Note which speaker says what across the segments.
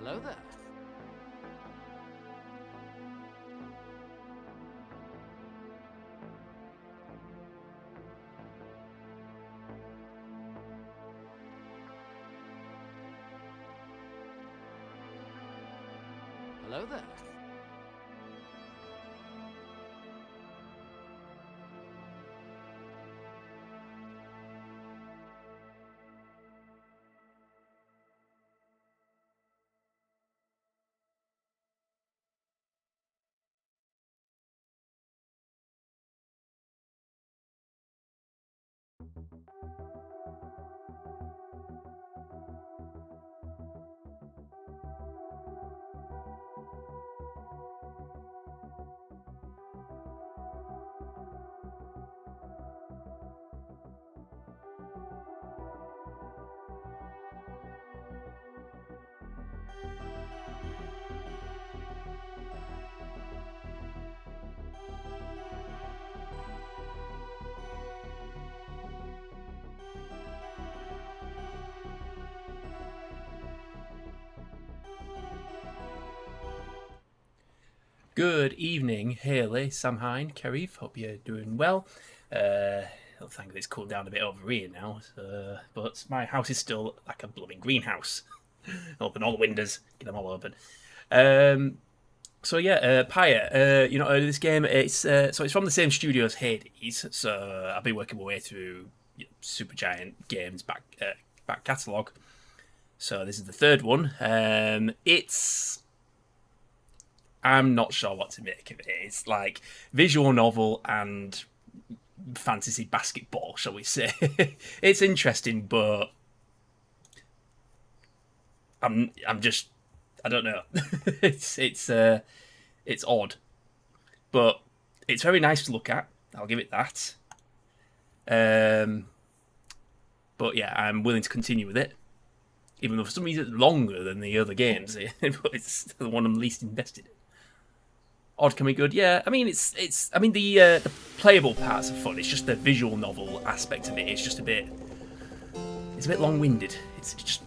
Speaker 1: Hello there. Hello there.
Speaker 2: Good evening, Haley, Sam Hine, Kerry. Hope you're doing well. Thankfully it's cooled down a bit over here now, but my house is still like a blooming greenhouse. Open all the windows, get them all open. Pyre. You know, this game. It's from the same studio as Hades. So I've been working my way through Supergiant Games back catalogue. So this is the third one. I'm not sure what to make of it. It's like visual novel and fantasy basketball, shall we say. It's interesting, but I don't know. it's odd, but it's very nice to look at. I'll give it that. But yeah, I'm willing to continue with it, even though for some reason it's longer than the other games. But it's the one I'm least invested in. Odd can be good, yeah. I mean, the playable parts are fun. It's just the visual novel aspect of it. It's just a bit long-winded. It's just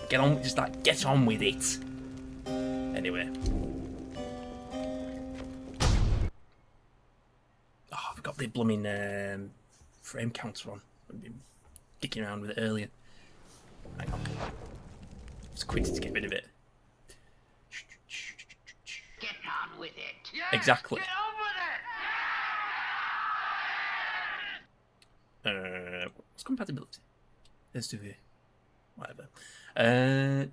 Speaker 2: get on with it. Anyway, I've got the blooming frame counter on. I've been kicking around with it earlier. Hang on, just quit to get rid of it.
Speaker 3: Get on with it. Yes,
Speaker 2: Exactly.
Speaker 3: Get on with it.
Speaker 2: What's compatibility? Let's do here. Whatever. Oh,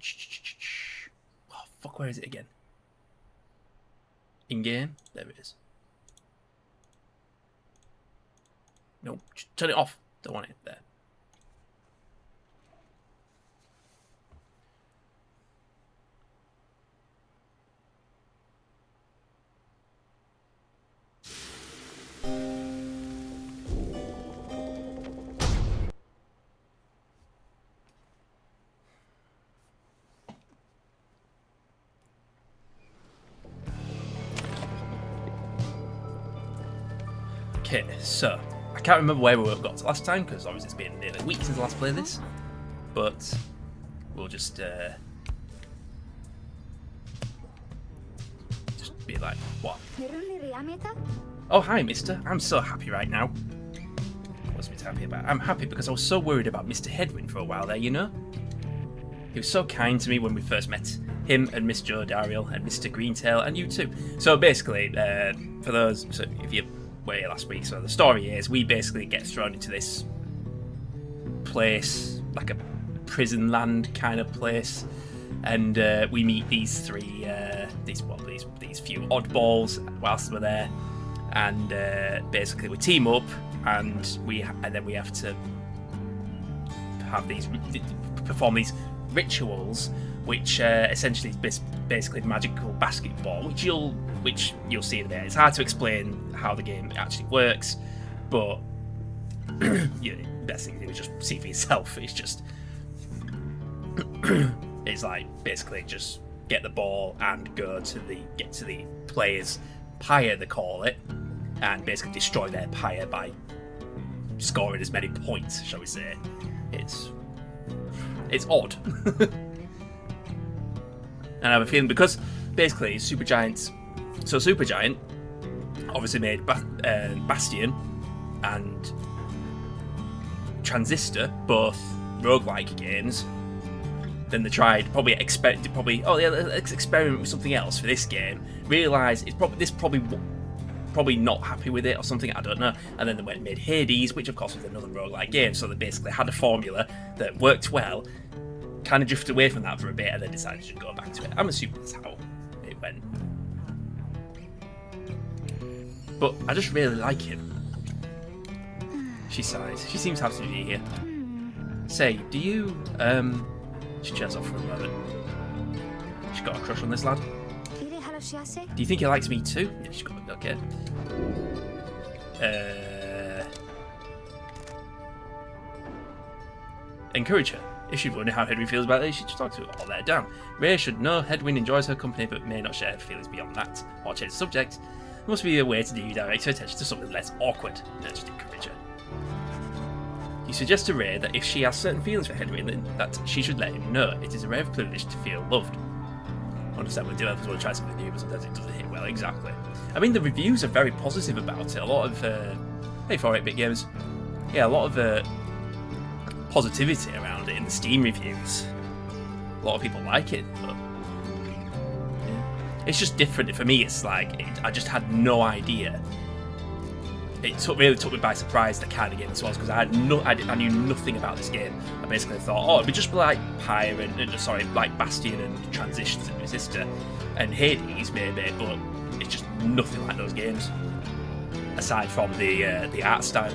Speaker 2: fuck, where is it again? In game? There it is. No, turn it off. Don't want it there. Okay, so I can't remember where we got to last time because obviously it's been nearly a week since I last played this, but we'll just be like, what? Oh, hi, mister. I'm so happy right now. What's me happy about? I'm happy because I was so worried about Mr. Hedwin for a while there, you know? He was so kind to me when we first met. Him and Miss Joe Dariel and Mr. Greentail and you too. So basically, for those, so if you were here last week, so the story is we basically get thrown into this place, like a prison land kind of place, and we meet these three, these few oddballs whilst we're there, and basically we team up, and then we have to perform these rituals, which essentially is basically magical basketball, which you'll see in a bit. It's hard to explain how the game actually works, but best thing to do is just see for yourself. It's just it's like basically just get the ball and get to the players' pyre, they call it, and basically destroy their pyre by scoring as many points, shall we say. It's odd. And I have a feeling because basically Supergiant's... So Supergiant obviously made Bastion and Transistor, both roguelike games. Then they tried let's experiment with something else for this game. Realised it's probably not happy with it or something, I don't know. And then they went and made Hades, which of course was another roguelike game. So they basically had a formula that worked well, kind of drifted away from that for a bit, and then decided to go back to it. I'm assuming that's how it went. But I just really like him. She sighs. She seems happy to be here. Say, do you, She chats off for a moment. She's got a crush on this lad. Do you think he likes me too? Yeah, she's got, okay. Encourage her. If she's wondering how Hedwyn feels about it, she should talk to her or let her down. Ray should know Hedwyn enjoys her company but may not share her feelings beyond that, or change the subject. There must be a way to direct her attention to something less awkward. No, just encourage her. You suggest to Ray that if she has certain feelings for Hedwyn, then that she should let him know. It is a rare privilege to feel loved. I understand when developers want to try something new, but sometimes it doesn't hit well. Exactly. I mean, the reviews are very positive about it. A lot of, hey, 4-8-bit games. Yeah, a lot of positivity around it in the Steam reviews. A lot of people like it, but yeah. It's just different. For me, it's like, I just had no idea. It really took me by surprise the kind of game this was, because I knew nothing about this game. I basically thought, oh, it'd be just like Pyre and like Bastion and Transitions and Resistor and Hades maybe, but it's just nothing like those games, aside from the art style.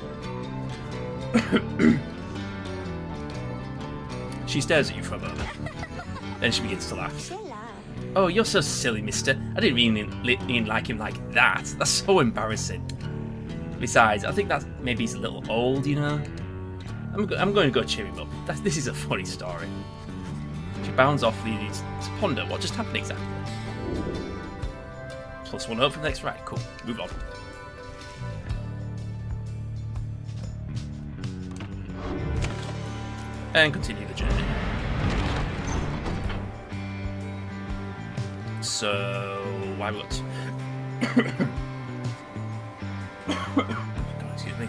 Speaker 2: She stares at you for a moment, then she begins to laugh. Oh, you're so silly, mister. I didn't mean like him like that. That's so embarrassing. Besides, I think that maybe he's a little old, you know? I'm going to go cheer him up. This is a funny story. She bounds off, leaving to ponder what just happened exactly. +1 hope for the next ride. Cool. Move on. And continue the journey. So, why what? Excuse me.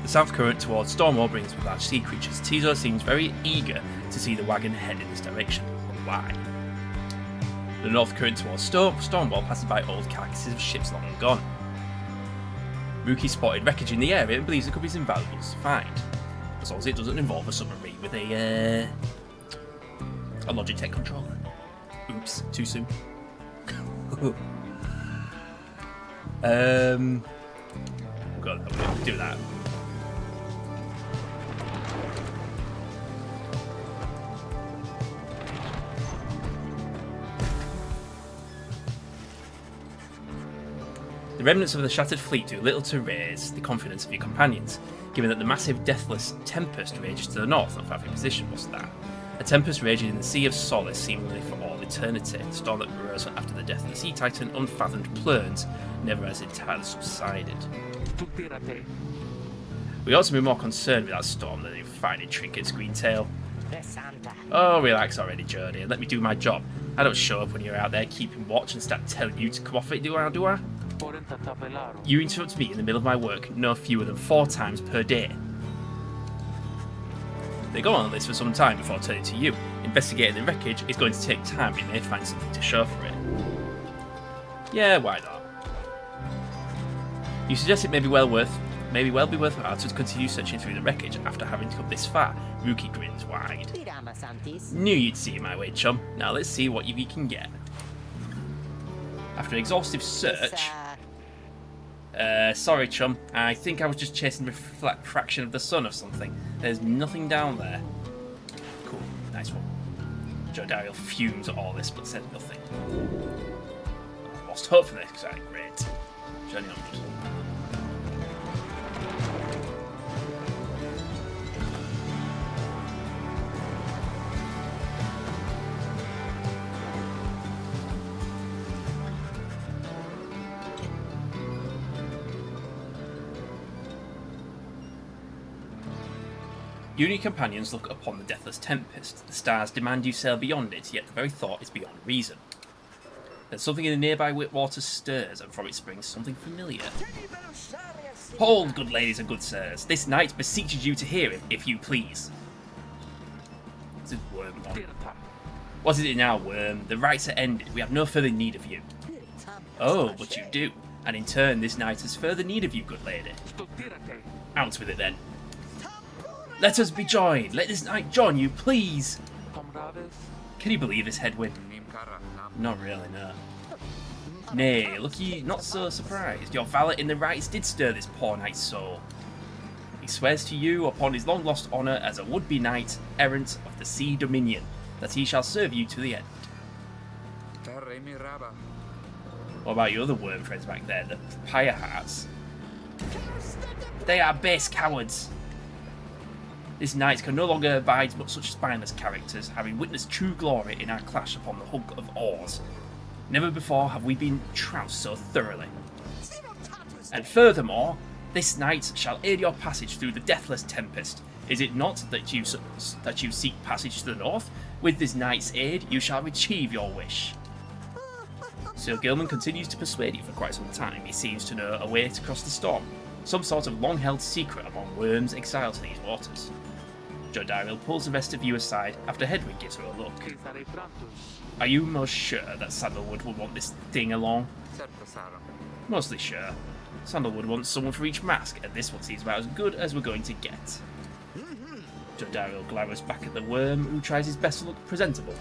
Speaker 2: The south current towards Stormwall brings with large sea creatures. Tizo seems very eager to see the wagon head in this direction. But why? The north current towards Stormwall passes by old carcasses of ships long gone. Rookie spotted wreckage in the area and believes there could be some valuables to find, as long as it doesn't involve a submarine with a Logitech controller. Oops, too soon. We'll do that. The remnants of the shattered fleet do little to raise the confidence of your companions, given that the massive deathless tempest rages to the north, not far from your position. What's that? A tempest raging in the Sea of Solace, seemingly for all eternity. The storm that arose after the death of the Sea Titan, unfathomed plurns, never has entirely subsided. We ought to be more concerned with that storm than in finding trinkets, Greentail. Oh, relax already, Jodie, and let me do my job. I don't show up when you're out there keeping watch and start telling you to come off it, do I? You interrupt me in the middle of my work no fewer than 4 times per day. They go on the list for some time before turning to you. Investigating the wreckage is going to take time, but you may find something to show for it. Yeah, why not? You suggest it may well be worthwhile to continue searching through the wreckage after having come this far. Rookie grins wide. Knew you'd see my way, chum. Now let's see what you can get. After an exhaustive search... sorry, chum. I think I was just chasing the refraction of the sun or something. There's nothing down there. Cool. Nice one. Joe Daryl fumes at all this, but said nothing. Lost hope for this. Great. Journey onward. You and your companions look upon the deathless tempest. The stars demand you sail beyond it, yet the very thought is beyond reason. Then something in the nearby water stirs, and from it springs something familiar. Hold, good ladies and good sirs. This knight beseeches you to hear him, if you please. This is Worm on. What is it now, Worm? The rites are ended. We have no further need of you. Oh, but you do. And in turn, this knight has further need of you, good lady. Out with it, then. Let us be joined. Let this knight join you, please. Can you believe this, Hedwyn? Not really, no. Nay, look ye not so surprised. Your valour in the rites did stir this poor knight's soul. He swears to you, upon his long-lost honour as a would-be knight errant of the sea dominion, that he shall serve you to the end. What about your other worm friends back there, the Pyre hearts? They are base cowards. This knight can no longer abide such spineless characters, having witnessed true glory in our clash upon the hug of oars. Never before have we been trounced so thoroughly. And furthermore, this knight shall aid your passage through the deathless tempest. Is it not that you seek passage to the north? With this knight's aid, you shall achieve your wish. Sir Gilman continues to persuade you for quite some time. He seems to know a way to cross the storm, some sort of long-held secret among worms exiled to these waters. Joe Dyrrell pulls the rest of you aside after Hedwig gives her a look. Are you most sure that Sandalwood will want this thing along? Mostly sure. Sandalwood wants someone for each mask, and this one seems about as good as we're going to get. Joe Dyrrell glowers back at the worm, who tries his best to look presentable.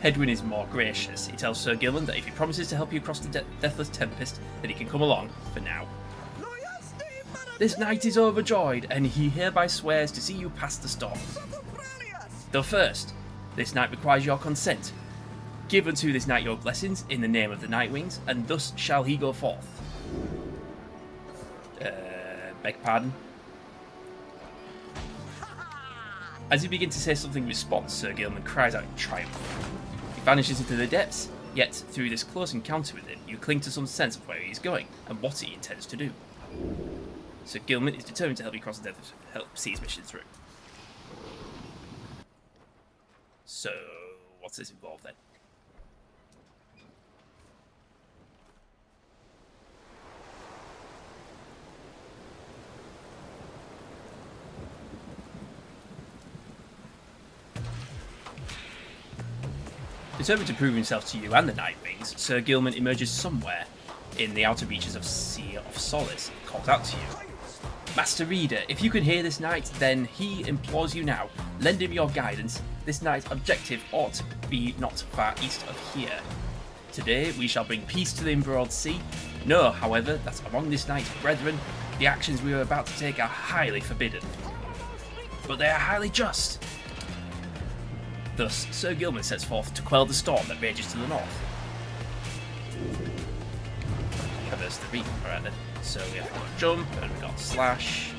Speaker 2: Hedwyn is more gracious. He tells Sir Gilman that if he promises to help you across the deathless tempest, then he can come along for now. This knight is overjoyed, and he hereby swears to see you past the storm. Though first, this knight requires your consent. Give unto this knight your blessings in the name of the Nightwings, and thus shall he go forth. Beg pardon? As you begin to say something in response, Sir Gilman cries out in triumph. He vanishes into the depths, yet through this close encounter with him, you cling to some sense of where he is going, and what he intends to do. Sir Gilman is determined to help you cross the desert, help see his mission through. So, what's this involved then? Determined to prove himself to you and the Nightwings, Sir Gilman emerges somewhere in the outer reaches of Sea of Solace and calls out to you. Master Reader, if you can hear this knight, then he implores you now. Lend him your guidance. This knight's objective ought to be not far east of here. Today we shall bring peace to the embroiled sea. Know, however, that among this knight's brethren, the actions we are about to take are highly forbidden. But they are highly just. Thus, Sir Gilman sets forth to quell the storm that rages to the north. Traverse the reef. Alright then. So we have got jump, and we've got slash,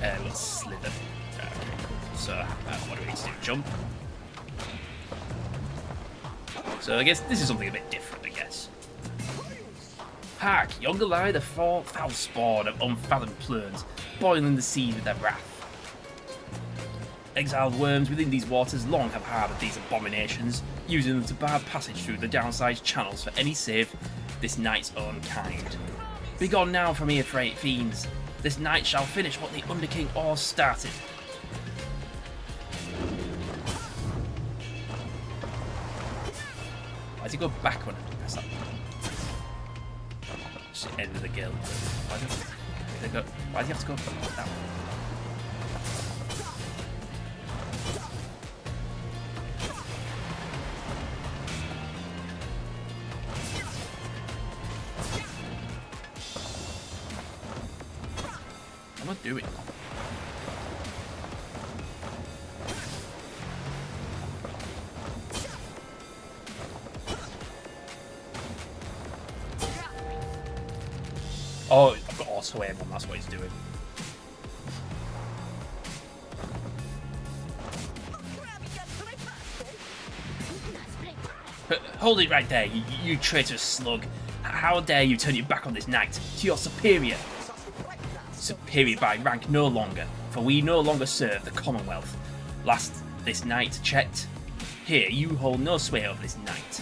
Speaker 2: and we've got slither. Okay, cool. So, what do we need to do? Jump. So I guess this is something a bit different, I guess. Hark! Yonder lie the foul spawn of unfathomed plurns, boiling the sea with their wrath. Exiled worms within these waters long have harboured these abominations, using them to bar passage through the downsized channels for any save this knight's own kind. Begone now from here, frayed fiends. This knight shall finish what the Underking Oars started. Why does he go back when I press that? It's the end of the guild. Why does he have to go that way? I'm not doing it. Oh, I've got auto aim on, that's what he's doing. Hold it right there, you traitorous slug. How dare you turn your back on this knight, to your superior? Superior by rank no longer. for we no longer serve the Commonwealth. Last this night checked. Here, you hold no sway over this night.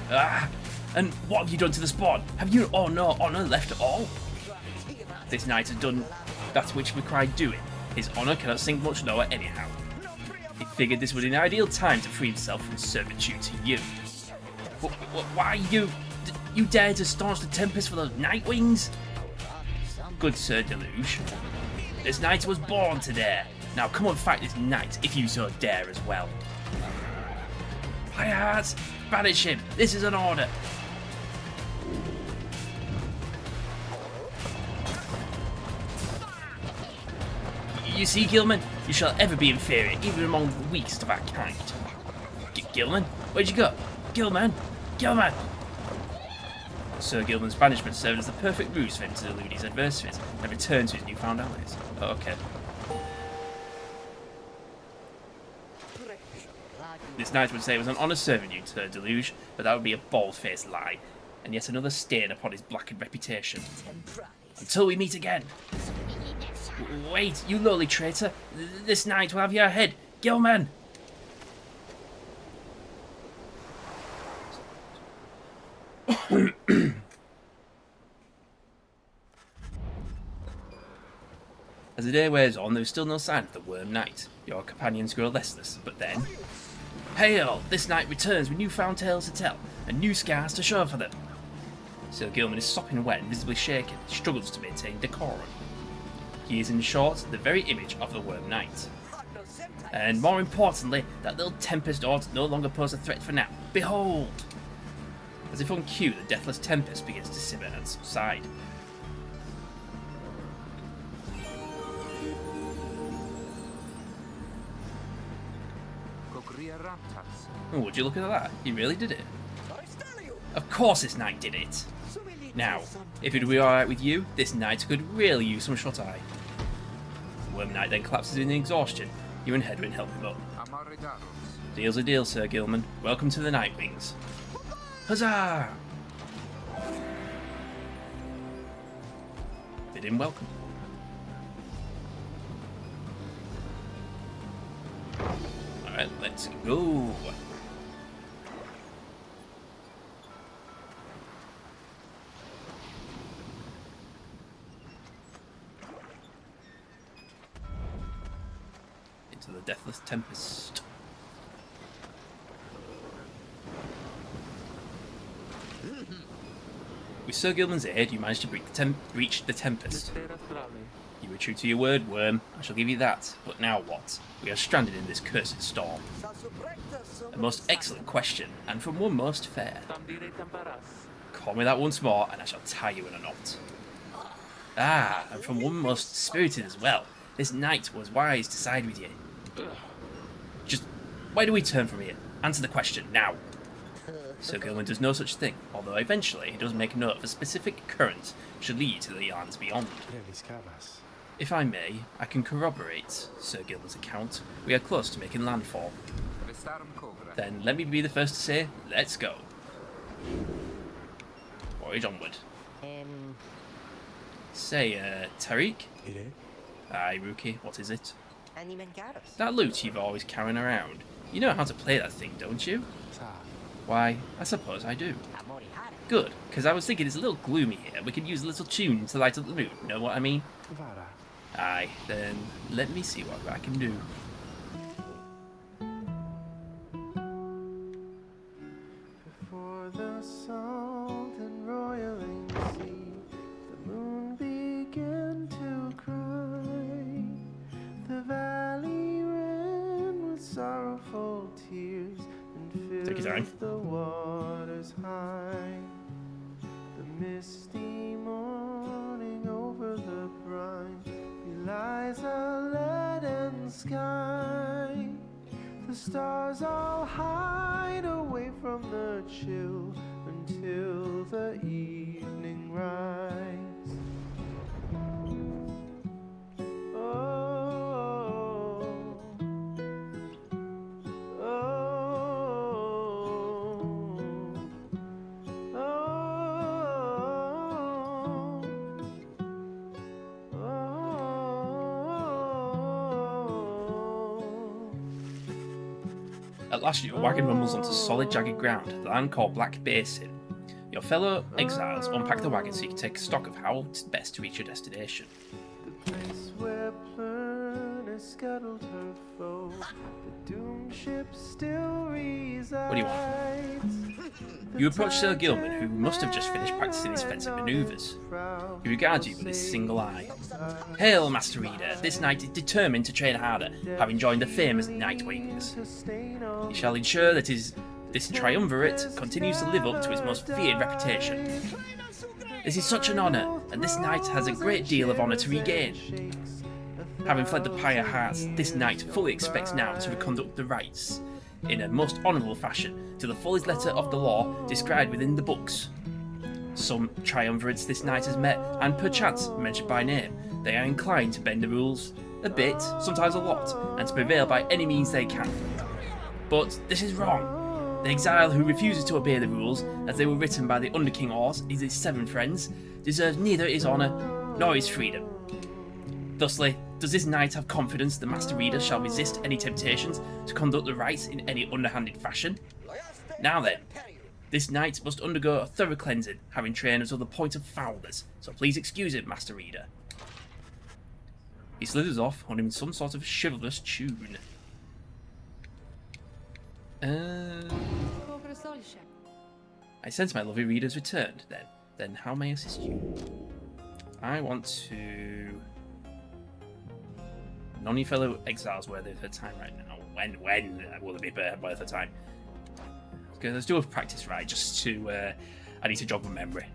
Speaker 2: Ah! And what have you done to the spawn? Have you no honour left at all? This knight has done that which required doing. His honour cannot sink much lower anyhow. He figured this was an ideal time to free himself from servitude to you. Why you dare to staunch the Tempest for those Nightwings? Good Sir Deluge. This knight was born to dare. Now come and fight this knight if you so dare as well. Pirates, banish him. This is an order. You see, Gilman, you shall ever be inferior, even among the weakest of our kind. Gilman? Where'd you go? Gilman? Gilman! Sir Gilman's banishment served as the perfect ruse for him to elude his adversaries and return to his newfound allies. Oh, okay. This knight would say it was an honour serving you, Sir Deluge, but that would be a bald-faced lie, and yet another stain upon his blackened reputation. Until we meet again. Wait, you lowly traitor! This knight will have your head, Gilman! As the day wears on, there is still no sign of the Worm Knight. Your companions grow restless, but then... Hail! This knight returns with newfound tales to tell, and new scars to show for them. Sir Gilman is sopping wet and visibly shaken. He struggles to maintain decorum. He is, in short, the very image of the Worm Knight. And more importantly, that little Tempest ought no longer pose a threat for now. Behold! As if on cue, the deathless Tempest begins to simmer and subside. Oh, would you look at that? He really did it. Of course this knight did it. Now, if it would be alright with you, this knight could really use some shut-eye. The Worm Knight then collapses in exhaustion. You and Hedwyn help him up. Deal's a deal, Sir Gilman. Welcome to the Nightwings. Huzzah! Bid him welcome. Alright, let's go. Into the Deathless Tempest. With Sir Gilman's aid, you managed to breach the Tempest. You were true to your word, Worm. I shall give you that. But now what? We are stranded in this cursed storm. A most excellent question, and from one most fair. Call me that once more, and I shall tie you in a knot. Ah, and from one most spirited as well. This knight was wise to side with you. Just, where do we turn from here? Answer the question, now. Sir Gilman does no such thing, although eventually he does make a note of a specific current should lead to the lands beyond. If I may, I can corroborate Sir Gilman's account. We are close to making landfall. Then let me be the first to say, let's go. Voyage onward. Say, Tariq? Aye, Rookie, what is it? That loot you've always carrying around. You know how to play that thing, don't you? Why, I suppose I do. Good, because I was thinking it's a little gloomy here. We could use a little tune to light up the mood, know what I mean? Aye, then let me see what I can do.
Speaker 1: Before the salt and roiling sea, the moon began to cry. The valley ran with sorrowful tears and
Speaker 2: Take your time.
Speaker 1: filled the waters high. The misty morning over the brine belies a leaden sky. The stars all hide away from the chill until the evening rise. Oh, oh, oh, oh.
Speaker 2: At last your wagon rumbles onto solid jagged ground, the land called Black Basin. Your fellow exiles unpack the wagon so you can take stock of how it's best to reach your destination.
Speaker 1: The place where Plurna scuttled her foe. The doom ship still resides.
Speaker 2: What do you want? You approach Sir Gilman, who must have just finished practicing his fencing manoeuvres. He regards you with his single eye. Hail, Master Reader! This knight is determined to train harder, having joined the famous Nightwings. He shall ensure that this triumvirate continues to live up to its most feared reputation. This is such an honour, and this knight has a great deal of honour to regain. Having fled the Pyre hearts, this knight fully expects now to conduct the rites in a most honourable fashion, to the fullest letter of the law described within the books. Some triumvirates this knight has met, and perchance mentioned by name, they are inclined to bend the rules a bit, sometimes a lot, and to prevail by any means they can. But this is wrong. The exile who refuses to obey the rules, as they were written by the Underking Ors, his 7 friends, deserves neither his honour nor his freedom. Thusly, does this knight have confidence the Master Reader shall resist any temptations to conduct the rites in any underhanded fashion? Now then, this knight must undergo a thorough cleansing, having trained to the point of foulness, so please excuse it, Master Reader. He slithers off, humming some sort of chivalrous tune. I sense my lovely reader's returned, then. Then how may I assist you? I want to... None of your fellow exiles worthy of her time right now. When will it be worth her time? Okay, let's do a practice ride just to... I need to jog my memory.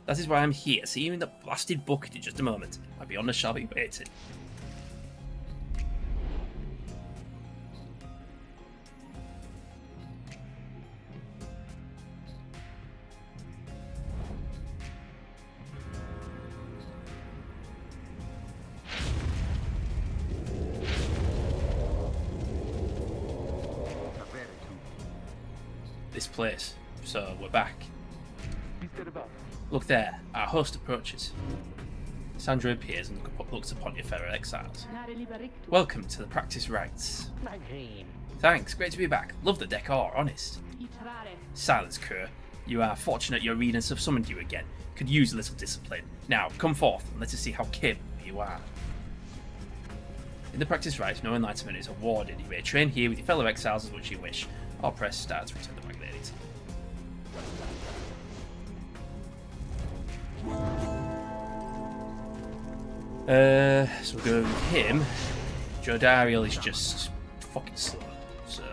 Speaker 2: That is why I'm here. See you in the blasted bucket in just a moment. I'll be on the shall be waiting. This place. So we're back. Look there, our host approaches. Sandra appears and looks upon your fellow exiles. Welcome to the practice rites. Thanks, great to be back. Love the decor, honest. Silence, Kerr. You are fortunate your readers have summoned you again. Could use a little discipline. Now, come forth and let us see how capable you are. In the practice rites, no enlightenment is awarded. You may train here with your fellow exiles as much as you wish. Or press start to return the magnet. So we'll go with him. Jodariel is just fucking slow. So...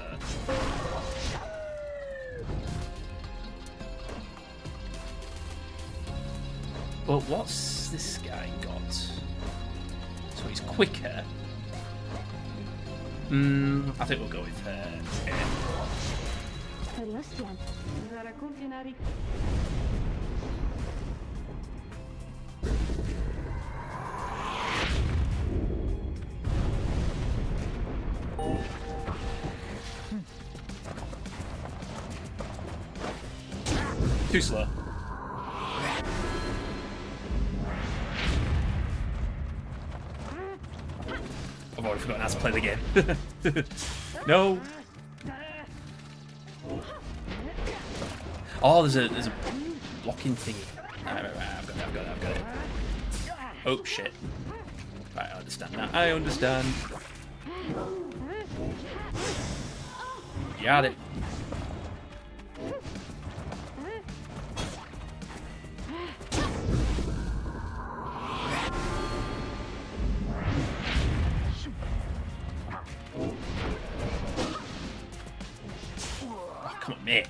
Speaker 2: But what's this guy got? So he's quicker. I think we'll go with him. Too slow. I've already forgotten how to play the game. No. Oh, there's a blocking thingy. Right, I've got it. Oh shit. Right, I understand now. I understand. Got it. Oh, come on, man.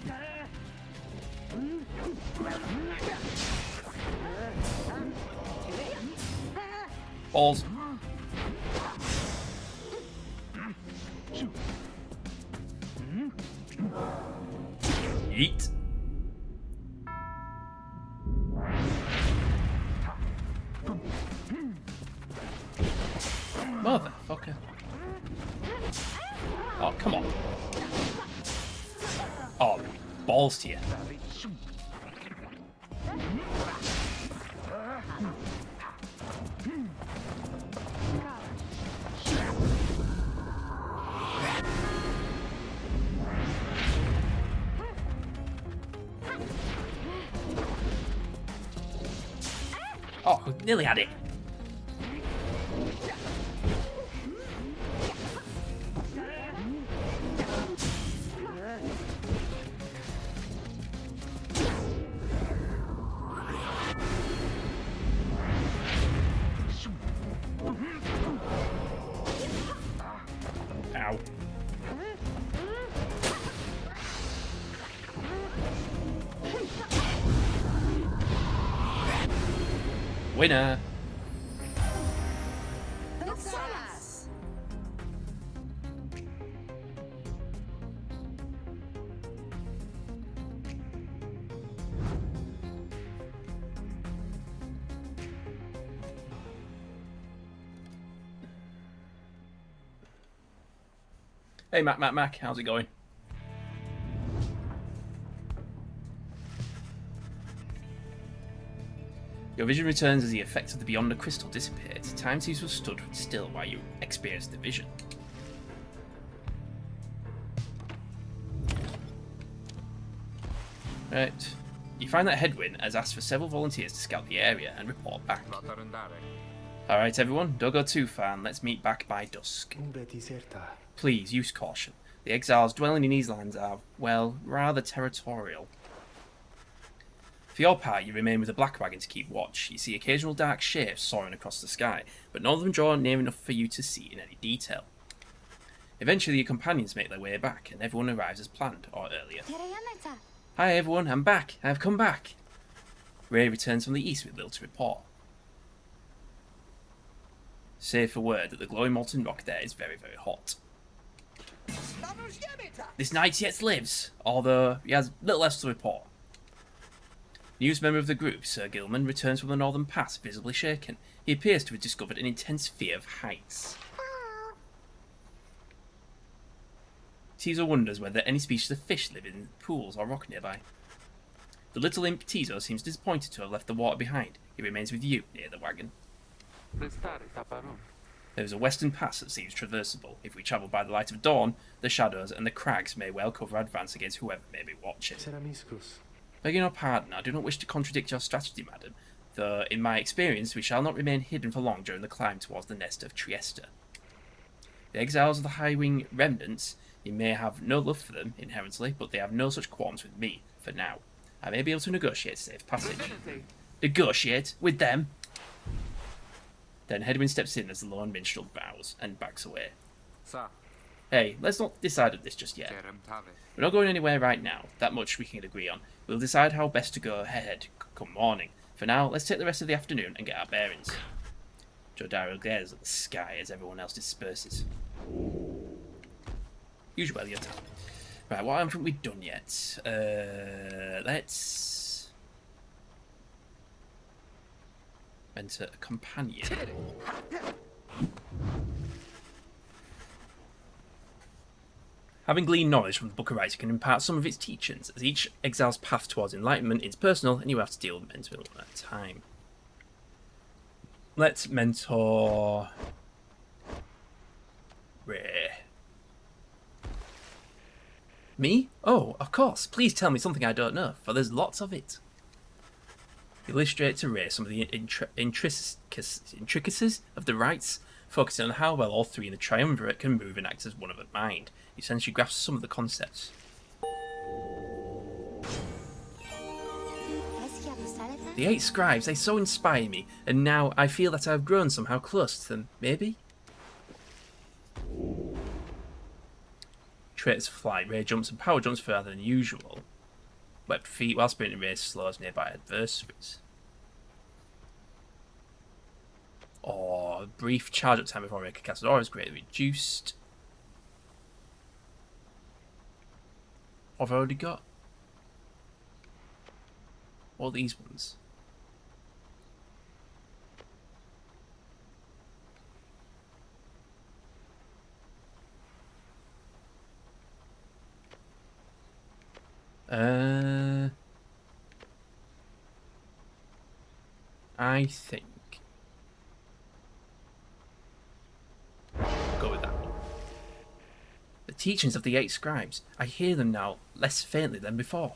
Speaker 2: Balls. Yeet. Motherfucker. Oh, come on. Oh, balls to you. We nearly had it. Ow. Winner. Hey, Mac, how's it going? Your vision returns as the effects of the Beyond the Crystal dissipate. Time seems to have stood still while you experience the vision. Right. You find that Headwind has asked for several volunteers to scout the area and report back. Alright everyone, don't go too far and let's meet back by dusk. Please, use caution. The exiles dwelling in these lands are, well, rather territorial. For your part, you remain with the Black Wagon to keep watch. You see occasional dark shapes soaring across the sky, but none of them draw near enough for you to see in any detail. Eventually, your companions make their way back, and everyone arrives as planned, or earlier. Hi everyone, I'm back. I have come back. Ray returns from the east with little to report. Save for word that the glowing molten rock there is very, very hot. This knight yet lives, although he has little else to report. Newest member of the group, Sir Gilman, returns from the northern pass, visibly shaken. He appears to have discovered an intense fear of heights. Tizo wonders whether any species of fish live in pools or rock nearby. The little imp Tizo seems disappointed to have left the water behind. He remains with you near the wagon. There is a western pass that seems traversable. If we travel by the light of dawn, the shadows and the crags may well cover advance against whoever may be watching. Begging your pardon, I do not wish to contradict your strategy, madam, though in my experience we shall not remain hidden for long during the climb towards the nest of Trieste. The exiles of the High-Wing remnants, you may have no love for them inherently, but they have no such qualms with me, for now. I may be able to negotiate safe passage. Negotiate? With them? Then Headwind steps in as the lone minstrel bows and backs away. Hey, let's not decide on this just yet. We're not going anywhere right now, that much we can agree on. We'll decide how best to go ahead come morning. For now, let's take the rest of the afternoon and get our bearings. Jodaro glares at the sky as everyone else disperses. Usually your time. Right, what haven't we done yet? Let's enter a companion. Having gleaned knowledge from the Book of Rites, you can impart some of its teachings, as each exile's path towards enlightenment is personal, and you have to deal with mental at a time. Let's mentor Ray. Me? Oh, of course. Please tell me something I don't know, for there's lots of it. Illustrate to Ray some of the intricacies of the rites, focusing on how well all three in the triumvirate can move and act as one of a mind. You essentially grasp some of the concepts. The 8 scribes, they so inspire me, and now I feel that I've grown somehow close to them, maybe? Traits of flight, Ray jumps and power jumps further than usual. Webbed feet while sprinting, Ray slows nearby adversaries. Or brief charge up time before Ray can cast an aura is greatly reduced. What have I already got? All these ones. I think I'll go with that one. The teachings of the 8 scribes. I hear them now less faintly than before.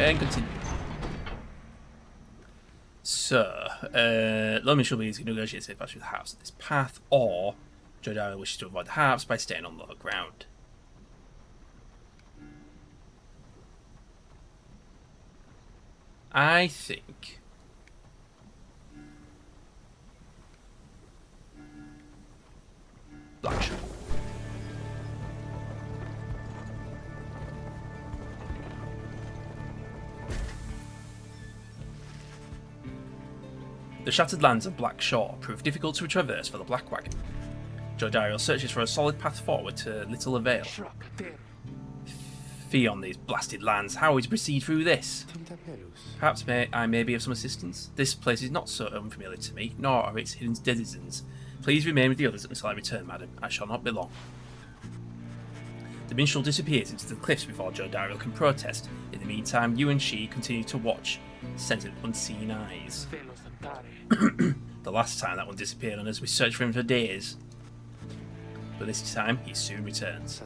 Speaker 2: And continue. So, Loman should be easy to negotiate safe passage with the harps at this path, or Jodara wishes to avoid the harps by staying on lower ground. I think Black Shot. The shattered lands of Black Shore prove difficult to traverse for the Black Wagon. Jodariel searches for a solid path forward to little avail. Fee on these blasted lands, how are we to proceed through this? Perhaps I may be of some assistance. This place is not so unfamiliar to me, nor are its hidden denizens. Please remain with the others until I return, madam. I shall not be long. The minstrel disappears into the cliffs before Jodariel can protest. In the meantime, you and she continue to watch, scented unseen eyes. The last time that one disappeared on us, we searched for him for days. But this time, he soon returns.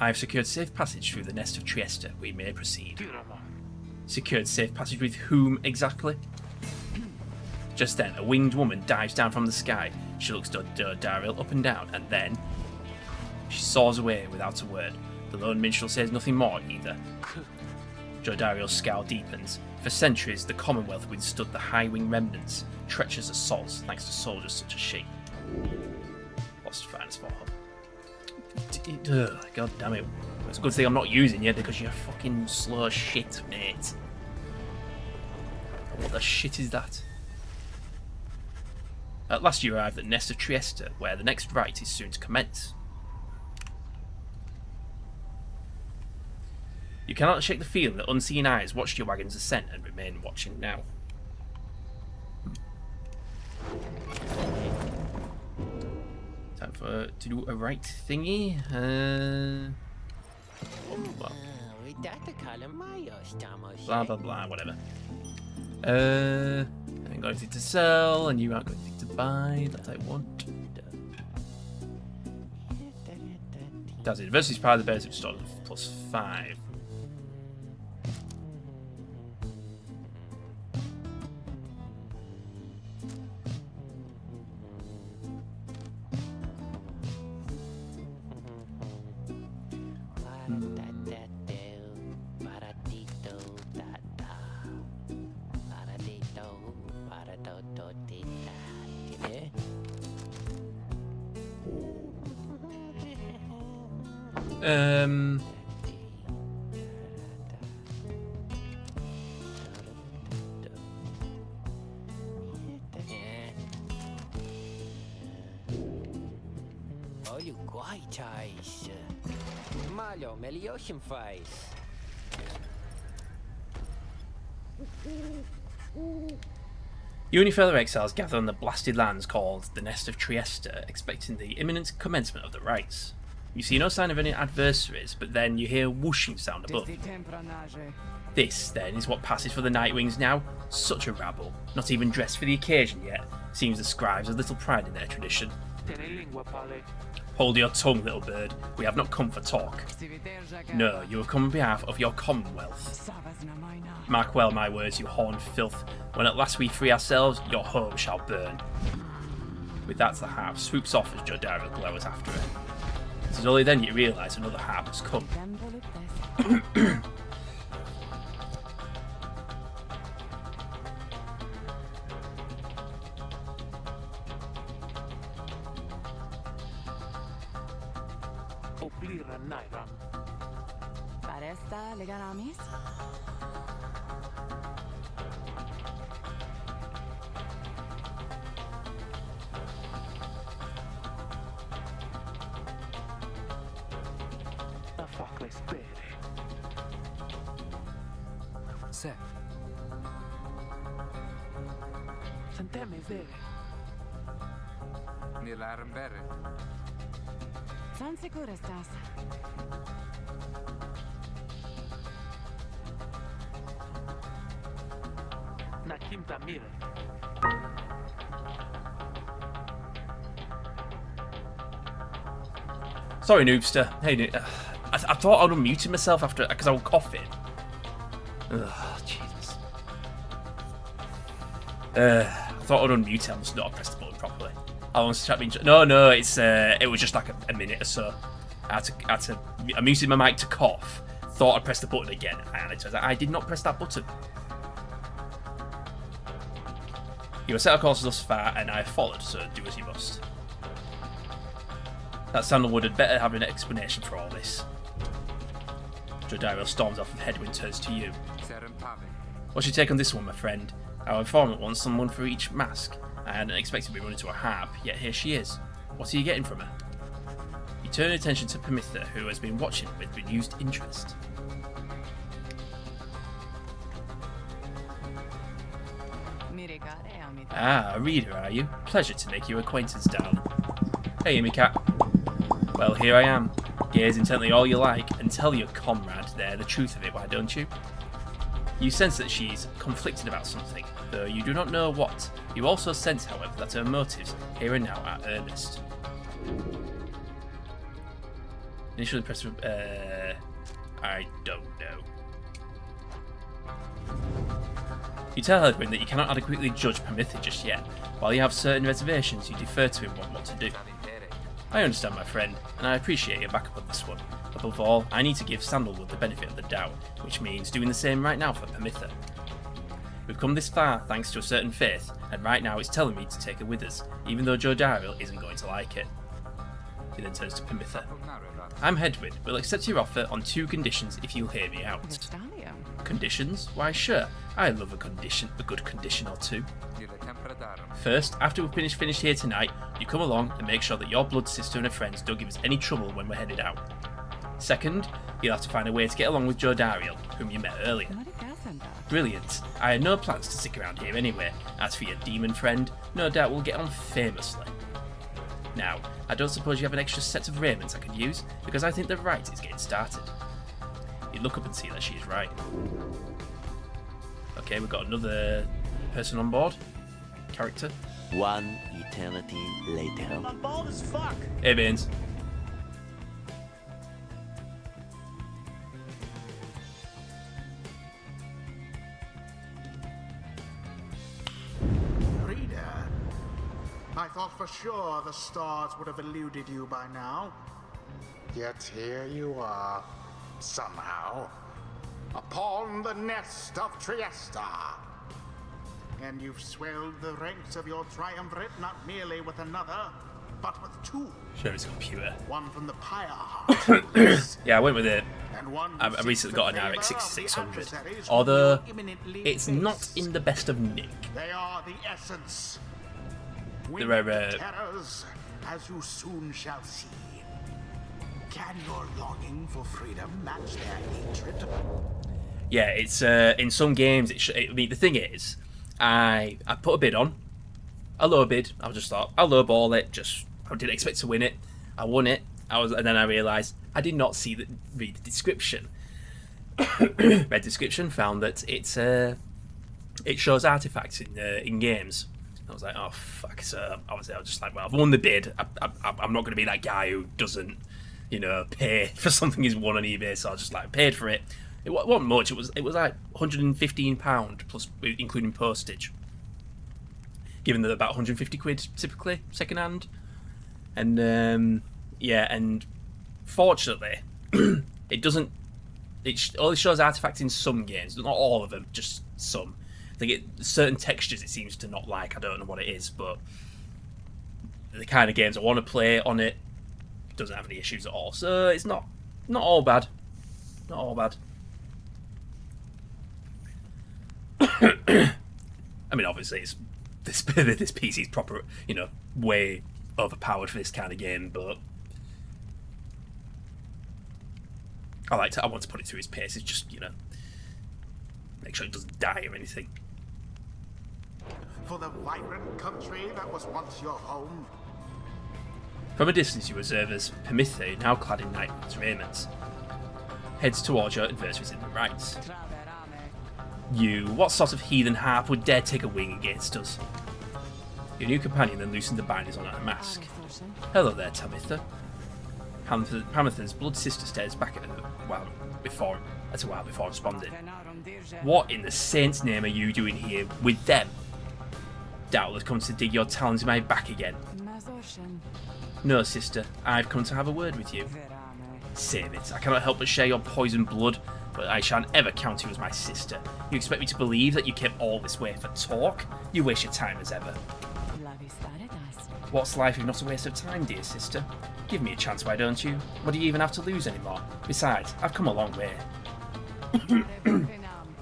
Speaker 2: I have secured safe passage through the nest of Trieste. We may proceed. Secured safe passage with whom exactly? Just then, a winged woman dives down from the sky. She looks Jodariel up and down, and then she soars away without a word. The lone minstrel says nothing more either. Jodariel's scowl deepens. For centuries, the Commonwealth withstood the high-wing remnants, treacherous assaults thanks to soldiers such as she. Lost finest for her. God damn it. It's a good thing I'm not using you because you're fucking slow as shit, mate. What the shit is that? At last you arrive at Nest of Trieste, where the next rite is soon to commence. You cannot shake the feeling that unseen eyes watched your wagon's ascent and remain watching now. Time to do a right thingy. Blah blah blah, whatever. I ain't got anything to sell, and you aren't got anything to buy that I want. Does it? Versus part of the basic store +5. You and your fellow exiles gather on the blasted lands called the Nest of Trieste, expecting the imminent commencement of the rites. You see no sign of any adversaries, but then you hear a whooshing sound above. This, then, is what passes for the Nightwings now. Such a rabble, not even dressed for the occasion yet. Seems the scribes have little pride in their tradition. Hold your tongue, little bird. We have not come for talk. No, you have come on behalf of your Commonwealth. Mark well my words, you horned filth. When at last we free ourselves, your home shall burn. With that, the harp swoops off as Jodariel glowers after it. It is only then you realise another harp has come.
Speaker 4: San segura estás.
Speaker 2: Sorry, Noobster. Hey, I thought I'd unmuted myself after because I was coughing. Ugh, Jesus. I thought I'd unmute it, I must not have pressed the button properly. How long's the chat been? No, it was just like a minute or so. I muted my mic to cough. Thought I'd press the button again, and it turns out I did not press that button. You were set our course thus far, and I have followed, so do as you must. That Sandalwood had better have an explanation for all this. Joe Daryl storms off and Headwind turns to you. What's your take on this one, my friend? Our informant wants someone for each mask. I hadn't expected to be run into a harp, yet here she is. What are you getting from her? You turn your attention to Pyre, who has been watching with renewed interest. Ah, a reader, are you? Pleasure to make your acquaintance, darling. Hey, Amy Cat. Well, here I am. Gaze intently all you like, and tell your comrade there the truth of it, why don't you? You sense that she's conflicted about something, though you do not know what. You also sense, however, that her motives here and now are earnest. Initially press... I don't know. You tell Headwind that you cannot adequately judge Pyre just yet. While you have certain reservations, you defer to him on what to do. I understand, my friend, and I appreciate your backup on this one. Above all, I need to give Sandalwood the benefit of the doubt, which means doing the same right now for Pyre. We've come this far thanks to a certain faith, and right now it's telling me to take her with us, even though Joe Daryl isn't going to like it. He then turns to Pyre. I'm Headwind. We'll accept your offer on 2 conditions if you'll hear me out. Conditions? Why, sure. I love a good condition or 2. First, after we've finished here tonight, you come along and make sure that your blood sister and her friends don't give us any trouble when we're headed out. Second, you'll have to find a way to get along with Joe Daryl, whom you met earlier. Brilliant. I had no plans to stick around here anyway. As for your demon friend, no doubt we'll get on famously. Now, I don't suppose you have an extra set of raiments I could use, because I think the rite is getting started. You look up and see that she's right. Okay, we've got another person on board. Character.
Speaker 5: One eternity later.
Speaker 6: I'm bald as fuck.
Speaker 2: Hey, Baines.
Speaker 6: Reader, I thought for sure the stars would have eluded you by now. Yet here you are, somehow, upon the nest of Trieste. And you've swelled the ranks of your triumvirate not merely with another, but with 2.
Speaker 2: Sure, it's computer.
Speaker 6: One from the Pyre.
Speaker 2: Yeah, I went with it.
Speaker 6: And one
Speaker 2: I recently got an RX6600, although it's not in the best of nick.
Speaker 6: They are the essence.
Speaker 2: The rare
Speaker 6: terrors, as you soon shall see. Can your longing for freedom match their hatred?
Speaker 2: Yeah, it's in some games. I mean, the thing is, I put a bid on, a low bid. I just thought I'll lowball it. I didn't expect to win it. I won it. And then I realised I did not read the description. Read description, found that it shows artifacts in games. I was like, oh fuck. So obviously I was just like, well, I've won the bid. I'm not going to be that guy who doesn't, pay for something he's won on eBay. So I just paid for it. It wasn't much. It was like £115 plus including postage. Given that about 150 quid typically second hand, and and fortunately it doesn't. It only shows artifacts in some games, not all of them, just some. I think certain textures it seems to not like. I don't know what it is, but the kind of games I want to play on it doesn't have any issues at all. So it's not all bad. Not all bad. I mean, obviously, it's this PC's proper, way overpowered for this kind of game, but I want to put it through his paces, just make sure it doesn't die or anything.
Speaker 6: For the vibrant country that was once your home.
Speaker 2: From a distance, you observe as Pyre, now clad in knight's raiments, heads towards your adversaries in the right. What sort of heathen harp would dare take a wing against us? Your new companion then loosened the bindings on her mask. Hello there, Tamitha. Pamitha's blood sister stares back at her a while before responding. What in the saint's name are you doing here with them? Doubtless come to dig your talons in my back again. No, sister, I've come to have a word with you. Save it. I cannot help but share your poisoned blood, but I shan't ever count you as my sister. You expect me to believe that you came all this way for talk? You waste your time as ever. What's life if not a waste of time, dear sister? Give me a chance, why don't you? What do you even have to lose anymore? Besides, I've come a long way.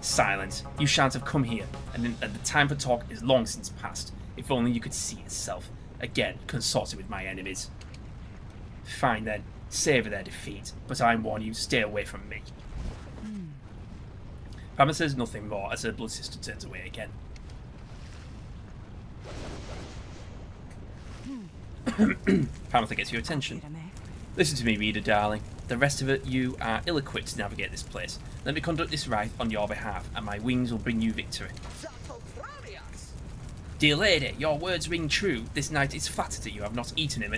Speaker 2: Silence. You shan't have come here, and the time for talk is long since past. If only you could see yourself. Again, consorting with my enemies. Fine then, savour their defeat, but I warn you, stay away from me. Pyre says nothing more as her blood sister turns away again. Pyre gets your attention. Listen to me, reader darling. The rest of you are ill-equipped to navigate this place. Let me conduct this rite on your behalf, and my wings will bring you victory. Dear lady, your words ring true. This knight is flattered that you have not eaten him,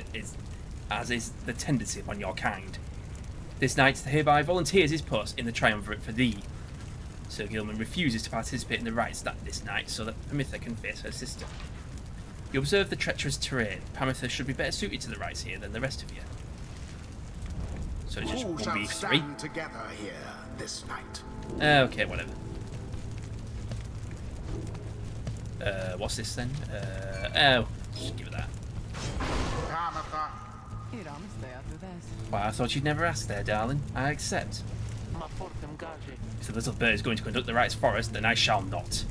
Speaker 2: as is the tendency upon your kind. This knight hereby volunteers his post in the triumvirate for thee. Sir Gilman refuses to participate in the rites this night so that Pyre can face her sister. You observe the treacherous terrain. Pyre should be better suited to the rites here than the rest of you. So it's just
Speaker 6: Who shall
Speaker 2: 1v3.
Speaker 6: stand together here this night?
Speaker 2: Okay, whatever. What's this then? Oh, just give it that.
Speaker 6: Tamatha,
Speaker 2: Why, I thought you'd never ask there, darling. I accept. If the little bird is going to conduct the rites for us, then I shall not.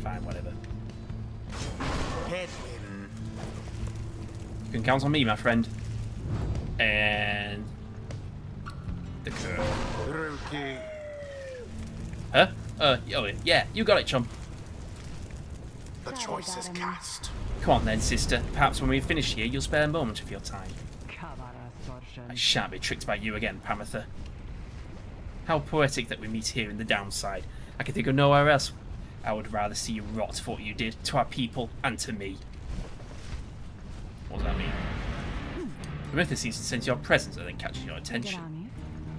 Speaker 2: Fine, whatever.
Speaker 6: Hedwin,
Speaker 2: You can count on me, my friend. And... the girl.
Speaker 6: Ruki,
Speaker 2: Huh? Oh, yeah, you got it, chum.
Speaker 6: the choice is cast.
Speaker 2: Come on then, sister. Perhaps when we finish here, you'll spare a moment of your time. I shan't be tricked by you again, Pyre. How poetic that we meet here in the downside. I can think of nowhere else. I would rather see you rot for what you did to our people and to me. What does that mean? Pyre seems to sense your presence and then catches your attention.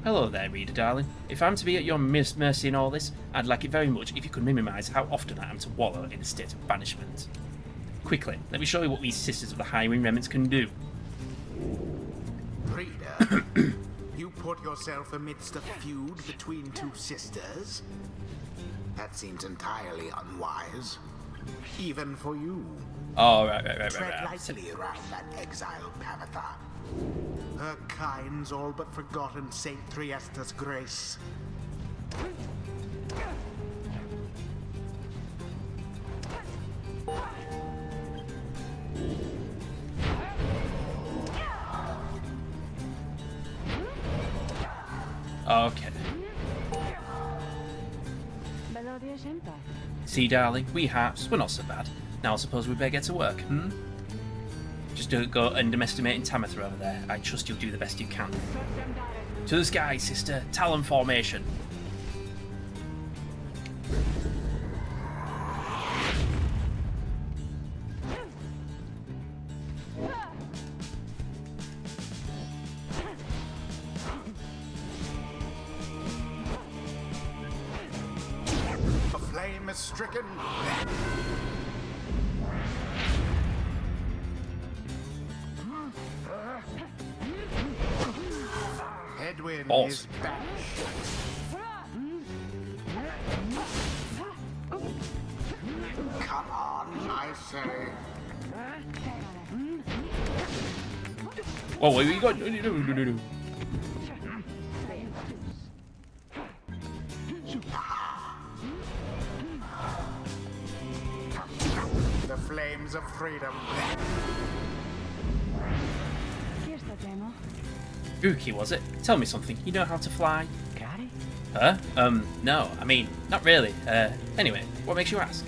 Speaker 2: Hello there, reader darling. If I'm to be at your mercy in all this, I'd like it very much if you could minimise how often I am to wallow in a state of banishment. Quickly, let me show you what we sisters of the Highwind Remnants can do.
Speaker 6: Reader, you put yourself amidst a feud between two sisters? That seems entirely unwise. Even for you.
Speaker 2: Oh, right.
Speaker 6: Tread lightly around that exiled Pamatha. Her kind's all but forgotten Saint Triesta's grace.
Speaker 2: Okay. See, darling, we harps, we're not so bad. Now I suppose we better get to work, Just don't go underestimating Tamatha over there. I trust you'll do the best you can. To the sky, sister. Talon formation.
Speaker 6: The flame is stricken. Hedwin
Speaker 2: Balls.
Speaker 6: is banished. Come on, I say.
Speaker 2: Whoa, what you got?
Speaker 6: The flames of freedom.
Speaker 2: Uki, was it? Tell me something. You know how to fly? Huh? No. I mean, not really. Anyway, what makes you ask?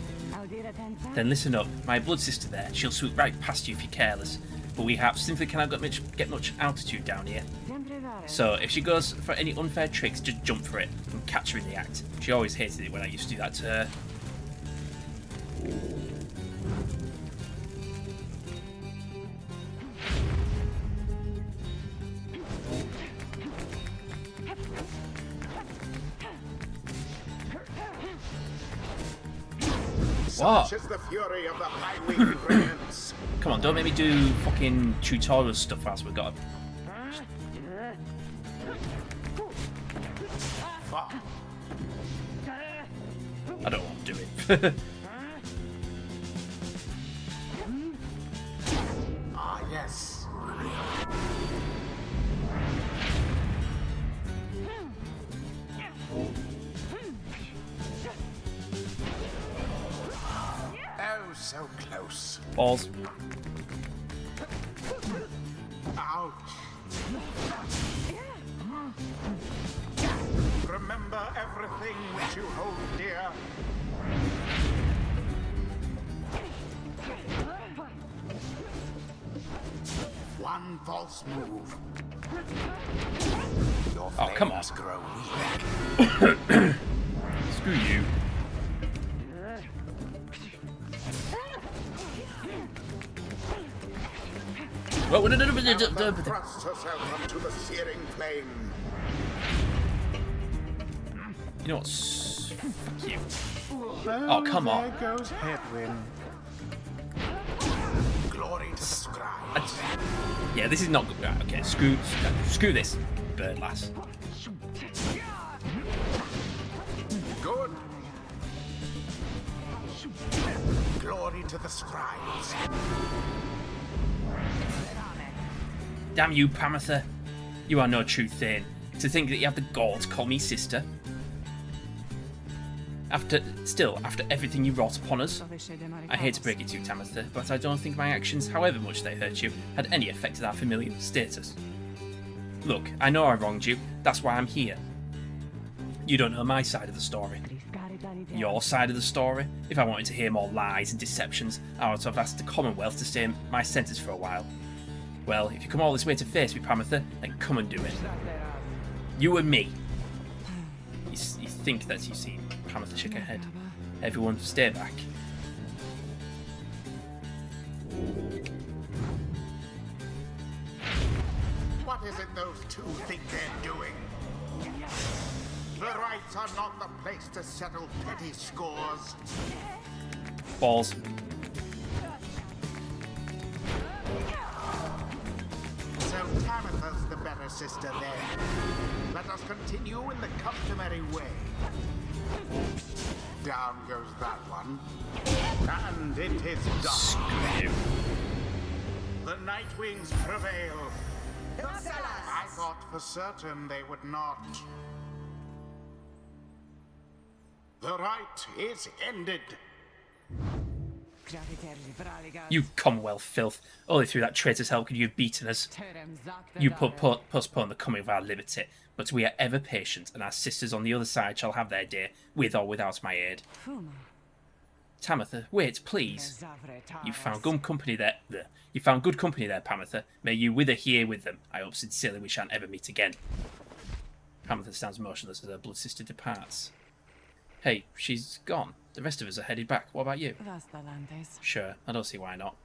Speaker 2: Then listen up. My blood sister there, she'll swoop right past you if you're careless. But we have simply cannot get much altitude down here. So if she goes for any unfair tricks, just jump for it and catch her in the act. She always hated it when I used to do that to her. What?
Speaker 6: Such is the fury of the high-wing prince.
Speaker 2: Come on, don't make me do fucking tutorial stuff whilst we've got.
Speaker 6: Fuck.
Speaker 2: I don't want to do it.
Speaker 6: Ah, yes. Oh, so close.
Speaker 2: Balls.
Speaker 6: Ouch. Remember everything which you hold dear. One false move. Your
Speaker 2: Oh, come on.
Speaker 6: flames grow weak.
Speaker 2: Screw you. Well,
Speaker 6: Never thrust herself into the searing flame.
Speaker 2: you know what? Fuck you. Oh, come on.
Speaker 6: There goes Hedwyn. Glory to the scribes.
Speaker 2: Yeah, this is not good. Right, okay, screw this, bird lass.
Speaker 6: Good. Glory to the scribes.
Speaker 2: Damn you, Pamatha. You are no true thing. To think that you have the gall to call me sister. After everything you wrought upon us. I hate to break it to you, Tamatha, but I don't think my actions, however much they hurt you, had any effect on our familial status. Look, I know I wronged you. That's why I'm here. You don't know my side of the story. Your side of the story? If I wanted to hear more lies and deceptions, I would have asked the Commonwealth to stay in my centres for a while. Well, if you come all this way to face me, Pamatha, then come and do it. You and me. You think that you see Pamatha shake her head. Everyone, stay back.
Speaker 6: What is it those two think they're doing? The rights are not the place to settle petty scores.
Speaker 2: Balls.
Speaker 6: So Tamatha's the better sister then. Let us continue in the customary way. Down goes that one. And it is done.
Speaker 2: Screw you.
Speaker 6: The Nightwings prevail. I thought for certain they would not. The right is ended.
Speaker 2: You Commonwealth filth. Only through that traitor's help could you have beaten us. You postpone the coming of our liberty, but we are ever patient, and our sisters on the other side shall have their day, with or without my aid. Tamatha, wait, please. You found good company there. You found good company there, Pamatha. May you wither here with them. I hope sincerely we shan't ever meet again. Pamatha stands motionless as her blood sister departs. Hey, she's gone. The rest of us are headed back. What about you? Sure, I don't see why not.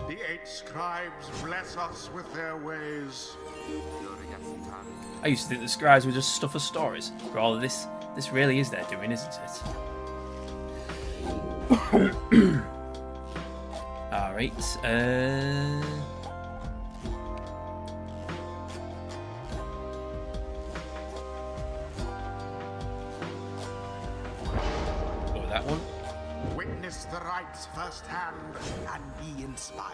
Speaker 6: The 8 scribes bless us with their ways.
Speaker 2: I used to think the scribes were just stuff of stories. For all of this really is their doing, isn't it? Alright, go with that one.
Speaker 6: Witness the rights firsthand and be inspired.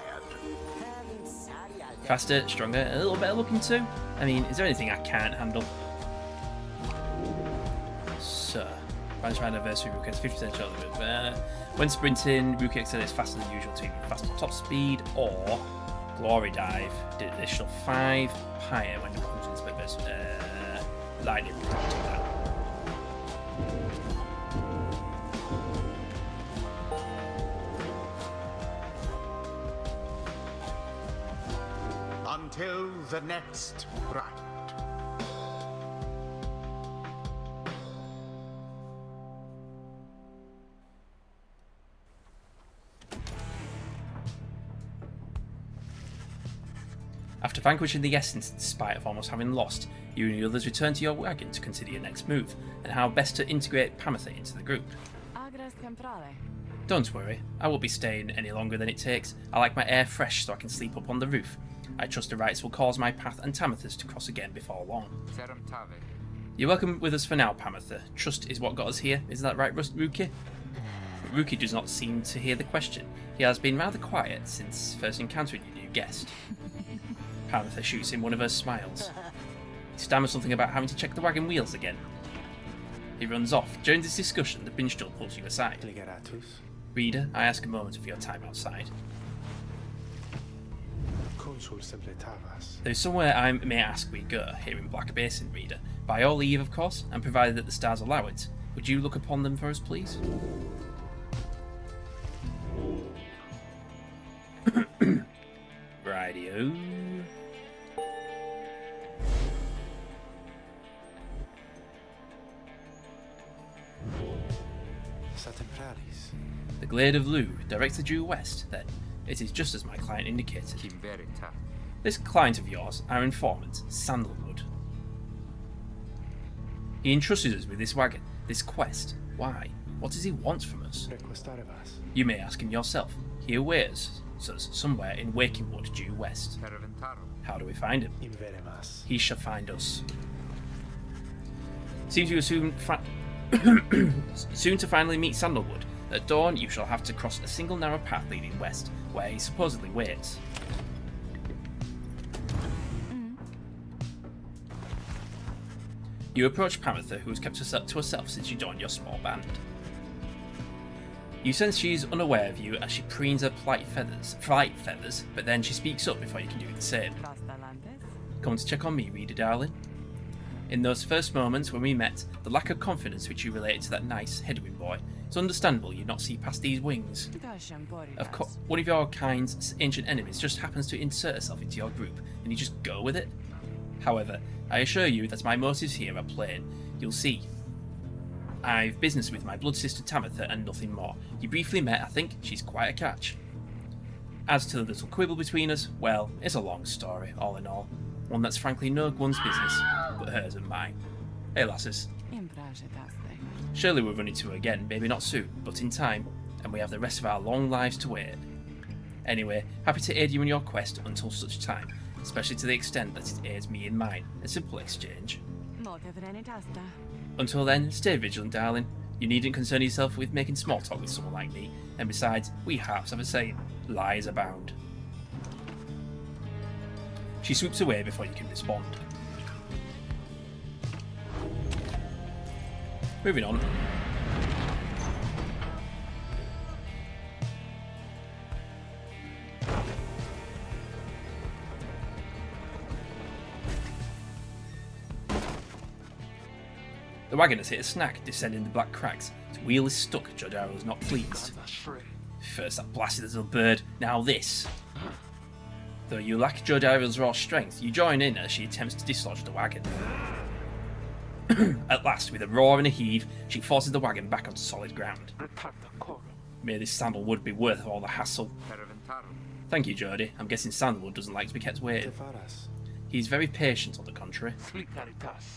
Speaker 2: Faster, stronger, a little better looking too. I mean, is there anything I can't handle? So, Ranch anniversary Rook gets 50% shot of the move. When sprinting, Rook accelerates faster than usual to even faster top speed, or Glory Dive, did additional 5 Pyre when it comes to this purpose. Lightning Rook, I'll take that.
Speaker 6: Until the next right.
Speaker 2: After vanquishing the Essence in spite of almost having lost, you and the others return to your wagon to consider your next move, and how best to integrate Pamatha into the group.
Speaker 4: temporale.
Speaker 2: Don't worry, I won't be staying any longer than it takes. I like my air fresh so I can sleep up on the roof. I trust the rights will cause my path and Tamitha's to cross again before long. You're welcome with us for now, Pamitha. Trust is what got us here, isn't that right, Rookie? Rookie does not seem to hear the question. He has been rather quiet since first encountering your new guest. Pamitha shoots him one of her smiles. He stammers something about having to check the wagon wheels again. He runs off. During this discussion, the Binstrel pulls you aside. Reader, I ask a moment of your time outside. There's somewhere I may ask we go, here in Black Basin, Reader. By your leave, of course, and provided that the stars allow it. Would you look upon them for us, please? Radio. The Glade of Loo, directly due west, then. It is just as my client indicated. This client of yours, our informant, Sandalwood. He entrusted us with this wagon, this quest. Why? What does he want from us? You may ask him yourself. He awaits us somewhere in Wakingwood, due west. How do we find him? He shall find us. Seems you will soon to finally meet Sandalwood. At dawn, you shall have to cross a single narrow path leading west, where he supposedly waits. You approach Pamitha, who has kept herself to herself since you joined your small band. You sense she is unaware of you as she preens her flight feathers, but then she speaks up before you can do the same. Come to check on me, Reader darling. In those first moments when we met, the lack of confidence which you related to that nice Hedwin boy, it's understandable you not see past these wings. Of course, one of your kind's ancient enemies just happens to insert herself into your group, and you just go with it. However, I assure you that my motives here are plain. You'll see. I've business with my blood sister Tamitha and nothing more. You briefly met, I think. She's quite a catch. As to the little quibble between us, well, it's a long story, all in all. One that's frankly no one's business, but hers and mine. Hey, lasses. Surely we'll run into her again, maybe not soon, but in time, and we have the rest of our long lives to wait. Anyway, happy to aid you in your quest until such time, especially to the extent that it aids me in mine. A simple exchange. Until then, stay vigilant, darling. You needn't concern yourself with making small talk with someone like me, and besides, we harps have a saying, lies abound. She swoops away before you can respond. Moving on. The wagon has hit a snag, descending the black cracks. Its wheel is stuck. Jodaro is not pleased. First that blasted little bird, now this. Though you lack Jodaro's raw strength, you join in as she attempts to dislodge the wagon. At last, with a roar and a heave, she forces the wagon back onto solid ground. May this Sandalwood be worth all the hassle. Thank you, Jody. I'm guessing Sandalwood doesn't like to be kept waiting. He's very patient, on the contrary.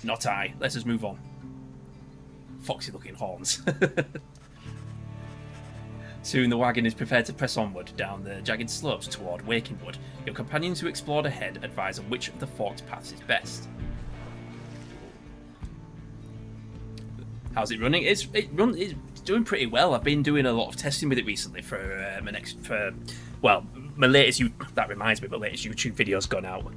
Speaker 2: Not I. Let us move on. Foxy-looking horns. Soon the wagon is prepared to press onward down the jagged slopes toward Wakingwood. Your companions who explored ahead advise on which of the forked paths is best. How's it running? It's doing pretty well. I've been doing a lot of testing with it recently for my latest that reminds me, my latest YouTube video's gone out.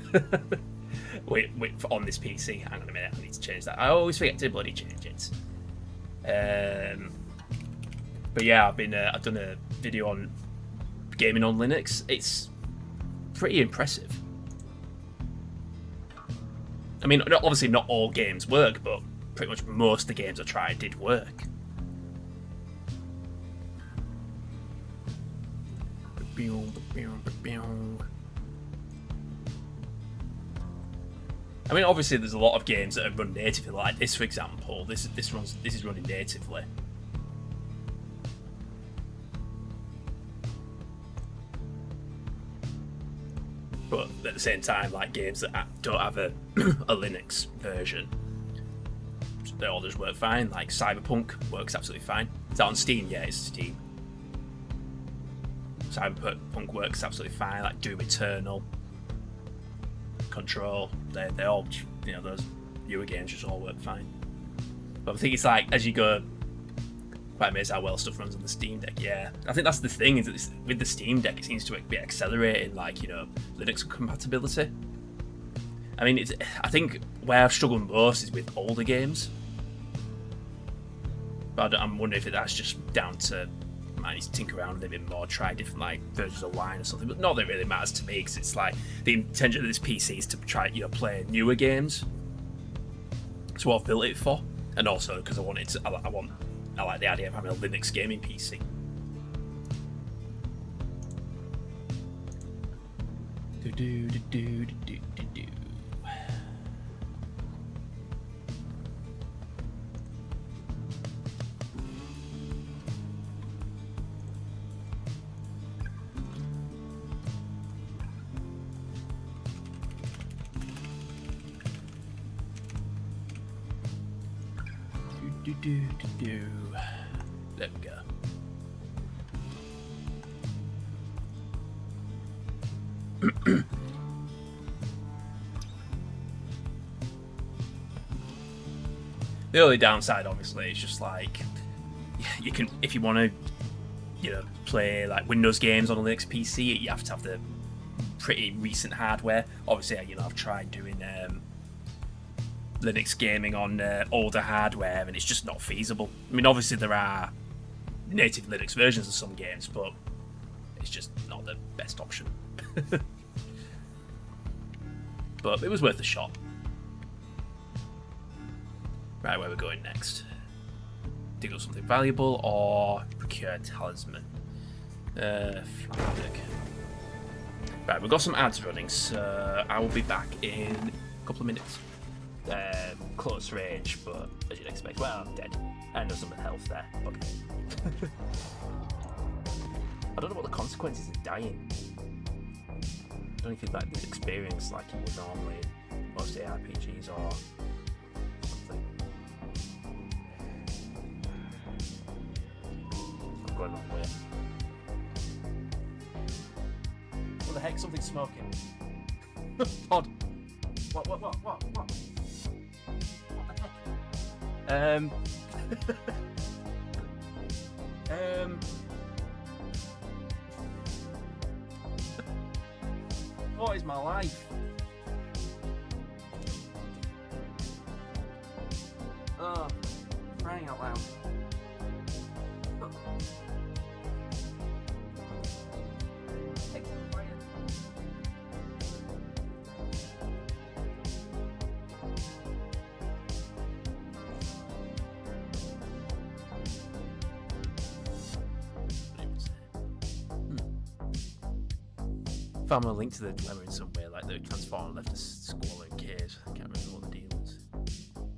Speaker 2: wait, on this PC. Hang on a minute, I need to change that. I always forget to bloody change it. But yeah, I've done a video on gaming on Linux. It's pretty impressive. I mean, obviously not all games work, but pretty much most of the games I tried did work. I mean, obviously there's a lot of games that are run natively, like this, for example. This is running natively. But at the same time, like games that don't have a Linux version, they all just work fine. Like Cyberpunk works absolutely fine. Is that on Steam? Yeah, it's Steam. Cyberpunk works absolutely fine. Like Doom Eternal, Control, they all, you know, those newer games just all work fine. But I think it's like as you go, quite amazed how well stuff runs on the Steam Deck. Yeah, I think that's the thing, is that with the Steam Deck, it seems to be accelerating, like, you know, Linux compatibility. I mean, I think where I've struggled most is with older games. But I'm wondering if that's just down to I need to tinker around a bit more, try different like versions of Wine or something. But not that it really matters to me, because it's like the intention of this PC is to try, you know, play newer games. That's what I've built it for, and also because I like the idea of having a Linux gaming PC. There we go. The only downside, obviously, is just like you can, if you want to, you know, play like Windows games on a Linux PC, you have to have the pretty recent hardware. Obviously, you know, I've tried doing Linux gaming on older hardware, and it's just not feasible. I mean, obviously there are native Linux versions of some games, but it's just not the best option. But it was worth a shot. Right, where we're going next? Dig up something valuable or procure a talisman? Flag. Right, we've got some ads running, so I will be back in a couple of minutes. Close range, but as you'd expect, well, I'm dead. And there's some health there. Okay. I don't know what the consequences of dying. I don't think like this experience like you would normally in most ARPGs or something. I'm going the wrong way. What the heck? Something's smoking. Pod. What? What is my life? Oh, crying out loud. Found a link to the dilemma in some way, like the transformer left a squalor in cage. I can't remember what the deal is.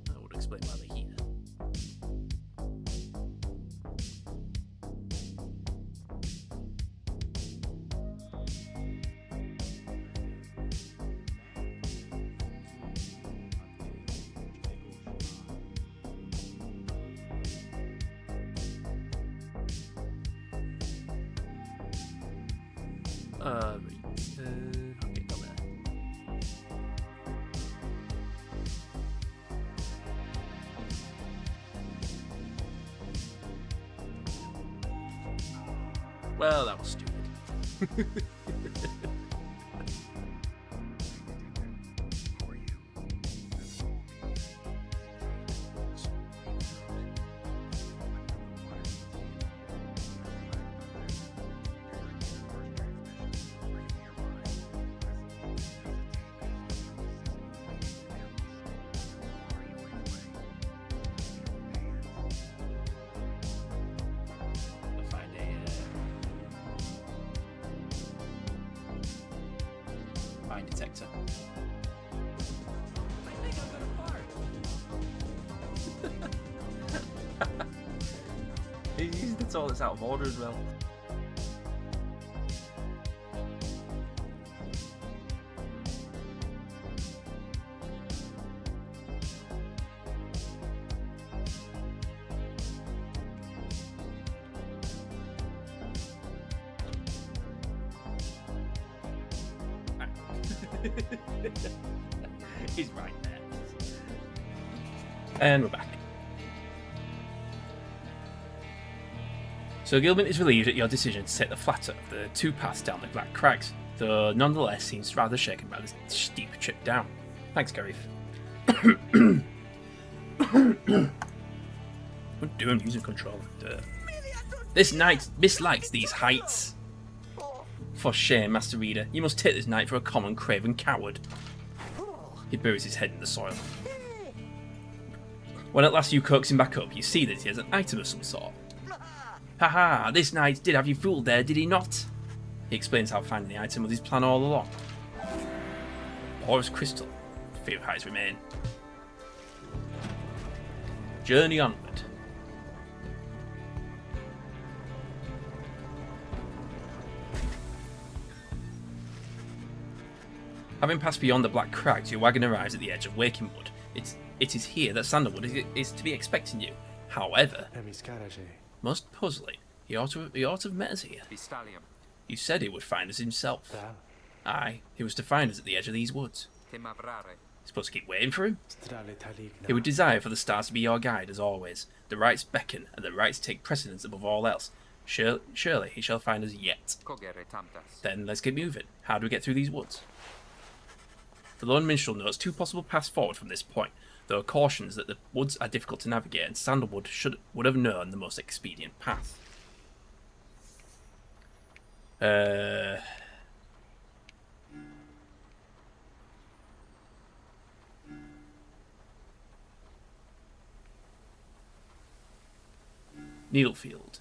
Speaker 2: That would explain why they're here. Okay, go there. Well, that was stupid. Detector. I think I got a part. He's the toilet that's out of order as well. He's right there. And we're back. So Gilman is relieved at your decision to take the flatter of the two paths down the Black Crags, though nonetheless seems rather shaken by the steep trip down. Thanks, Gareth. What do I'm using controller? Duh. This knight mislikes these heights. For shame, Master Reader. You must take this knight for a common craven coward. He buries his head in the soil. When at last you coax him back up, you see that he has an item of some sort. Haha, this knight did have you fooled there, did he not? He explains how finding the item was his plan all along. Porous crystal. Fear highs remain. Journey onward. Having passed beyond the Black Crags, your wagon arrives at the edge of Waking Wood. It is here that Sandalwood is to be expecting you. However, most puzzling, he ought to have met us here. You said he would find us himself. Aye, he was to find us at the edge of these woods. Supposed to keep waiting for him? He would desire for the stars to be your guide, as always. The rights beckon, and the rights take precedence above all else. Surely he shall find us yet. Then let's get moving. How do we get through these woods? The lone minstrel notes two possible paths forward from this point, though cautions that the woods are difficult to navigate and Sandalwood would have known the most expedient path. Needlefield.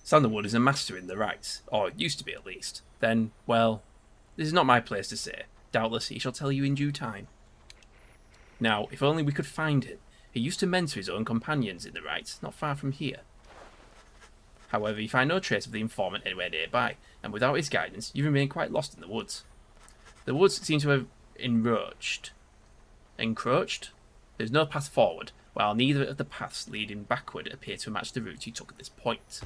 Speaker 2: Sandalwood is a master in the rights, or used to be at least. Then, well, this is not my place to say. Doubtless he shall tell you in due time. Now, if only we could find him. He used to mentor his own companions in the rights, not far from here. However, you find no trace of the informant anywhere nearby, and without his guidance, you remain quite lost in the woods. The woods seem to have encroached. There's no path forward, while neither of the paths leading backward appear to match the route you took at this point.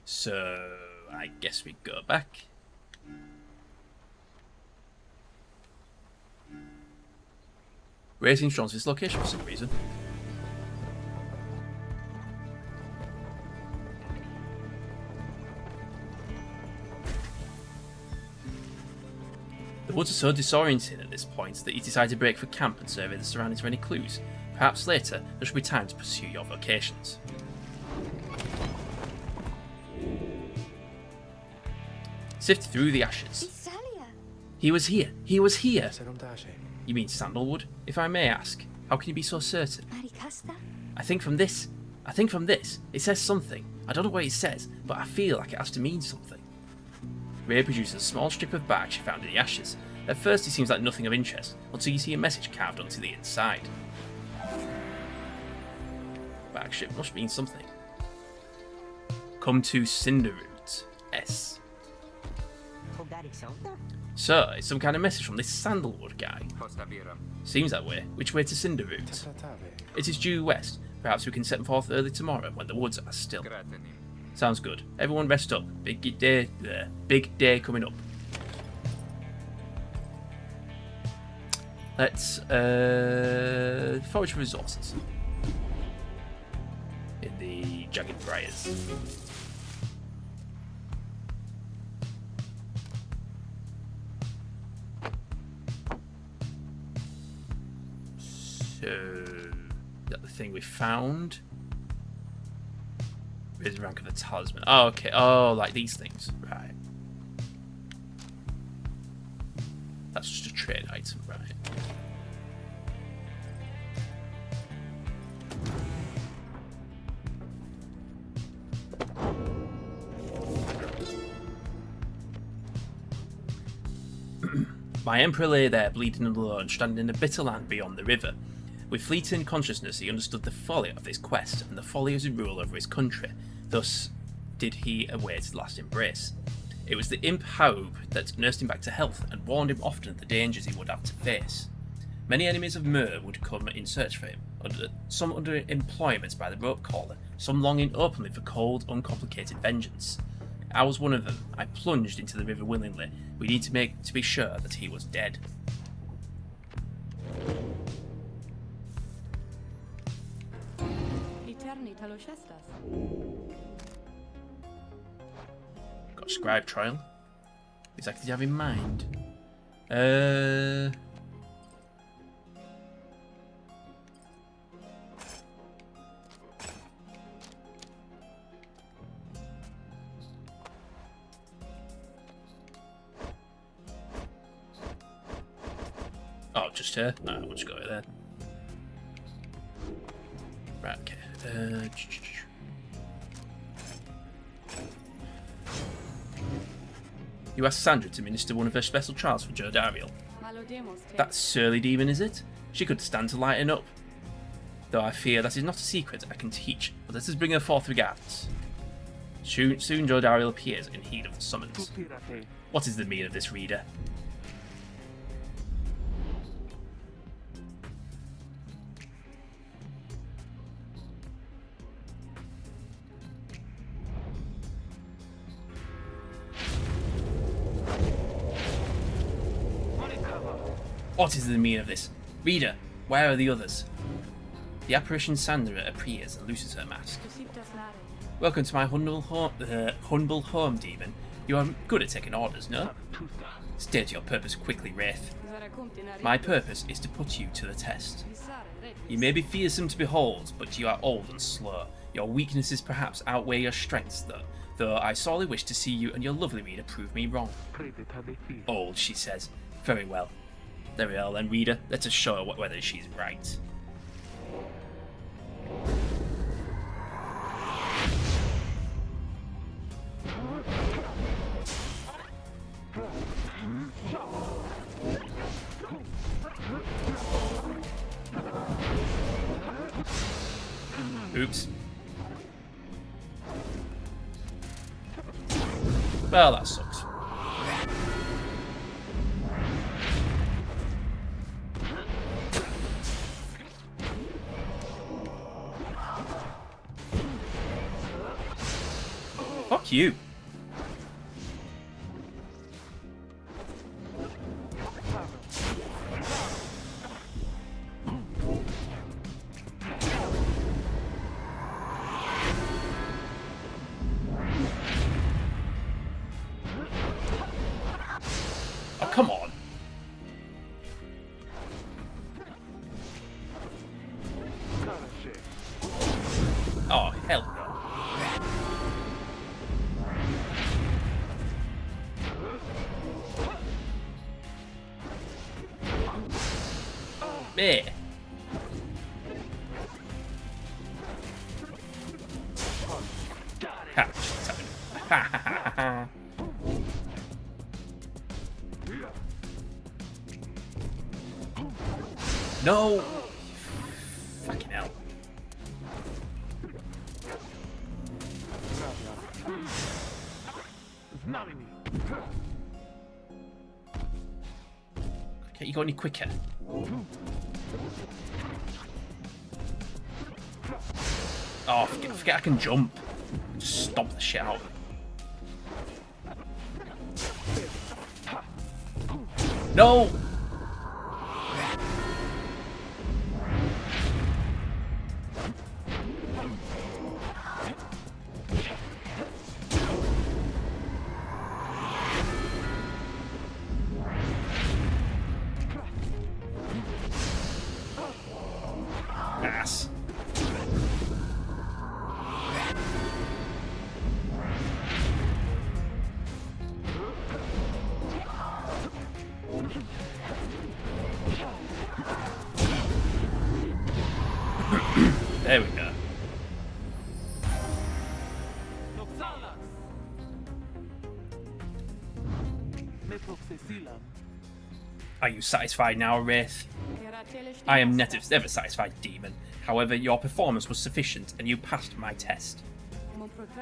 Speaker 2: So, I guess we go back. Racing strong to this location for some reason. The woods are so disorienting at this point that you decide to break for camp and survey the surroundings for any clues. Perhaps later there should be time to pursue your vocations. Sift through the ashes. He was here. He was here. You mean Sandalwood? If I may ask, how can you be so certain? I think from this, it says something. I don't know what it says, but I feel like it has to mean something. Ray produces a small strip of bark she found in the ashes. At first it seems like nothing of interest, until you see a message carved onto the inside. Bark strip must mean something. Come to Cinderroot. S. So, it's some kind of message from this Sandalwood guy. Seems that way. Which way to Cinderroot? It is due west. Perhaps we can set forth early tomorrow when the woods are still. Sounds good. Everyone rest up. Big day coming up. Let's forage for resources in the jagged briars. So, that the thing we found. Raise the rank of the talisman. Oh, okay. Oh, like these things. Right. That's just a trade item, right. My emperor lay there, bleeding and alone, standing in a bitter land beyond the river. With fleeting consciousness, he understood the folly of his quest and the folly of his rule over his country. Thus did he await his last embrace. It was the imp Haub that nursed him back to health and warned him often of the dangers he would have to face. Many enemies of Myr would come in search for him, some under employment by the rope caller, some longing openly for cold, uncomplicated vengeance. I was one of them. I plunged into the river willingly. We need to be sure that he was dead. Got a scribe trial. Exactly, do you have in mind? Oh, just her? No, we'll just go right there. Right, okay. You asked Sandra to minister one of her special trials for Joe Dariel. That surly demon, is it? She could stand to lighten up. Though I fear that is not a secret I can teach, but let us bring her forth regardless. Soon Joe Dariel appears in heed of the summons. What is the meaning of this, reader? What is the meaning of this? Reader, where are the others? The apparition Sandra appears and looses her mask. Welcome to my humble home, demon. You are good at taking orders, no? State your purpose quickly, Wraith. My purpose is to put you to the test. You may be fearsome to behold, but you are old and slow. Your weaknesses perhaps outweigh your strengths, though I sorely wish to see you and your lovely reader prove me wrong. Old, she says. Very well. There we are then, reader. Let us show her whether she's right. Oops. Well, that sucks. Fuck you. Oh, come on. Oh, hell no. Meh. Ha, no! Fucking hell. Can't you go any quicker? Oh, forget I can jump. Just stomp the shit out of him. No! Ass. There we go. Are you satisfied now, Wraith? I am never satisfied, demon. However, your performance was sufficient and you passed my test.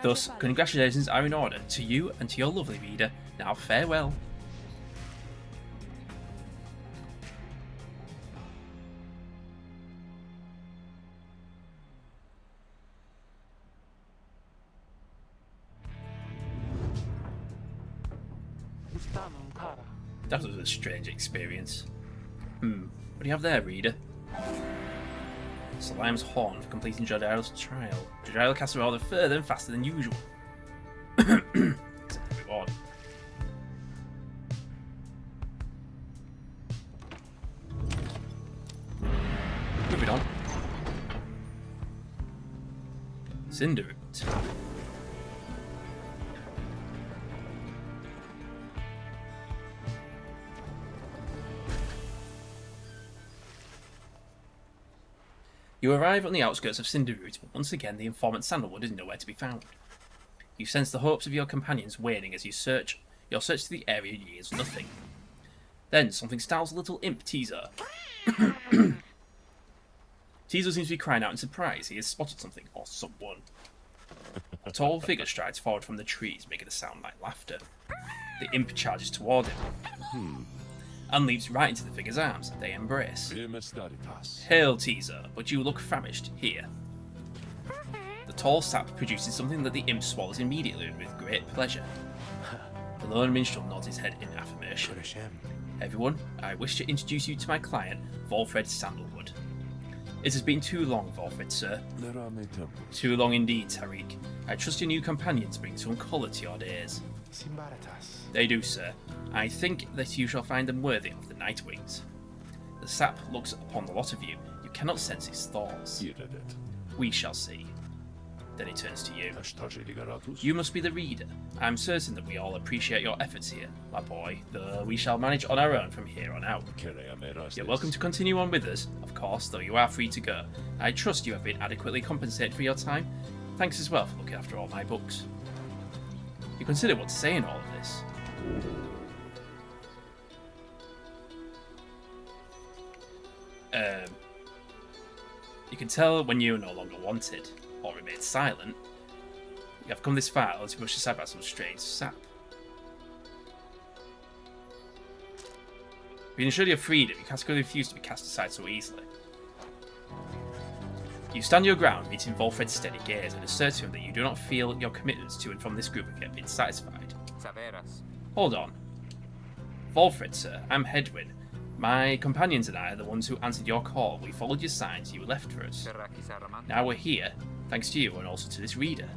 Speaker 2: Thus, congratulations are in order to you and to your lovely reader. Now farewell. That was a strange experience. What do you have there, reader? Slime's horn for completing Jodile's trial. Jodile casts a rather further and faster than usual. Except the reward. Moving on. Cinderroot. You arrive on the outskirts of Cinderroot, but once again the informant Sandalwood is nowhere to be found. You sense the hopes of your companions waning as your search to the area yields nothing. Then something startles little imp Teaser. Teaser seems to be crying out in surprise. He has spotted something, or someone. A tall figure strides forward from the trees, making a sound like laughter. The imp charges toward him. And leaps right into the figure's arms. They embrace. Hail, Teaser, but you look famished. Here. The tall sap produces something that the imp swallows immediately and with great pleasure. The lone minstrel nods his head in affirmation. Everyone, I wish to introduce you to my client, Volfred Sandalwood. It has been too long, Volfred, sir. Too long indeed, Tariq. I trust your new companions bring some colour to your days. They do, sir. I think that you shall find them worthy of the Nightwings. The sap looks upon the lot of you. You cannot sense his thoughts. We shall see. Then he turns to you. You must be the reader. I am certain that we all appreciate your efforts here, my boy, though we shall manage on our own from here on out. You're welcome to continue on with us, of course, though you are free to go. I trust you have been adequately compensated for your time. Thanks as well for looking after all my books. You consider what to say in all of this. You can tell when you are no longer wanted, or remain silent. You have come this far as you brush aside by some strange sap. Being assured of your freedom, you categorically refuse to be cast aside so easily. You stand your ground, meeting Volfred's steady gaze, and assert to him that you do not feel your commitments to and from this group have yet been satisfied. Hold on. Volfred, sir, I'm Hedwyn. My companions and I are the ones who answered your call. We followed your signs, you left for us. Now we're here, thanks to you and also to this reader.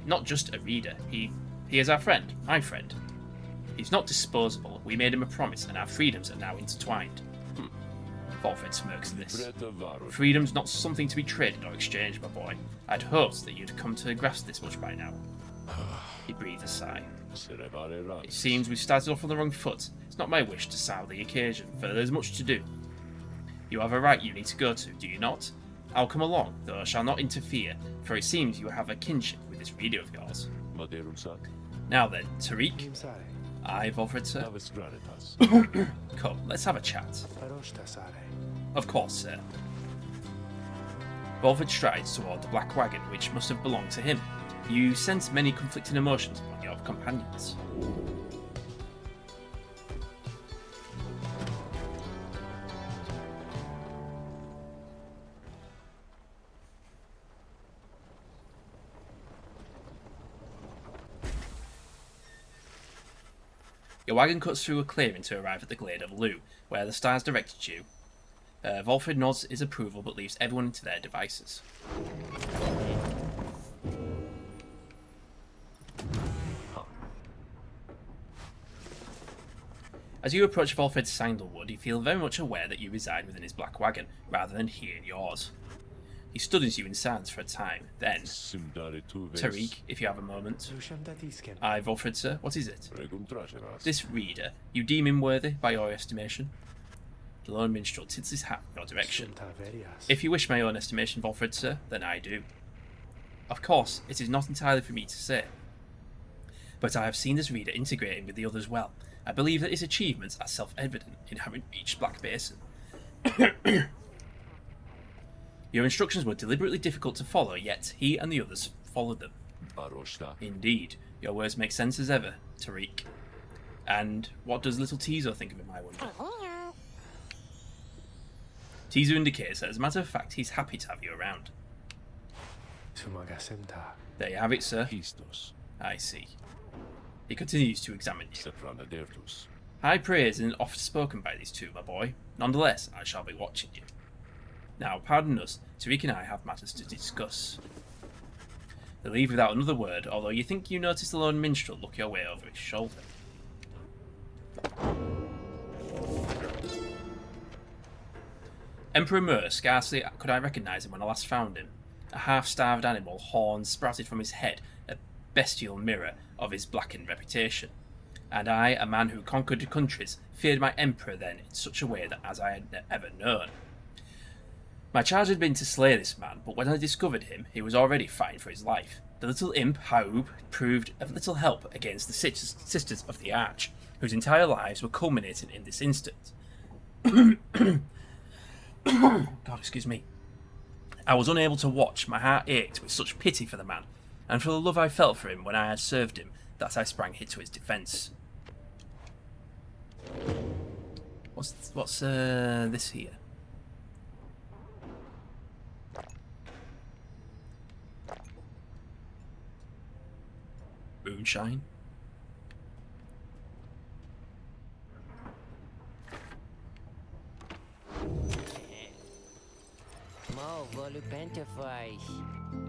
Speaker 2: Not just a reader, he is our friend, my friend. He's not disposable, we made him a promise and our freedoms are now intertwined. Volfred smirks at this. Freedom's not something to be traded or exchanged, my boy. I'd hoped that you'd come to grasp this much by now. He breathed a sigh. It seems we've started off on the wrong foot. It's not my wish to sour the occasion, for there's much to do. You have a right you need to go to, do you not? I'll come along, though I shall not interfere, for it seems you have a kinship with this reader of yours. Now then, Tariq. Aye, Volfred, sir. Come, let's have a chat. Of course, sir. Volfred strides toward the black wagon, which must have belonged to him. You sense many conflicting emotions among your companions. Your wagon cuts through a clearing to arrive at the glade of Lou, where the stars directed you. Volfred nods his approval but leaves everyone to their devices. As you approach Volfred Sandalwood, you feel very much aware that you reside within his black wagon, rather than he in yours. He studies you in silence for a time, then... Tariq, if you have a moment. Aye, Volfred, sir, what is it? This reader, you deem him worthy, by your estimation? The lone minstrel tilts his hat in your direction. If you wish my own estimation, Volfred, sir, then I do. Of course, it is not entirely for me to say. But I have seen this reader integrating with the others well. I believe that his achievements are self-evident in having reached Black Basin. Your instructions were deliberately difficult to follow, yet he and the others follow them.
Speaker 7: Baroshta.
Speaker 2: Indeed, your words make sense as ever, Tariq. And what does little Tizo think of him, I wonder? Tizo indicates that as a matter of fact, he's happy to have you around. There you have it, sir.
Speaker 7: Histos.
Speaker 2: I see. He continues to examine you.
Speaker 7: Sepranadertus.
Speaker 2: High praise isn't often spoken by these two, my boy. Nonetheless, I shall be watching you. Now, pardon us, Tariq and I have matters to discuss. They leave without another word, although you think you notice the lone minstrel look your way over his shoulder. Emperor Mur, scarcely could I recognise him when I last found him. A half-starved animal, horns sprouted from his head, a bestial mirror of his blackened reputation. And I, a man who conquered countries, feared my emperor then in such a way that as I had ever known. My charge had been to slay this man, but when I discovered him, he was already fighting for his life. The little imp, Haub, proved of little help against the sisters of the Arch, whose entire lives were culminating in this instant. God, excuse me. I was unable to watch. My heart ached with such pity for the man, and for the love I felt for him when I had served him, that I sprang to his defence. What's this here? Moonshine.
Speaker 8: Mo volupentify.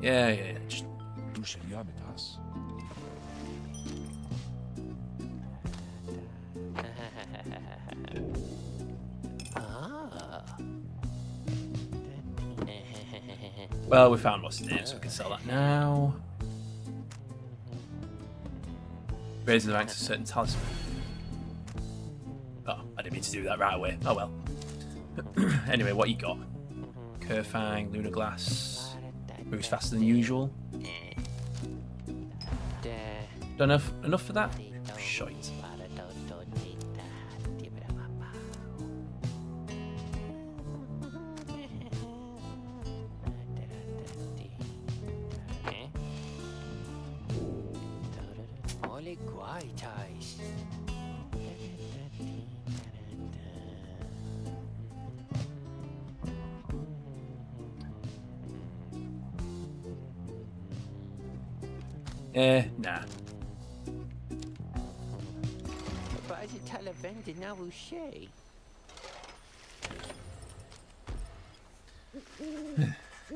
Speaker 2: Yeah. Just
Speaker 7: Dusheliamitas.
Speaker 2: well, we found what's his name, so we can sell that now. Raise the ranks of certain talisman. Oh, I didn't mean to do that right away. Oh well. Anyway, what you got? Kerfang, Lunar Glass. Moves faster than usual. Don't have enough for that? Shite. Nah.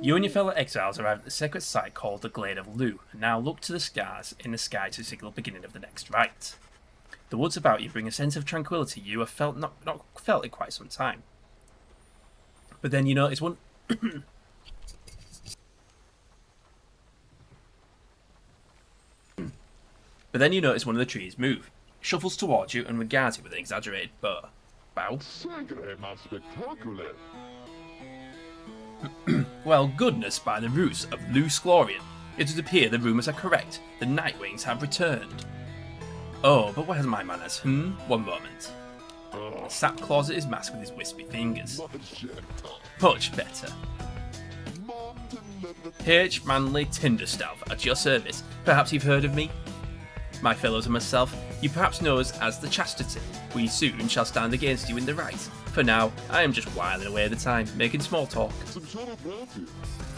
Speaker 2: You and your fellow exiles arrived at the sacred site called the Glade of Lu, and now look to the stars in the sky to signal the beginning of the next rite. The woods about you bring a sense of tranquility you have felt not felt in quite some time. But then you notice one. But then you notice one of the trees move, shuffles towards you, and regards you with an exaggerated bow. Well, goodness by the roots of Lu Sclorian, it would appear the rumours are correct. The Nightwings have returned. Oh, but where's my manners? One moment. Sap claws at his mask with his wispy fingers. Much better. H. Manly Tinderstaff at your service. Perhaps you've heard of me? My fellows and myself, you perhaps know us as the Chastity. We soon shall stand against you in the right. For now, I am just whiling away the time, making small talk.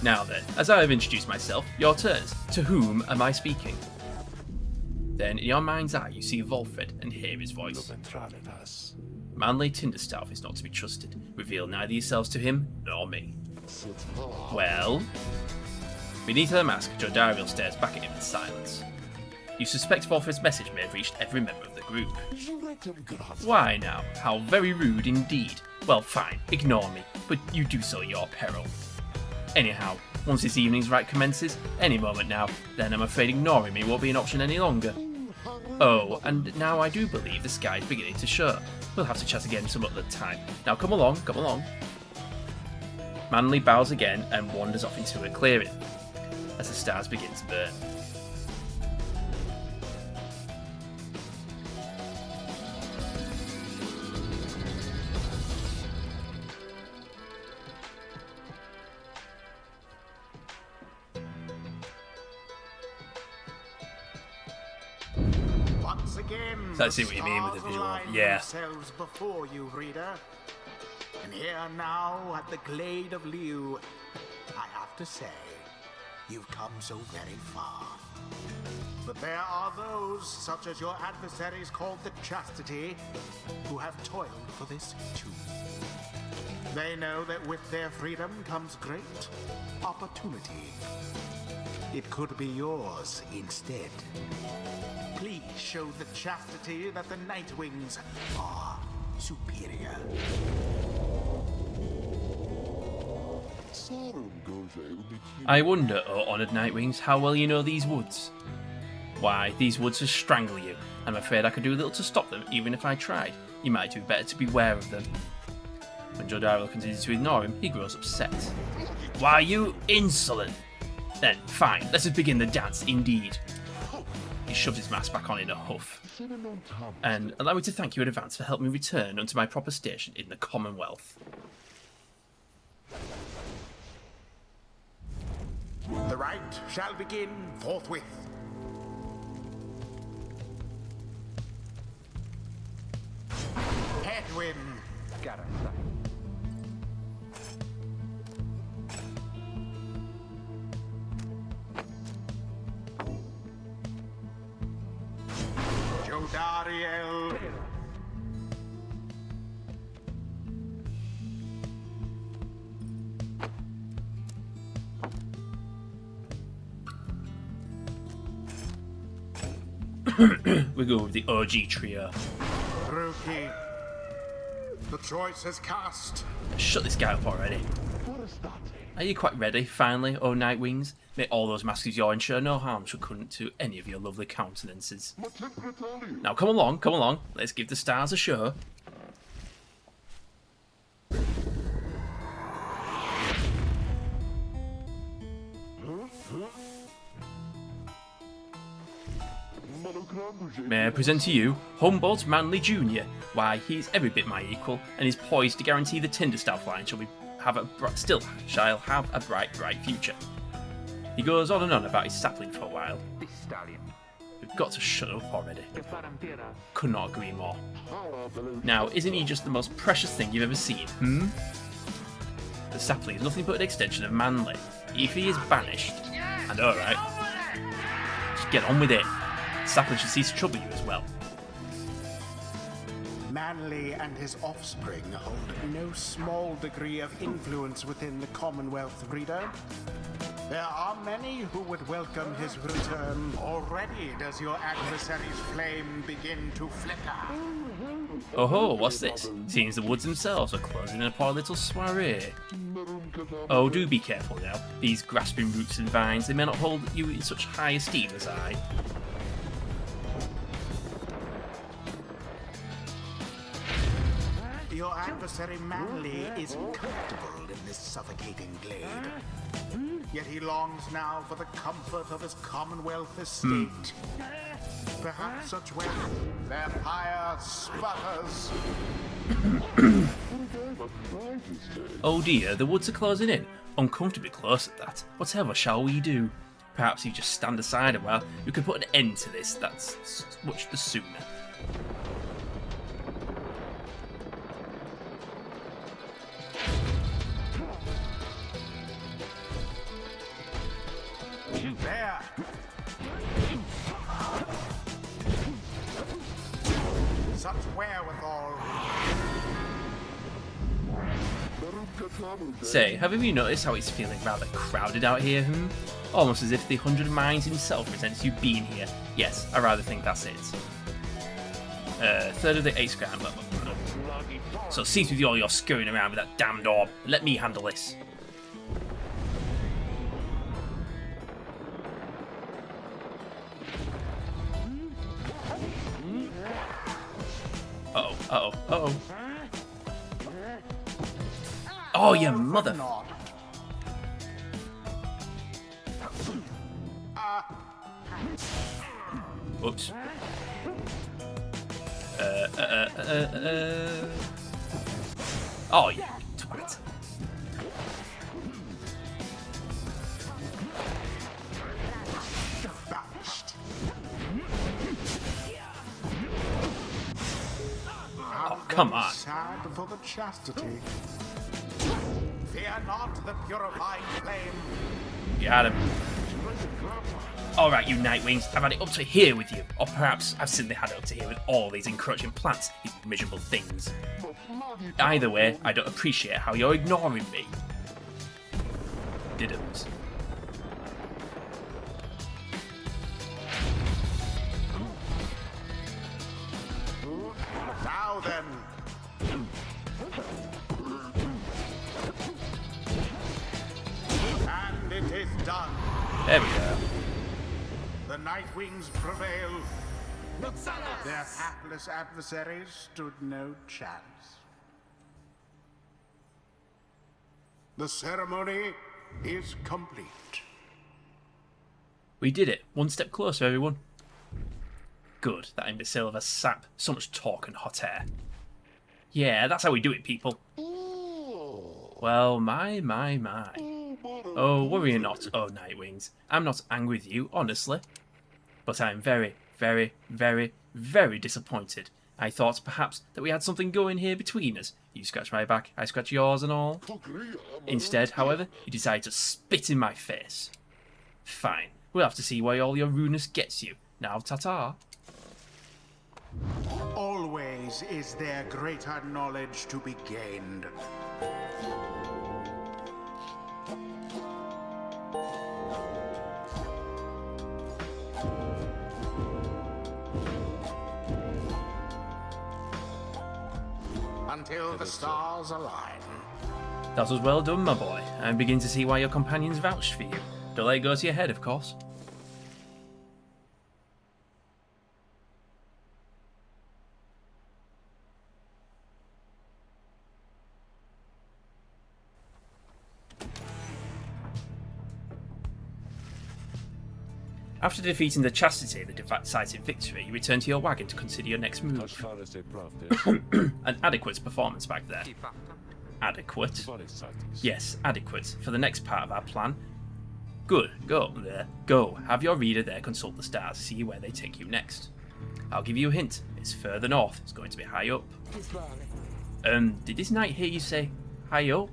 Speaker 2: Now then, as I have introduced myself, your turns. To whom am I speaking? Then, in your mind's eye, you see Volfred and hear his voice. Manly Tinderstaff is not to be trusted. Reveal neither yourselves to him, nor me. Well? Beneath her mask, Jodariel stares back at him in silence. You suspect Volfred's message may have reached every member of the group. Why now? How very rude indeed. Well, fine, ignore me, but you do so at your peril. Anyhow, once this evening's rite commences, any moment now, then I'm afraid ignoring me won't be an option any longer. Oh, and now I do believe the sky is beginning to show. We'll have to chat again some other time. Now come along, come along. Manly bows again and wanders off into a clearing, as the stars begin to burn.
Speaker 6: once again,
Speaker 2: So I see what you mean with the
Speaker 6: stars
Speaker 2: visual.
Speaker 6: align
Speaker 2: Yeah.
Speaker 6: themselves before you, reader. And here now at the Glade of Liu, I have to say, you've come so very far. But there are those, such as your adversaries called the Chastity, who have toiled for this too. They know that with their freedom comes great opportunity. It could be yours instead. Please show the Chastity that the Nightwings are superior.
Speaker 2: I wonder, oh honoured Nightwings, how well you know these woods. Why, these woods will strangle you. I'm afraid I could do little to stop them, even if I tried. You might do better to beware of them. When Jodaro continues to ignore him, he grows upset. Why, you insolent! Then, fine, let us begin the dance, indeed. He shoves his mask back on in a huff. And allow me to thank you in advance for helping me return unto my proper station in the Commonwealth.
Speaker 6: The rite shall begin forthwith. Headwind. Jodariel.
Speaker 2: We go with the OG trio.
Speaker 6: Rookie. The choice is cast.
Speaker 2: Shut this guy up already. Are you quite ready, finally, oh Nightwings? May all those masks you're ensure no harm shall come to any of your lovely countenances. Now come along, let's give the stars a show. May I present to you Humboldt Manley Jr. Why, he's every bit my equal, and is poised to guarantee the Tinderstaff line shall have a bright future. He goes on and on about his sapling for a while. We've got to shut up already. Could not agree more. Now, isn't he just the most precious thing you've ever seen, The sapling is nothing but an extension of Manley. If he is banished, and alright, just get on with it. Sapling should cease to trouble you as well.
Speaker 6: Manley and his offspring hold no small degree of influence within the Commonwealth, reader. There are many who would welcome his return. Already does your adversary's flame begin to flicker.
Speaker 2: Oh ho, what's this? Seems the woods themselves are closing in upon a little soiree. Oh, do be careful now. These grasping roots and vines, they may not hold you in such high esteem as I.
Speaker 6: Your adversary Manley is comfortable in this suffocating glade. Yet he longs now for the comfort of his Commonwealth estate. Perhaps such wealth their pyre sputters.
Speaker 2: Oh dear, the woods are closing in. Uncomfortably close at that. Whatever shall we do? Perhaps you just stand aside a while. We could put an end to this. That's much the sooner.
Speaker 6: There! Such wherewithal.
Speaker 2: Say, have you noticed how it's feeling rather crowded out here, Almost as if the 100 Minds himself resents you being here. Yes, I rather think that's it. Third of the 8 scramble. So cease with all your scurrying around with that damned orb. Let me handle this. Uh-oh. Oh, you mother... Oops. Oh, yeah, twat. Come
Speaker 6: Very
Speaker 2: on.
Speaker 6: Sad for the chastity. Fear not the purifying flame.
Speaker 2: You had him. Alright, you Nightwings, I've had it up to here with you. Or perhaps I've simply had it up to here with all these encroaching plants, these miserable things. Either way, I don't appreciate how you're ignoring me. Didn't.
Speaker 6: Now then. And it is done.
Speaker 2: There we go.
Speaker 6: The Nightwings prevail. Their hapless adversaries stood no chance. The ceremony is complete.
Speaker 2: We did it. One step closer, everyone. Good, that imbecile of a sap. So much talk and hot air. Yeah, that's how we do it, people. Well, my. Oh, worry not, oh Nightwings. I'm not angry with you, honestly. But I'm very, very, very, very disappointed. I thought perhaps that we had something going here between us. You scratch my back, I scratch yours and all. Instead, however, you decide to spit in my face. Fine, we'll have to see where all your rudeness gets you. Now, ta-ta.
Speaker 6: Always is there greater knowledge to be gained. Until the stars align.
Speaker 2: That was well done, my boy. I'm beginning to see why your companions vouched for you. Don't let it go to your head, of course. After defeating the Chastity, the decisive victory, you return to your wagon to consider your next
Speaker 7: As
Speaker 2: move.
Speaker 7: far as they profit,
Speaker 2: An adequate performance back there. Adequate? Yes, adequate. For the next part of our plan. Good, go there. Go, have your reader there consult the stars, see where they take you next. I'll give you a hint. It's further north, it's going to be high up. Did this knight hear you say, high up?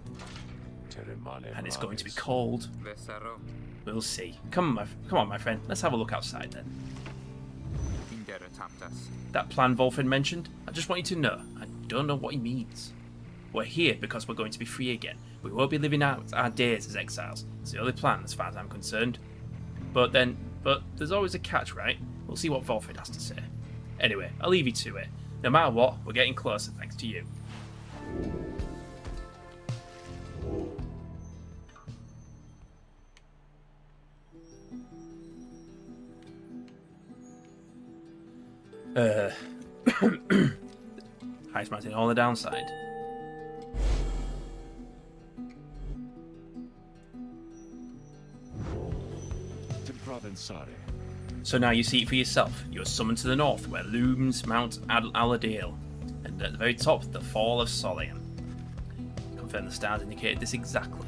Speaker 2: And it's going to be cold. We'll see. Come on, my friend. Let's have a look outside then. That plan Volfred mentioned, I just want you to know, I don't know what he means. We're here because we're going to be free again. We won't be living out our days as exiles. It's the only plan as far as I'm concerned. But there's always a catch, right? We'll see what Volfred has to say. Anyway, I'll leave you to it. No matter what, we're getting closer thanks to you. Highest mountain on the downside. So now you see it for yourself. You are summoned to the north, where looms Mount Aladale, and at the very top, the Fall of Solian. Confirm the stars indicated this exactly.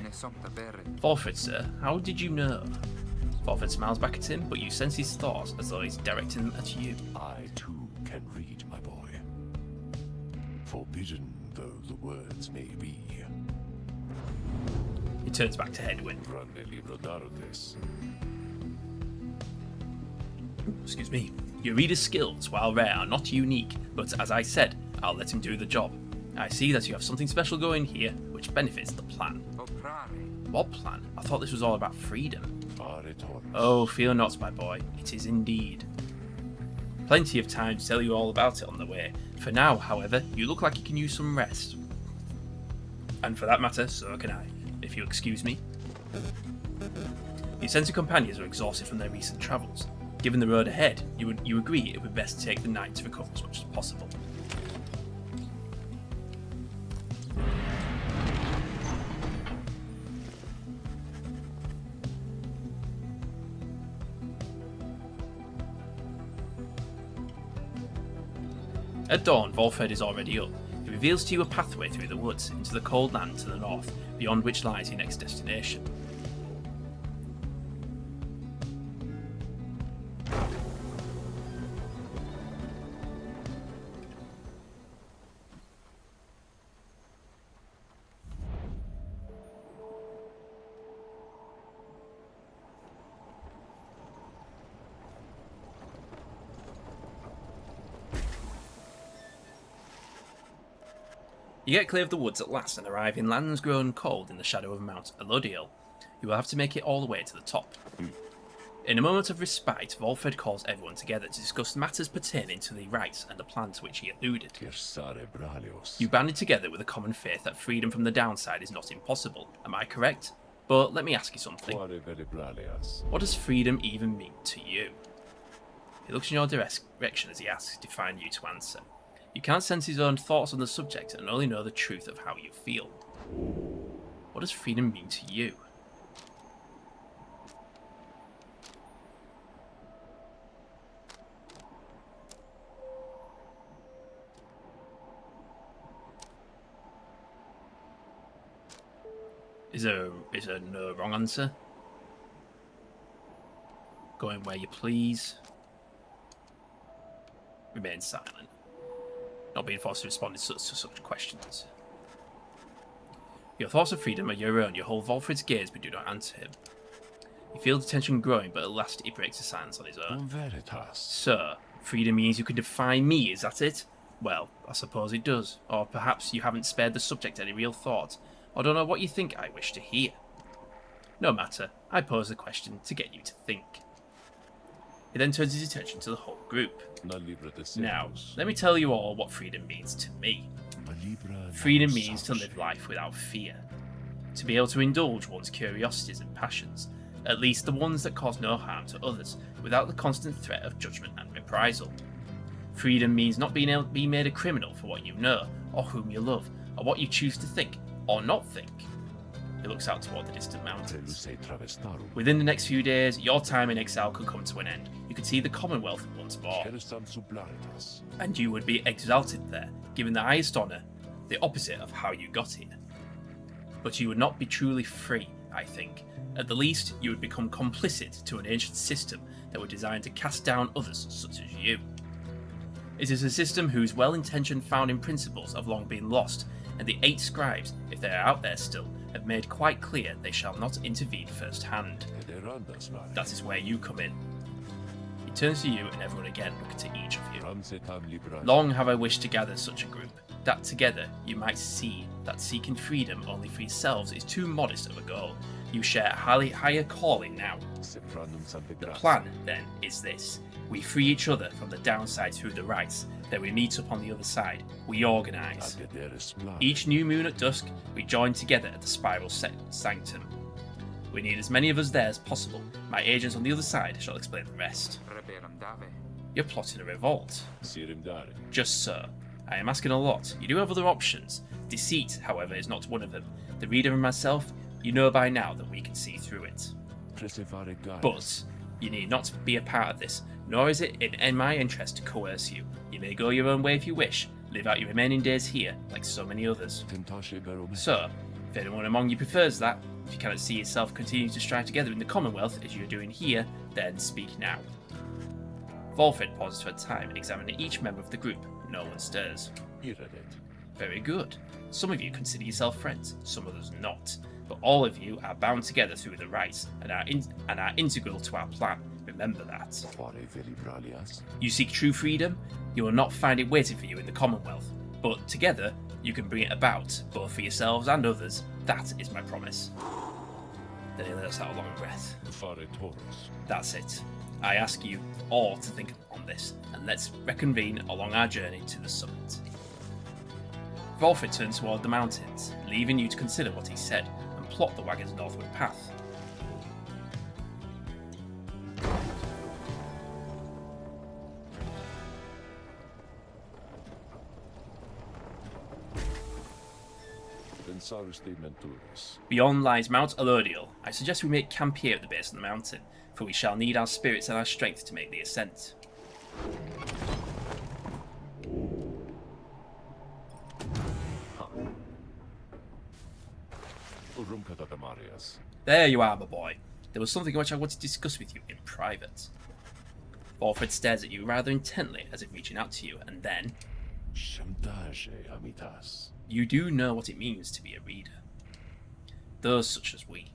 Speaker 2: Volfred, sir, how did you know? Volfred smiles back at him, but you sense his thoughts as though he's directing them at you.
Speaker 7: I too can read, my boy. Forbidden though the words may be.
Speaker 2: He turns back to Hedwyn. Excuse me. Your reader's skills, while rare, are not unique, but as I said, I'll let him do the job. I see that you have something special going here, which benefits the plan. What plan? I thought this was all about freedom. Oh, fear not, my boy. It is indeed. Plenty of time to tell you all about it on the way. For now, however, you look like you can use some rest. And for that matter, so can I, if you excuse me. Your sense of companions are exhausted from their recent travels. Given the road ahead, you agree it would be best to take the night to recover as much as possible. At dawn, Volfred is already up. He reveals to you a pathway through the woods into the cold land to the north, beyond which lies your next destination. You get clear of the woods at last and arrive in lands grown cold in the shadow of Mount Elodiel. You will have to make it all the way to the top. In a moment of respite, Volfred calls everyone together to discuss matters pertaining to the rites and the plan to which he alluded. You banded together with a common faith that freedom from the downside is not impossible. Am I correct? But let me ask you something. What does freedom even mean to you? He looks in your direction as he asks, defying you to answer. You can't sense his own thoughts on the subject and only know the truth of how you feel. What does freedom mean to you? Is there no wrong answer? Going where you please. Remain silent. Not being forced to respond to such questions. Your thoughts of freedom are your own. You hold Volfred's gaze but do not answer him. You feel the tension growing, but at last he breaks the silence on his own. Sir, freedom means you can defy me, is that it? Well, I suppose it does. Or perhaps you haven't spared the subject any real thought. I don't know what you think I wish to hear. No matter, I pose the question to get you to think. He then turns his attention to the whole group. Now, let me tell you all what freedom means to me. Freedom means to live life without fear. To be able to indulge one's curiosities and passions, at least the ones that cause no harm to others, without the constant threat of judgment and reprisal. Freedom means not being able to be made a criminal for what you know, or whom you love, or what you choose to think, or not think. He looks out toward the distant mountains. Within the next few days, your time in exile could come to an end. You could see the Commonwealth once more. And you would be exalted there, given the highest honour, the opposite of how you got here. But you would not be truly free, I think. At the least, you would become complicit to an ancient system that were designed to cast down others such as you. It is a system whose well-intentioned founding principles have long been lost, and the 8 scribes, if they are out there still, have made quite clear they shall not intervene firsthand. That is where you come in. He turns to you and everyone again looking to each of you. Long have I wished to gather such a group, that together you might see that seeking freedom only for yourselves is too modest of a goal. You share a higher calling now. The plan, then, is this. We free each other from the downside through the rites. Then we meet up on the other side. We organise. Each new moon at dusk, we join together at the Spiral Sanctum. We need as many of us there as possible. My agents on the other side shall explain the rest. You're plotting a revolt. Just so. I am asking a lot. You do have other options. Deceit, however, is not one of them. The reader and myself, you know by now that we can see through it. But you need not be a part of this, nor is it in my interest to coerce you. You may go your own way if you wish, live out your remaining days here, like so many others. So, if anyone among you prefers that, if you cannot see yourself continuing to strive together in the Commonwealth as you are doing here, then speak now. Volfred pauses for a time, examining each member of the group. No one stirs. Very good. Some of you consider yourself friends, some others not. But all of you are bound together through the rites and are integral to our plan. Remember that. You seek true freedom, you will not find it waiting for you in the Commonwealth. But together, you can bring it about, both for yourselves and others. That is my promise. Then he lets out a long breath. That's it. I ask you all to think on this, and let's reconvene along our journey to the summit. Volfred turns toward the mountains, leaving you to consider what he said, and plot the wagon's northward path. Beyond lies Mount Elodiel. I suggest we make camp here at the base of the mountain, for we shall need our spirits and our strength to make the ascent. There you are, my boy. There was something which I wanted to discuss with you in private. Volfred stares at you rather intently, as if reaching out to you, and then... You do know what it means to be a reader. Those such as we.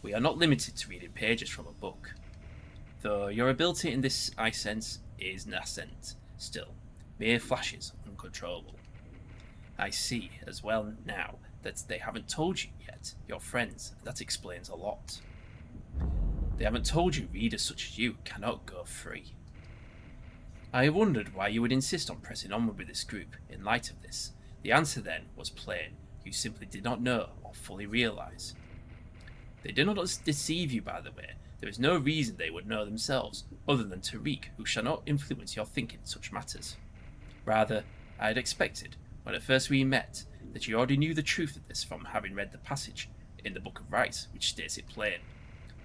Speaker 2: We are not limited to reading pages from a book. Though your ability in this I sense is nascent, still. Mere flashes, uncontrollable. I see as well now that they haven't told you yet, your friends. That explains a lot. They haven't told you readers such as you cannot go free. I wondered why you would insist on pressing onward with this group in light of this. The answer then was plain. You simply did not know or fully realise. They do not deceive you, by the way. There is no reason they would know themselves, other than Tariq, who shall not influence your thinking in such matters. Rather, I had expected, when at first we met, that you already knew the truth of this from having read the passage in the Book of Rites, which states it plain.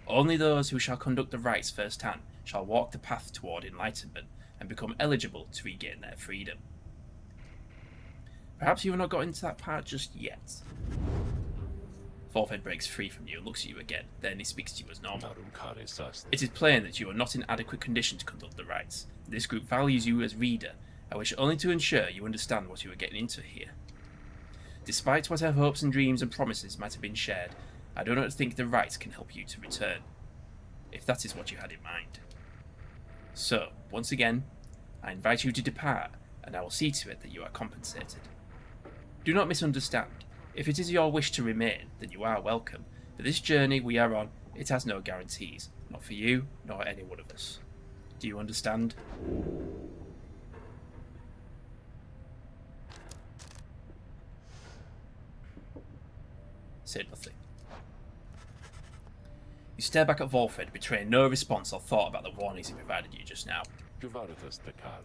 Speaker 2: Only those who shall conduct the rites firsthand shall walk the path toward enlightenment and become eligible to regain their freedom. Perhaps you have not got into that part just yet. Volfed breaks free from you and looks at you again, then he speaks to you as normal. It is plain that you are not in adequate condition to conduct the rites. This group values you as reader. I wish only to ensure you understand what you are getting into here. Despite whatever hopes and dreams and promises might have been shared, I do not think the rites can help you to return, if that is what you had in mind. So, once again, I invite you to depart, and I will see to it that you are compensated. Do not misunderstand. If it is your wish to remain, then you are welcome. But this journey we are on, it has no guarantees, not for you, nor any one of us. Do you understand? Said nothing. You stare back at Volfred, betraying no response or thought about the warnings he provided you just now.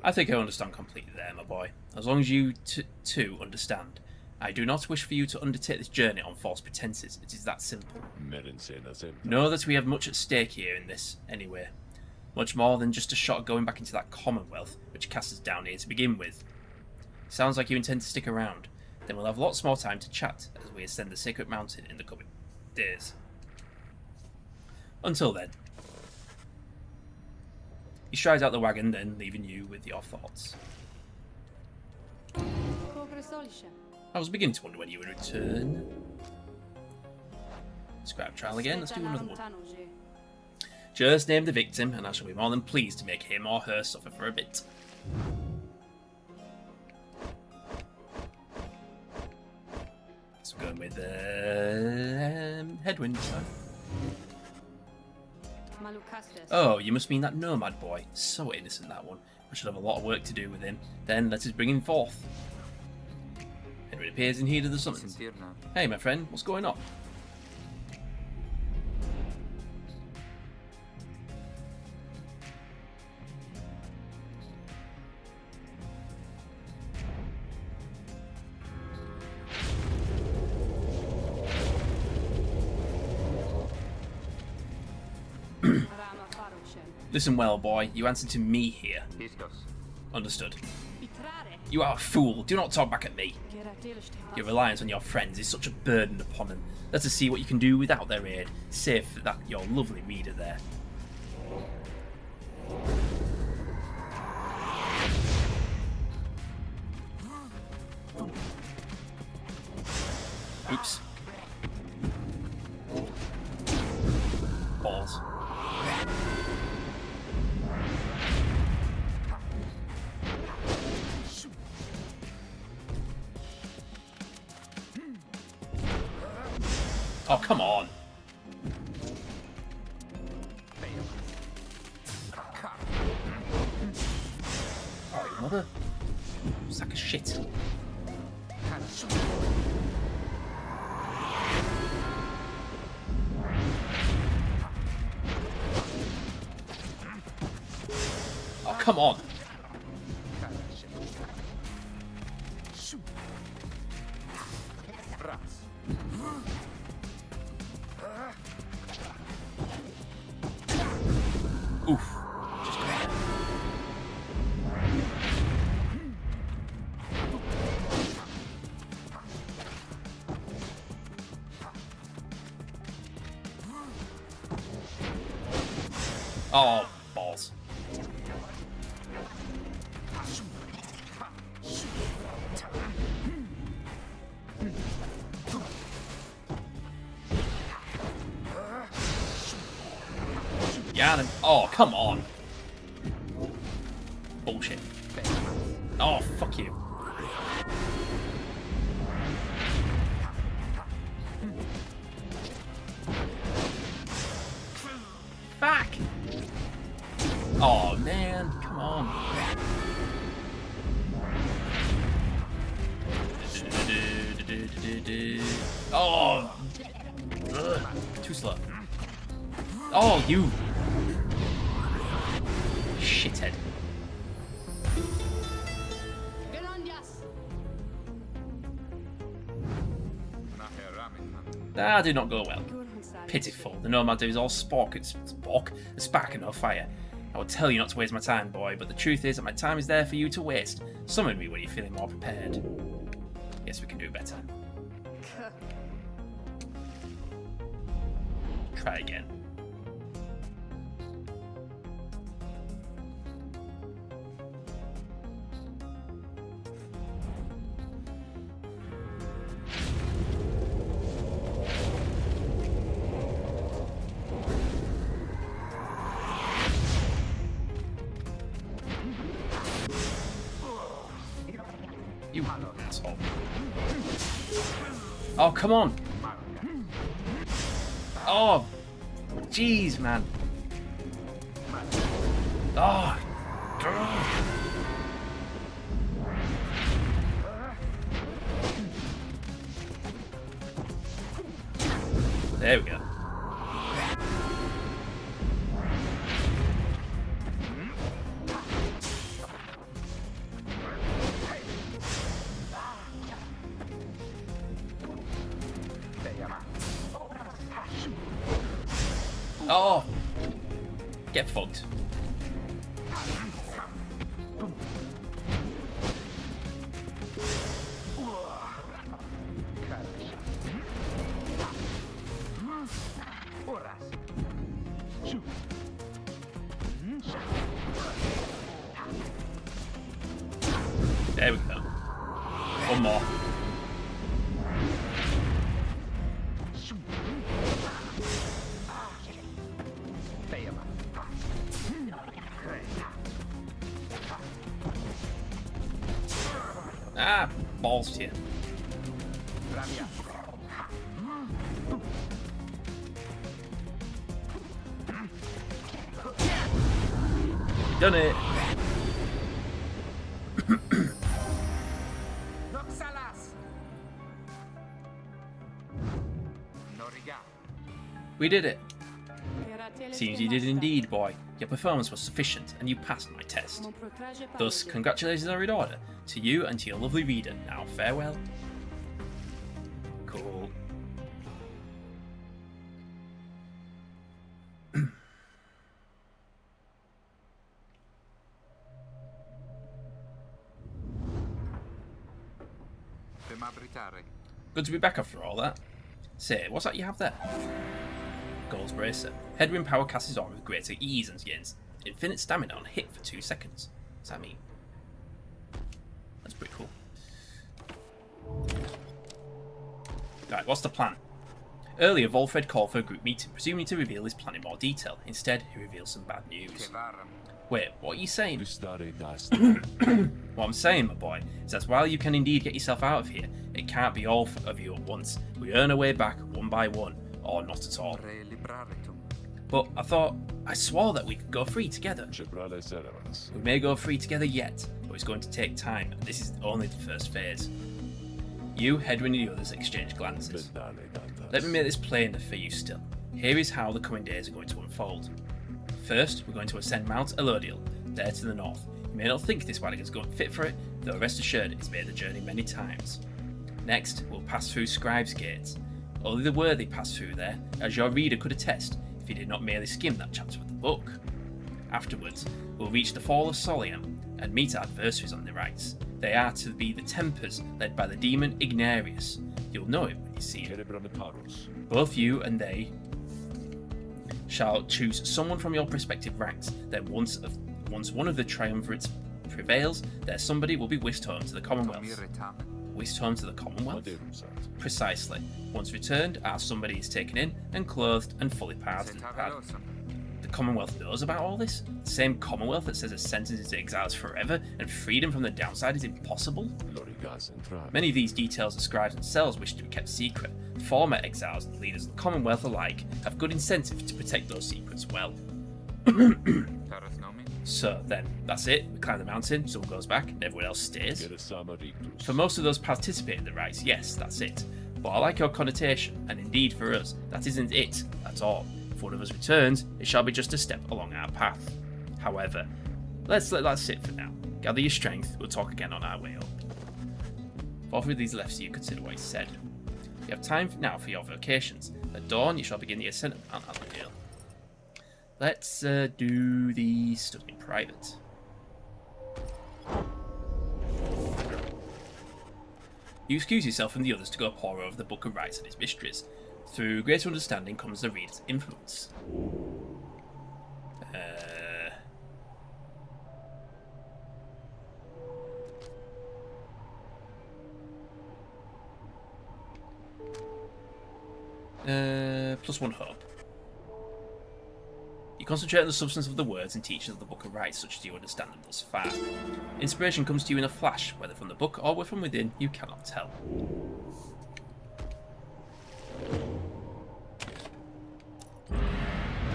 Speaker 2: I think I understand completely there, my boy. As long as you too understand. I do not wish for you to undertake this journey on false pretenses. It is that simple. Know that we have much at stake here in this, anyway. Much more than just a shot at going back into that Commonwealth, which cast us down here to begin with. Sounds like you intend to stick around. Then we'll have lots more time to chat as we ascend the Sacred Mountain in the coming days. Until then. He strides out the wagon, then leaving you with your thoughts. I was beginning to wonder when you would return. Scribe trial again, let's do another one. Just name the victim, and I shall be more than pleased to make him or her suffer for a bit. So we're going with Headwind. Oh, you must mean that nomad boy. So innocent, that one. I should have a lot of work to do with him. Then let us bring him forth. Henry appears in heed of the summons. Hey, my friend, what's going on? Listen well, boy. You answer to me here. Understood. You are a fool. Do not talk back at me. Your reliance on your friends is such a burden upon them. Let us see what you can do without their aid, save for that your lovely reader there. Oops. Balls. Oh, come on. Oh, you mother. Sack of shit. Oh, come on. Oof. Just go ahead. Oh, balls. Got him. Oh, come on. Bullshit. Oh, fuck you. Oh man, come on. Oh, ugh, too slow. Oh, you shithead. That did not go well. Pitiful. The nomad is all spark and no fire. I would tell you not to waste my time, boy, but the truth is that my time is there for you to waste. Summon me when you're feeling more prepared. Yes, we can do better. Try again. You asshole. Oh, come on. Oh, jeez, man. Oh. There we go. Oh, get fucked. There we go. One more. Ah, balls to you. Done it. We did it. Seems you did indeed, boy. Your performance was sufficient, and you passed my test. Thus, congratulations are in order to you and to your lovely reader. Now, farewell. Cool. Good to be back after all that. Say, what's that you have there? Gold's Bracer. Headwind power casts his arm with greater ease and gains infinite stamina on hit for 2 seconds. What does that mean? That's pretty cool. Right, what's the plan? Earlier, Volfred called for a group meeting, presumably to reveal his plan in more detail. Instead, he reveals some bad news. Wait, what are you saying? What I'm saying, my boy, is that while you can indeed get yourself out of here, it can't be all of you at once. We earn our way back one by one, or not at all. But I swore that we could go free together. We may go free together yet, but it's going to take time, and this is only the first phase. You, Hedwin, and the others exchange glances. Let me make this plainer for you still. Here is how the coming days are going to unfold. First, we're going to ascend Mount Elodial, there to the north. You may not think this wagon is going fit for it, though rest assured it's made the journey many times. Next, we'll pass through Scribe's Gates. Only the worthy pass through there, as your reader could attest if he did not merely skim that chapter of the book. Afterwards, we'll reach the Fall of Solium and meet our adversaries on the right. They are to be the Tempers, led by the demon Ignarius. You'll know him when you see him. Both you and they shall choose someone from your respective ranks. Then once one of the triumvirates prevails, their somebody will be whisked home to the Commonwealth. Whisked home to the Commonwealth? Precisely. Once returned, our somebody is taken in and clothed and fully pathed and pad. The Commonwealth knows about all this? The same Commonwealth that says a sentence to exiles forever and freedom from the downside is impossible? Many of these details the scribes themselves wish to be kept secret. Former exiles and leaders of the Commonwealth alike have good incentive to protect those secrets well. So then, that's it. We climb the mountain, someone goes back, and everyone else stays.
Speaker 7: Get a samarictus.
Speaker 2: For most of those participating in the rites, yes, that's it. But I like your connotation, and indeed for us, that isn't it at all. If one of us returns, it shall be just a step along our path. However, let's let that sit for now. Gather your strength, we'll talk again on our way up. For through these left so you consider what he said. You have time now for your vocations. At dawn, you shall begin the ascent of Mount Abigail. Let's do the study in private. You excuse yourself from the others to go pore over the Book of Rites and its mysteries. Through greater understanding comes the reader's influence. +1 hope. You concentrate on the substance of the words and teachings of the Book of Rites, such as you understand them thus far. Inspiration comes to you in a flash, whether from the book or from within, you cannot tell.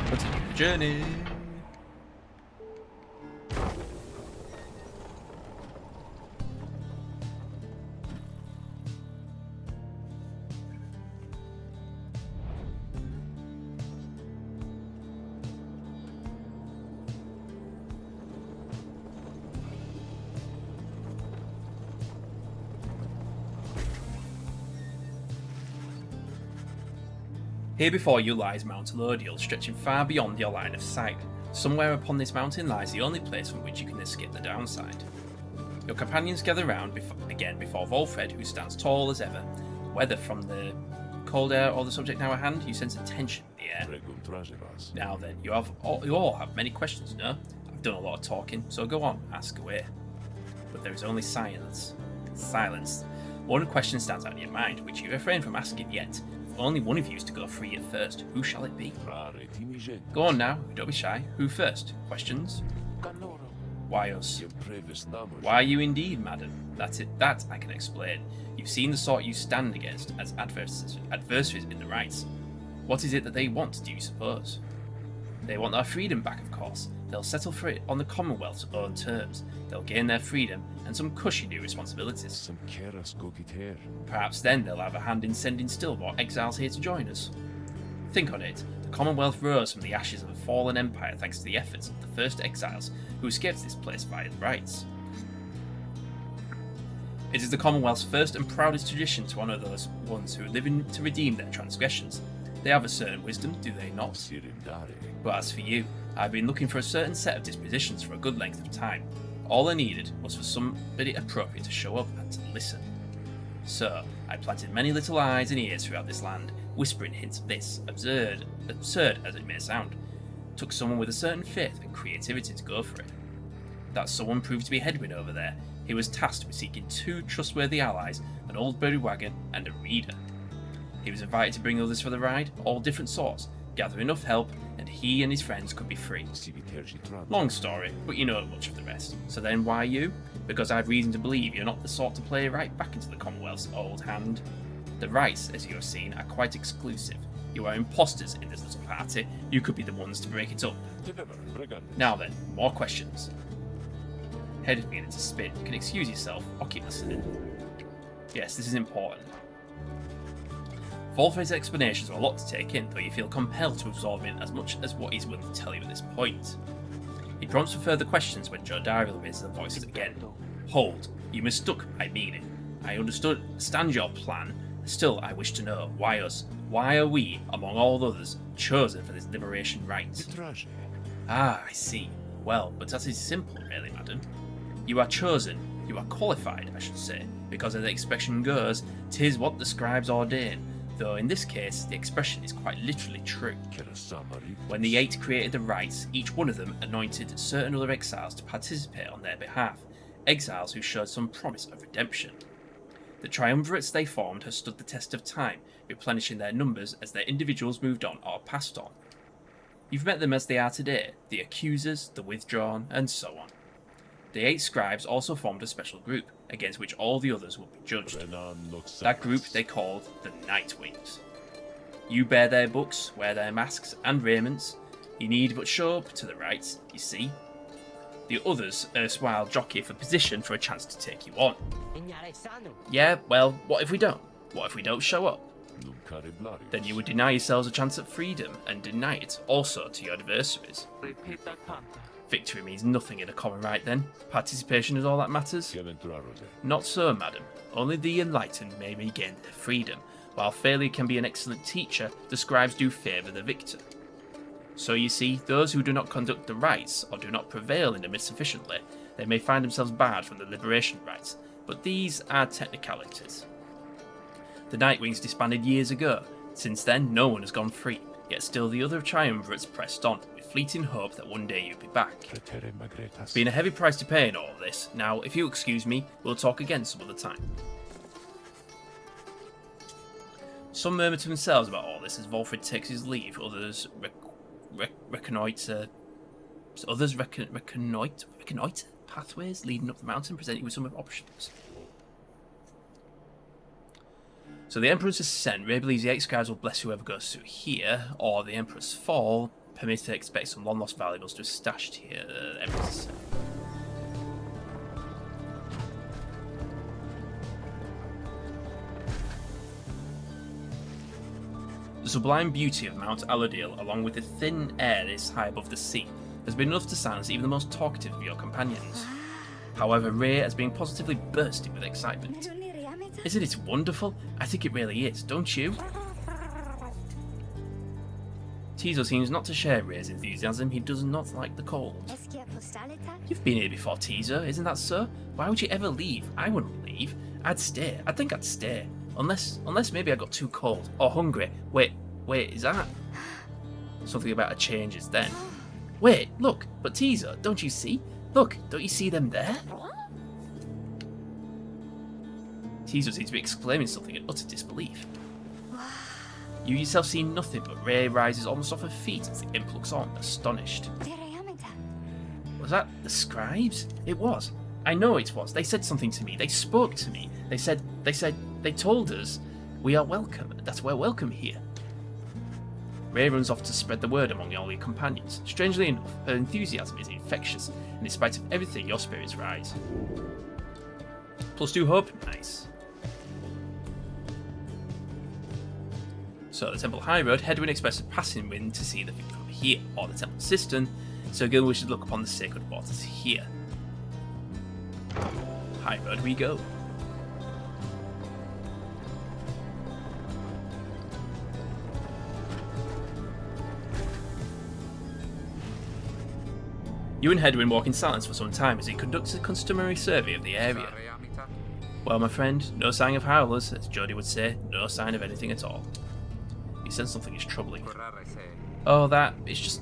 Speaker 2: Continue the journey. Here before you lies Mount Elodial, stretching far beyond your line of sight. Somewhere upon this mountain lies the only place from which you can escape the downside. Your companions gather round again before Volfred, who stands tall as ever. Whether from the cold air or the subject now at hand, you sense a tension in the air. Now then, you all have many questions, no? I've done a lot of talking, so go on, ask away. But there is only silence. Silence. One question stands out in your mind, which you refrain from asking yet. Only one of you is to go free at first. Who shall it be? Go on now, don't be shy. Who first? Questions? Why us? Why you indeed, madam? That's it. That I can explain. You've seen the sort you stand against as adversaries in the rites. What is it that they want, do you suppose? They want their freedom back, of course. They'll settle for it on the Commonwealth's own terms. They'll gain their freedom and some cushy new responsibilities. Perhaps then they'll have a hand in sending still more exiles here to join us. Think on it. The Commonwealth rose from the ashes of a fallen empire thanks to the efforts of the first exiles who escaped this place via the rites. It is the Commonwealth's first and proudest tradition to honour those ones who are living to redeem their transgressions. They have a certain wisdom, do they not? But as for you, I've been looking for a certain set of dispositions for a good length of time. All I needed was for somebody appropriate to show up and to listen. So, I planted many little eyes and ears throughout this land, whispering hints of this, absurd as it may sound. Took someone with a certain faith and creativity to go for it. That someone proved to be Hedwyn over there. He was tasked with seeking 2 trustworthy allies, an old birdie wagon and a reader. He was invited to bring others for the ride, all different sorts, gather enough help, and he and his friends could be free. Long story, but you know much of the rest. So then why you? Because I have reason to believe you're not the sort to play right back into the Commonwealth's old hand. The rites, as you have seen, are quite exclusive. You are imposters in this little party. You could be the ones to break it up. Now then, more questions. Head is beginning to spin. You can excuse yourself or keep listening. Yes, this is important. Volfred's explanations are a lot to take in, though you feel compelled to absorb in as much as what he's willing to tell you at this point. He prompts for further questions when Jodariel raises the voices again. Hold, you mistook my meaning. I understand your plan. Still, I wish to know, why us? Why are we, among all others, chosen for this liberation rite? Ah, I see. Well, but that is simple, really, madam. You are chosen, you are qualified, I should say, because as the expression goes, 'tis what the scribes ordain. Though in this case, the expression is quite literally true. When the 8 created the rites, each one of them anointed certain other exiles to participate on their behalf, exiles who showed some promise of redemption. The triumvirates they formed have stood the test of time, replenishing their numbers as their individuals moved on or passed on. You've met them as they are today, the accusers, the withdrawn, and so on. The 8 scribes also formed a special group, against which all the others would be judged. That group they called the Nightwings. You bear their books, wear their masks and raiments. You need but show up to the rites, you see. The others erstwhile jockey for position for a chance to take you on. Yeah, well, what if we don't? What if we don't show up? Then you would deny yourselves a chance at freedom, and deny it also to your adversaries. Victory means nothing in a common right then. Participation is all that matters. Not so, madam. Only the enlightened may regain their freedom. While failure can be an excellent teacher, the scribes do favour the victor. So you see, those who do not conduct the rites, or do not prevail in them sufficiently, they may find themselves barred from the liberation rites, but these are technicalities. The Nightwings disbanded years ago. Since then, no one has gone free, yet still the other triumvirates pressed on, with fleeting hope that one day you'd be back. It's been a heavy price to pay in all of this. Now, if you'll excuse me, we'll talk again some other time. Some murmur to themselves about all this as Volfred takes his leave, others reconnoitre pathways leading up the mountain, presenting with some options. So the Emperor's Ascent, Ray believes the 8 scribes will bless whoever goes through here, or the Emperor's Fall, permitted to expect some long lost valuables to be stashed here. The Emperor's Ascent. The sublime beauty of Mount Alodil, along with the thin air this high above the sea, has been enough to silence even the most talkative of your companions. However, Ray has been positively bursting with excitement. Isn't it wonderful? I think it really is, don't you? Tizo seems not to share Ray's enthusiasm. He does not like the cold. You've been here before, Tizo, isn't that so? Why would you ever leave? I wouldn't leave. I'd stay. I think I'd stay. Unless maybe I got too cold or hungry. Wait, is that? Something about a changes then. Wait, look, but Tizo, don't you see? Look, don't you see them there? Tizo seems to be exclaiming something in utter disbelief. You yourself see nothing, but Ray rises almost off her feet as the imp looks on, astonished. Was that the scribes? It was. I know it was. They said something to me. They spoke to me. They told us we are welcome. That we're welcome here. Ray runs off to spread the word among all your companions. Strangely enough, her enthusiasm is infectious, and in spite of everything, your spirits rise. +2 hope? Nice. So the Temple High Road, Hedwyn expressed a passing wind to see the thing from here, or the Temple Cistern, so Gil wishes to look upon the sacred waters here. High Road we go. You and Hedwyn walk in silence for some time as he conducts a customary survey of the area. Well, my friend, no sign of howlers, as Jody would say, no sign of anything at all. You sense something is troubling you. Oh, it's just...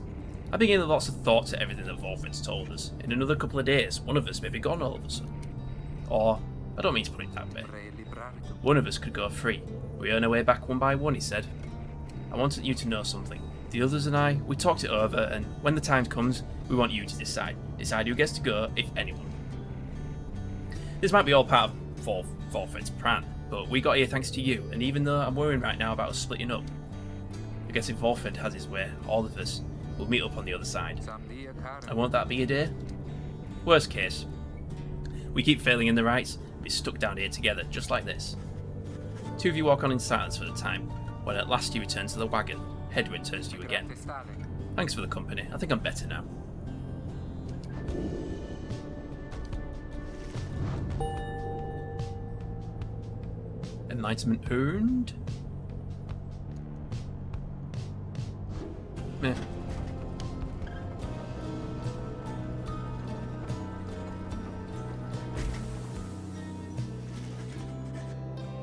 Speaker 2: I've been giving lots of thought to everything that Volfred's told us. In another couple of days, one of us may be gone all of a sudden. Or, I don't mean to put it that way. One of us could go free. We earn our way back one by one, he said. I wanted you to know something. The others and I, we talked it over, and when the time comes, we want you to decide. Decide who gets to go, if anyone. This might be all part of Volfred's plan, but we got here thanks to you, and even though I'm worrying right now about us splitting up, I guess if Volfred has his way, all of us will meet up on the other side. And won't that be a day? Worst case, we keep failing in the rites, and be stuck down here together, just like this. Two of you walk on in silence for the time, when at last you return to the wagon. Hedwyn turns to you again. Thanks for the company. I think I'm better now. Enlightenment earned? Meh.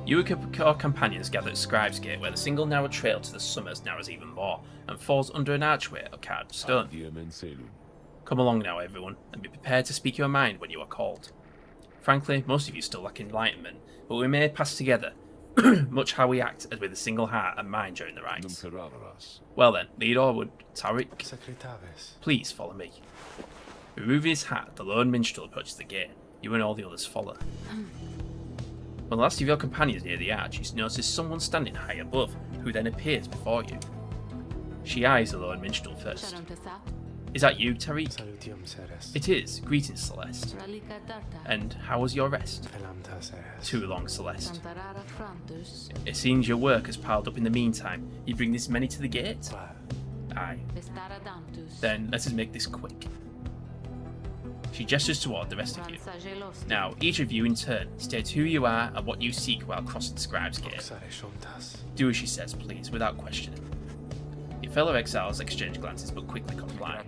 Speaker 2: You and your companions gather at Scribe's Gate, where the single narrow trail to the summers narrows even more, and falls under an archway of carved stone. Come along now, everyone, and be prepared to speak your mind when you are called. Frankly, most of you still lack enlightenment, but we may pass together, much how we act as with a single heart and mind during the rites. Well then, lead onward, Tariq. Please follow me. Removing his hat, the lone minstrel approaches the gate. You and all the others follow. When the last of your companions near the arch, you notice someone standing high above, who then appears before you. She eyes the lone minstrel first. Is that you, Tariq?
Speaker 1: Salutium Ceres.
Speaker 2: It is. Greetings, Celeste. And how was your rest?
Speaker 1: Velamta Ceres.
Speaker 2: Too long, Celeste. It seems your work has piled up in the meantime. You bring this many to the gate? Aye. Then let us make this quick. She gestures toward the rest of you. Now, each of you in turn, state who you are and what you seek while crossing the Scribe's Gate.
Speaker 1: Oxare Shontas.
Speaker 2: Do as she says, please, without questioning. Your fellow exiles exchange glances but quickly comply.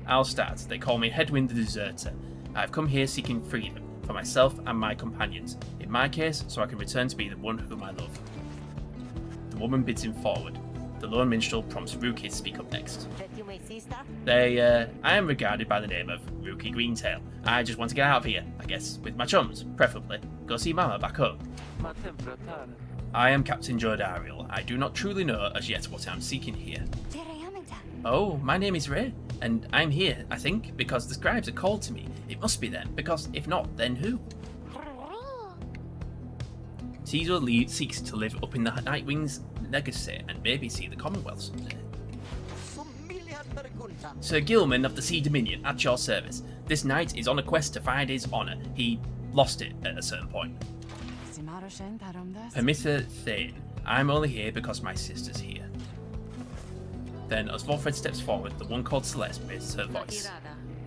Speaker 2: I'll start. They call me Headwind the Deserter. I have come here seeking freedom for myself and my companions. In my case, so I can return to be the one whom I love. The woman bids him forward. The lone minstrel prompts Rookie to speak up next. I am regarded by the name of Rookie Greentail. I just want to get out of here, I guess, with my chums, preferably. Go see Mama back home. I am Captain Jodariel. I do not truly know as yet what I am seeking here. Oh, my name is Ray, and I'm here, I think, because the scribes are called to me. It must be then, because if not, then who? Tizo seeks to live up in the Nightwing's legacy and maybe see the Commonwealth someday. Sir Gilman of the Sea Dominion, at your service. This knight is on a quest to find his honour. He lost it at a certain point. Permitha Thane, I'm only here because my sister's here. Then, as Volfred steps forward, the one called Celeste raises her voice.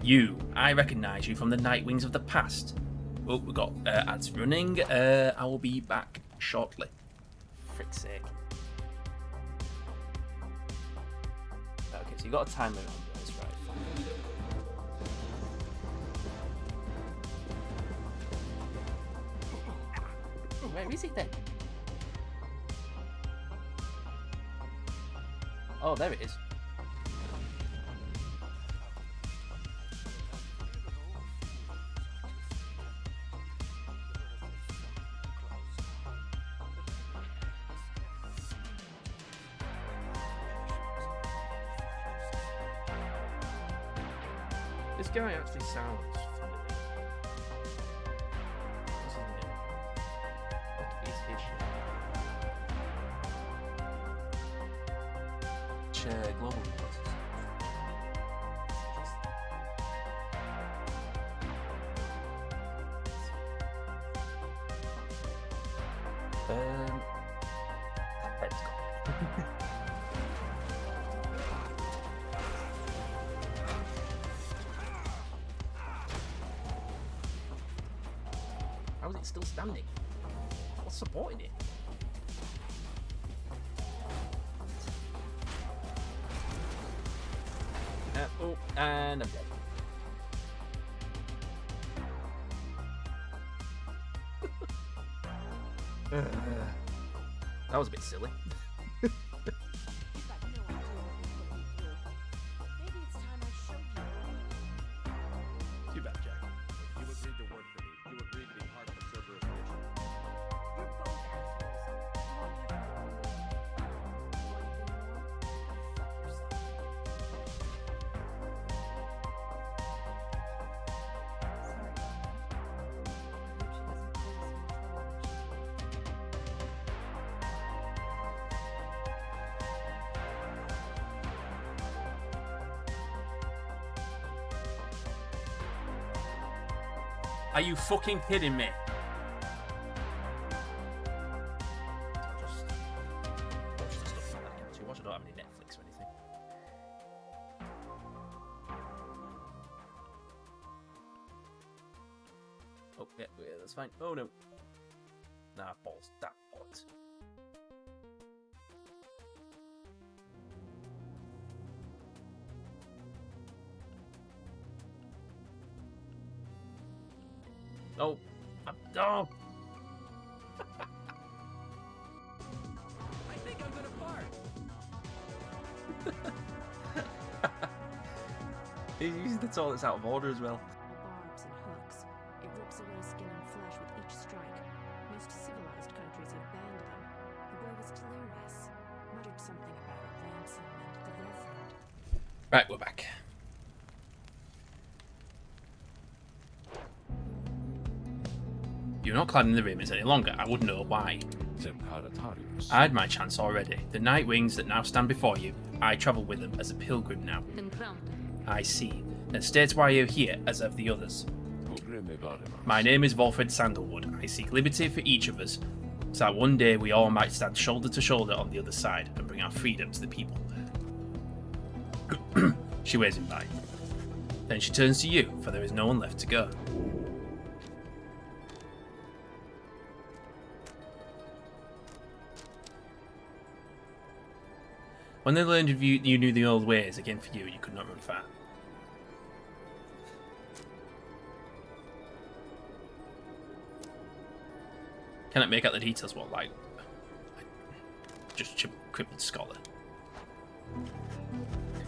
Speaker 2: You, I recognise you from the Nightwings of the past. Oh, we've got ads running. I will be back shortly. Frick's sake. Okay, so you got a time limit on this, right? Where is it then? Oh, there it is. This guy actually sounds familiar. What's his name? What is his shit? Global Resources. Let's go. How is it still standing? What's supporting it? Oh, and I'm dead. That was a bit silly. Too bad, Jack.
Speaker 9: You agreed to work for me. You agreed to be part of the Cerberus mission.
Speaker 2: Are you fucking kidding me? Just watch the stuff that I can watch. I don't have any Netflix or anything. Oh, yeah, that's fine. Oh no. Nah, balls. That bollocks. Oh, oh!
Speaker 8: I think I'm gonna fart.
Speaker 2: He's using the toilets out of order as well.
Speaker 4: Barbs and hooks. It rips away skin and flesh with each strike. Most civilized countries have banned them. The boy was delirious. Muttered something about a ransom and the girlfriend.
Speaker 2: Right, we're back. You're not clad in the Ravens any longer. I wouldn't know why. I had my chance already. The Nightwings that now stand before you, I travel with them as a pilgrim now. I see. Then state why you're here, as of the others. My name is Volfred Sandalwood. I seek liberty for each of us, so that one day we all might stand shoulder to shoulder on the other side and bring our freedom to the people. She waves him by. Then she turns to you, for there is no one left to go. When they learned you knew the old ways, again for you could not run far. Cannot make out the details, what, like just crippled scholar.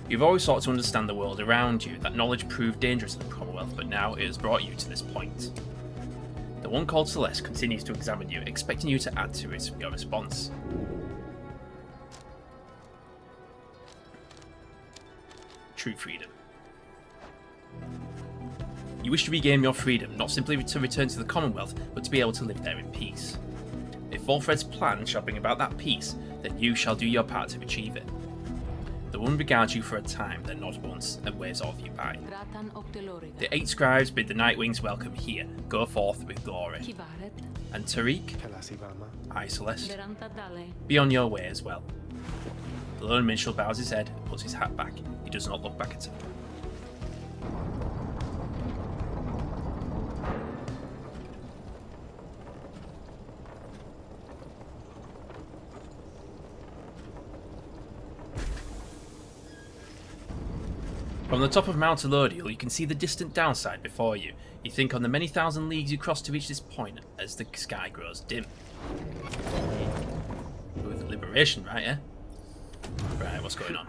Speaker 2: You've always sought to understand the world around you. That knowledge proved dangerous in the Commonwealth, but now it has brought you to this point. The one called Celeste continues to examine you, expecting you to add to your response. True freedom. You wish to regain your freedom, not simply to return to the Commonwealth, but to be able to live there in peace. If Volfred's plan shall bring about that peace, then you shall do your part to achieve it. The woman regards you for a time, then nods once, and waves all of you by. The 8 scribes bid the Nightwings welcome here. Go forth with glory. And Tariq? Aye, Celeste. Be on your way as well. The lone minstrel bows his head and puts his hat back. He does not look back at her. From the top of Mount Elodial, you can see the distant downside before you. You think on the many thousand leagues you cross to reach this point as the sky grows dim. With liberation, right, eh? Right, what's going on?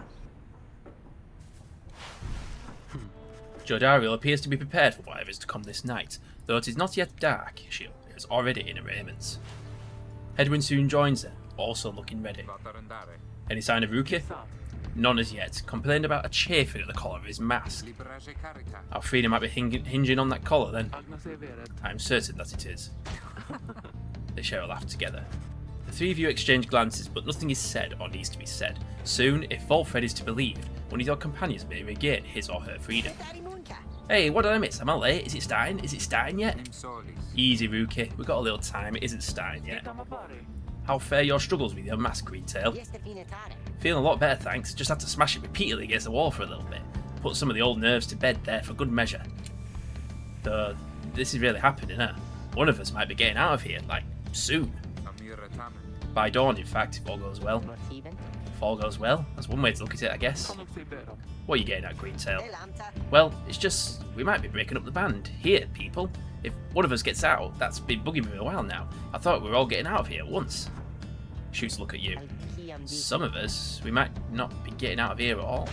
Speaker 2: Jodariel appears to be prepared for whatever is to come this night. Though it is not yet dark, she is already in arrayments. Hedwyn soon joins her, also looking ready. Any sign of Ruki? None as yet. Complained about a chafing at the collar of his mask. Our freedom might be hinging on that collar then. I am certain that it is. They share a laugh together. The 3 of you exchange glances, but nothing is said or needs to be said. Soon, if Volfred is to be believed, one of your companions may regain his or her freedom. Hey, what did I miss? Am I late? Is it starting? Is it starting yet? Easy, Ruki. We've got a little time. It isn't starting yet. How fare your struggles with your mask, Greentail? Feeling a lot better, thanks. Just had to smash it repeatedly against the wall for a little bit. Put some of the old nerves to bed there for good measure. Though, this is really happening, huh? One of us might be getting out of here, like, soon. By dawn, in fact, if all goes well. If all goes well? That's one way to look at it, I guess. What are you getting at, Greentail? Well, it's just, we might be breaking up the band. Here, people. If one of us gets out, that's been bugging me a while now. I thought we were all getting out of here at once. Shoots a look at you. Some of us, we might not be getting out of here at all.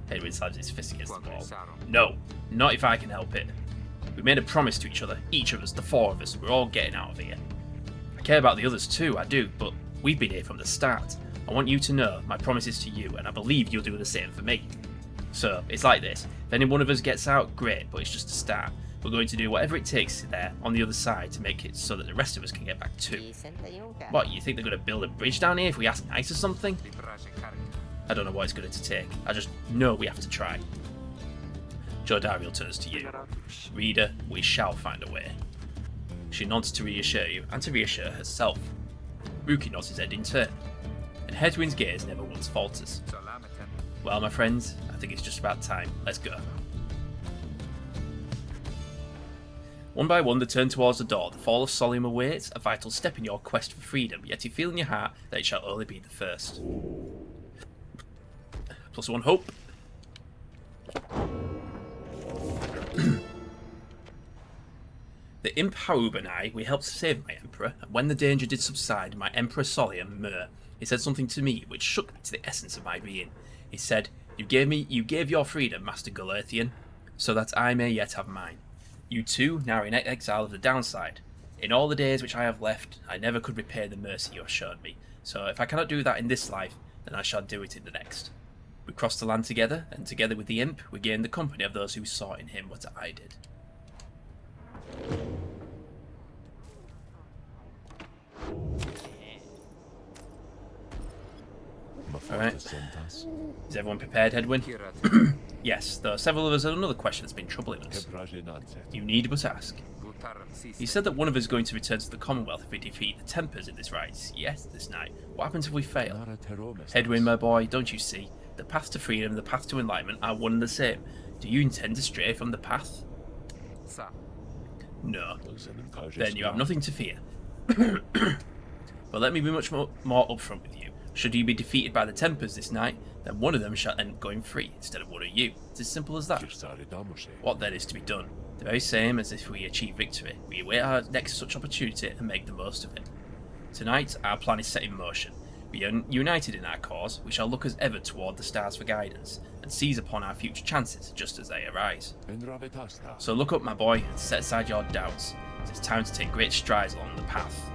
Speaker 2: Hedwyn slams his fist against the wall. No, not if I can help it. We made a promise to each other, each of us, the 4 of us, we're all getting out of here. I care about the others too, I do, but we've been here from the start. I want you to know my promise is to you, and I believe you'll do the same for me. So, it's like this. If any one of us gets out, great, but it's just a start. We're going to do whatever it takes there on the other side to make it so that the rest of us can get back too. What, you think they're going to build a bridge down here if we ask nice or something? I don't know what it's going to take. I just know we have to try. Jodariel turns to you. Reader, we shall find a way. She nods to reassure you, and to reassure herself. Ruki nods his head in turn, and Hedwyn's gaze never once falters. Well, my friends, I think it's just about time. Let's go. One by one, they turn towards the door. The fall of Solium awaits, a vital step in your quest for freedom, yet you feel in your heart that it shall only be the first. +1 hope. The imp Haub and I, we helped save my emperor, and when the danger did subside, my emperor Solium, he said something to me which shook me to the essence of my being. He said, you gave your freedom, Master Galathian, so that I may yet have mine. You too, now in exile of the downside. In all the days which I have left, I never could repay the mercy you have shown me, so if I cannot do that in this life, then I shall do it in the next. We crossed the land together, and together with the imp, we gained the company of those who saw in him what I did. Alright. Is everyone prepared, Hedwyn? Yes, though several of us have another question that's been troubling us. You need but ask. He said that one of us is going to return to the Commonwealth if we defeat the Tempers in this race. Yes, this night. What happens if we fail? Hedwyn, my boy, don't you see? The path to freedom and the path to enlightenment are one and the same. Do you intend to stray from the path? No. Then you have nothing to fear. But let me be much more upfront with you. Should you be defeated by the Tempers this night, then one of them shall end up going free instead of one of you. It's as simple as that. What then is to be done? The very same as if we achieve victory. We await our next such opportunity and make the most of it. Tonight, our plan is set in motion. We are united in our cause. We shall look as ever toward the stars for guidance and seize upon our future chances just as they arise. So look up, my boy, and set aside your doubts. It is time to take great strides along the path.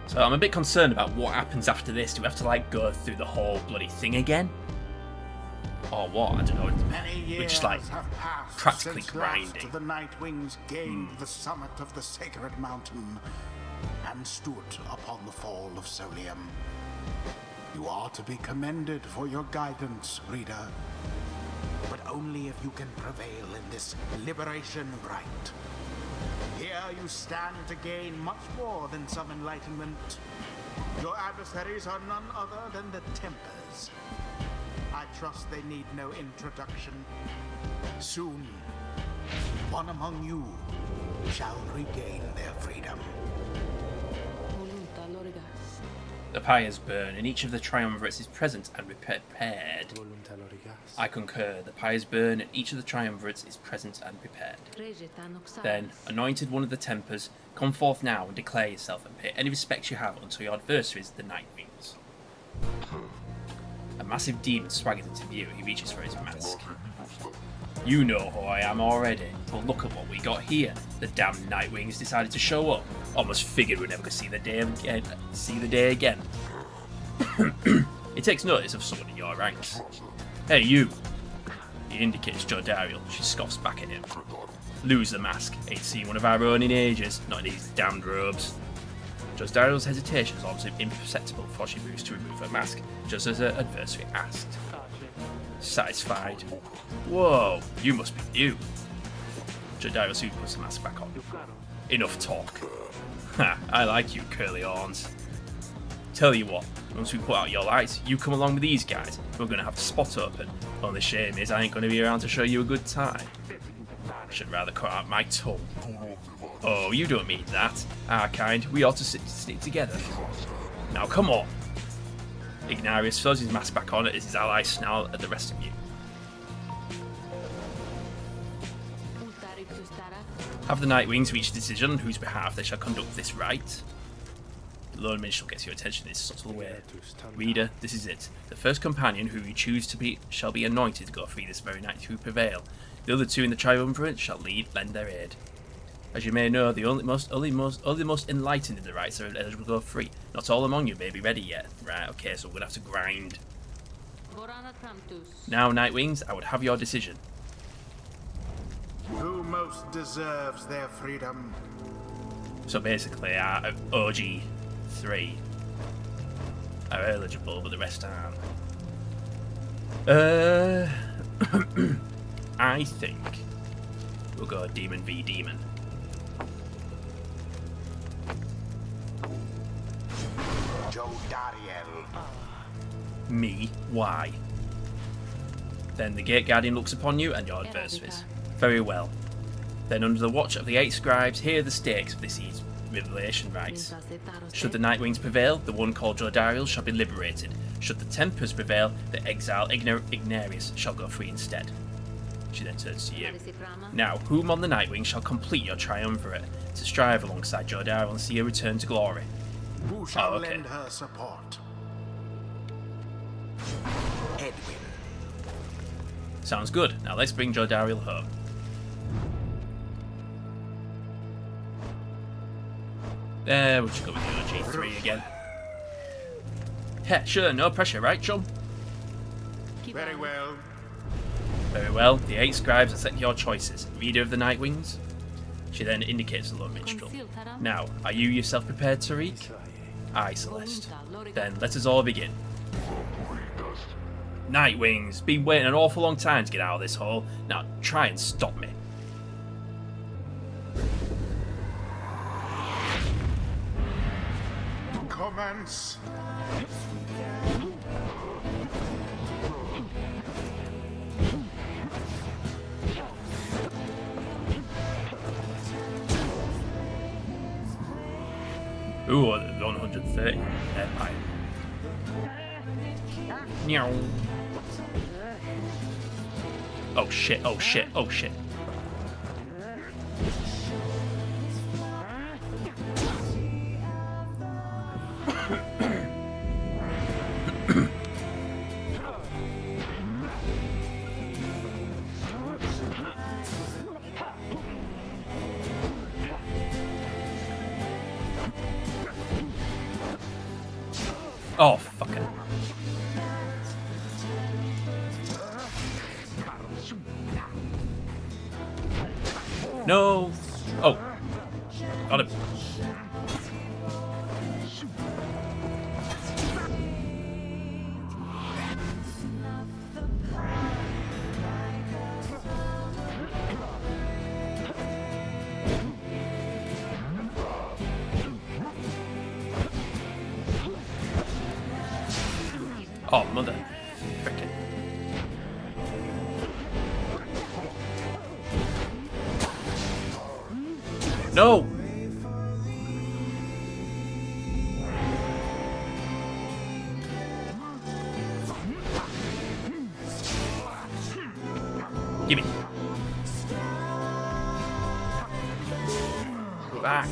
Speaker 2: So I'm a bit concerned about what happens after this. Do we have to like go through the whole bloody thing again? Or what? I don't know. We're just like practically grinding.
Speaker 6: The Nightwings gained the summit of the sacred mountain and stood upon the fall of Solium. You are to be commended for your guidance, reader, but only if you can prevail in this liberation rite. Here you stand to gain much more than some enlightenment. Your adversaries are none other than the Tempers. I trust they need no introduction. Soon, one among you shall regain their freedom.
Speaker 2: The pyres burn, and each of the triumvirates is present and prepared. I concur. The pyres burn, and each of the triumvirates is present and prepared. Then, anointed one of the Tempers, come forth now and declare yourself and pay any respects you have unto your adversaries, the Nightwings. A massive demon swaggers into view. He reaches for his mask. You know who I am already, but look at what we got here. The damn Nightwings decided to show up. Almost figured we'd never gonna see the day again. He takes notice of someone in your ranks. Hey, you! He indicates Jordariel. She scoffs back at him. Lose the mask. Ain't seen one of our own in ages. Not in these damned robes. Jordariel's hesitation is almost imperceptible before she moves to remove her mask, just as her adversary asked. Satisfied. Whoa, you must be new. Jordariel soon puts the mask back on. Enough talk. Ha, I like you, curly horns. Tell you what, once we put out your lights, you come along with these guys. We're going to have the spot open. Only shame is I ain't going to be around to show you a good time. I should rather cut out my tongue. Oh, you don't mean that. Our kind, we ought to stick together. Now come on. Ignarius throws his mask back on as his allies snarl at the rest of you. Have the Nightwings reached a decision on whose behalf they shall conduct this rite? The Lone Minstrel gets your attention in this subtle way. Reader, this is it. The first companion who you choose to be shall be anointed to go free this very night who prevail. The other two in the triumvirate shall lend their aid. As you may know, the only most enlightened in the rites are eligible to go free. Not all among you may be ready yet. Right, okay, so we're going to have to grind. Now, Nightwings, I would have your decision.
Speaker 6: Who most deserves their freedom?
Speaker 2: So basically, our OG 3 are eligible, but the rest aren't. I think we'll go Demon v Demon.
Speaker 6: Jordariel.
Speaker 2: Me? Why? Then the Gate Guardian looks upon you and your adversaries. Very well. Then under the watch of the 8 scribes, here are the stakes of this year's revelation rites. Should the Nightwings prevail, the one called Jordariel shall be liberated. Should the Tempers prevail, the exiled Ignarius shall go free instead. She then turns to you. Now, whom on the Nightwing shall complete your triumvirate to strive alongside Jordariel and see her return to glory?
Speaker 6: Who shall lend her support? Edwin.
Speaker 2: Sounds good. Now let's bring Jordariel home. We'll just go with the OG3 again. Yeah, sure, no pressure, right, chum?
Speaker 6: Very well.
Speaker 2: Very well. The 8 scribes accept your choices. Reader of the Nightwings. She then indicates the low minstrel. Now, are you yourself prepared, Tariq? Aye, Celeste. Then let us all begin. Nightwings, been waiting an awful long time to get out of this hole. Now try and stop me.
Speaker 6: Commence.
Speaker 2: Ooh, 130. Never mind. Meow. Oh shit, oh shit, oh shit. Oh, fuck it. No! Oh. Got him. Oh, mother. Frickin'. No! Gimme. Go back.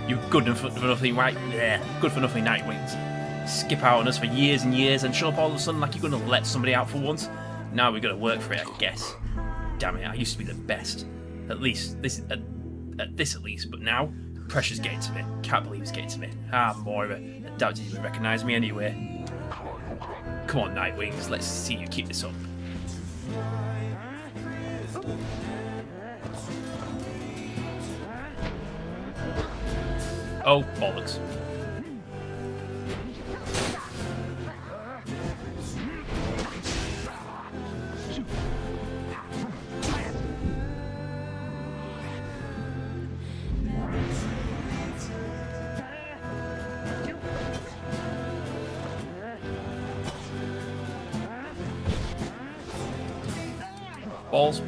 Speaker 2: You good for nothing good for nothing Nightwings. Skip out on us for years and years and show up all of a sudden like you're gonna let somebody out for once. Now we've got to work for it, I guess. Damn it, I used to be the best. At least this at least, but now pressure's getting to me. Can't believe it's getting to me. Ah, more of it. I doubt you even recognise me anyway. Come on, Nightwings, let's see you keep this up. Oh, bollocks. Balls.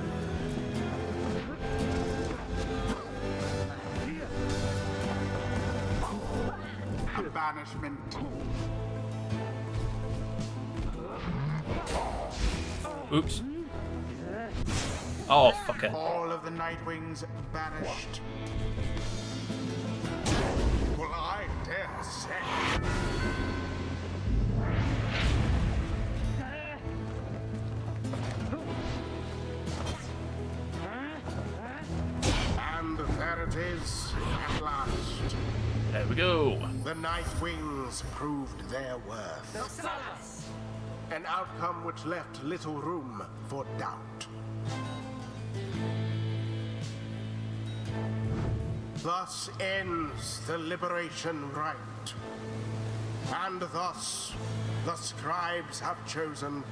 Speaker 6: Banishment.
Speaker 2: Oops. Oh, fucker.
Speaker 6: All of the Nightwings banished. Well, I dare say. And there it is, at last.
Speaker 2: There we go.
Speaker 6: The Nightwings proved their worth. An outcome which left little room for doubt. Thus ends the liberation rite. And thus the scribes have chosen.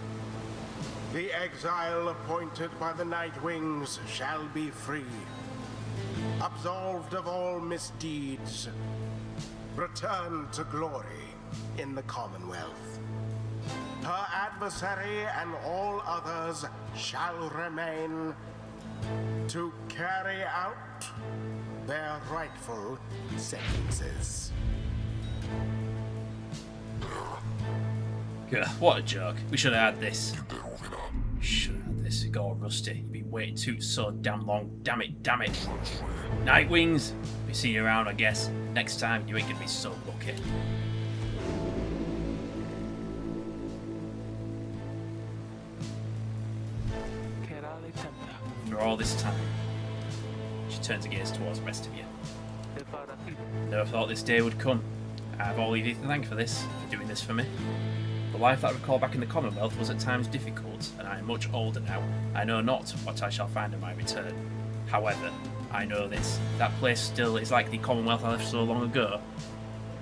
Speaker 6: The exile appointed by the Nightwings shall be free. Absolved of all misdeeds. Return to glory in the Commonwealth. Her adversary and all others shall remain to carry out their rightful sentences.
Speaker 2: God, what a joke. We should have had this. Should have had this. It got all rusty. You've been waiting so damn long. Damn it, damn it. Nightwings, we see you around, I guess. Next time, you ain't gonna be so lucky. For all this time. She turns her gaze towards the rest of you. Never thought this day would come. I have all of you to thank for this, for doing this for me. The life that I recall back in the Commonwealth was at times difficult, and I am much older now. I know not what I shall find on my return. However, I know this. If that place still is like the Commonwealth I left so long ago,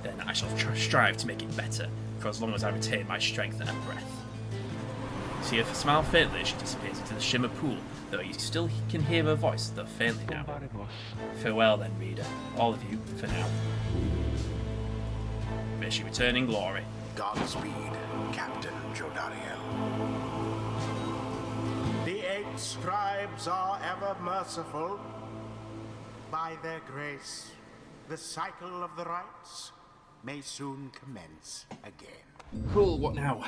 Speaker 2: then I shall strive to make it better, for as long as I retain my strength and breath. See her smile faintly as she disappears into the shimmer pool, though you still can hear her voice, though faintly now. Farewell then, reader, all of you, for now. May she return in glory.
Speaker 6: Godspeed, Captain Jodariel. The 8 scribes are ever merciful. By their grace, the cycle of the rites may soon commence again.
Speaker 2: Cool, what now?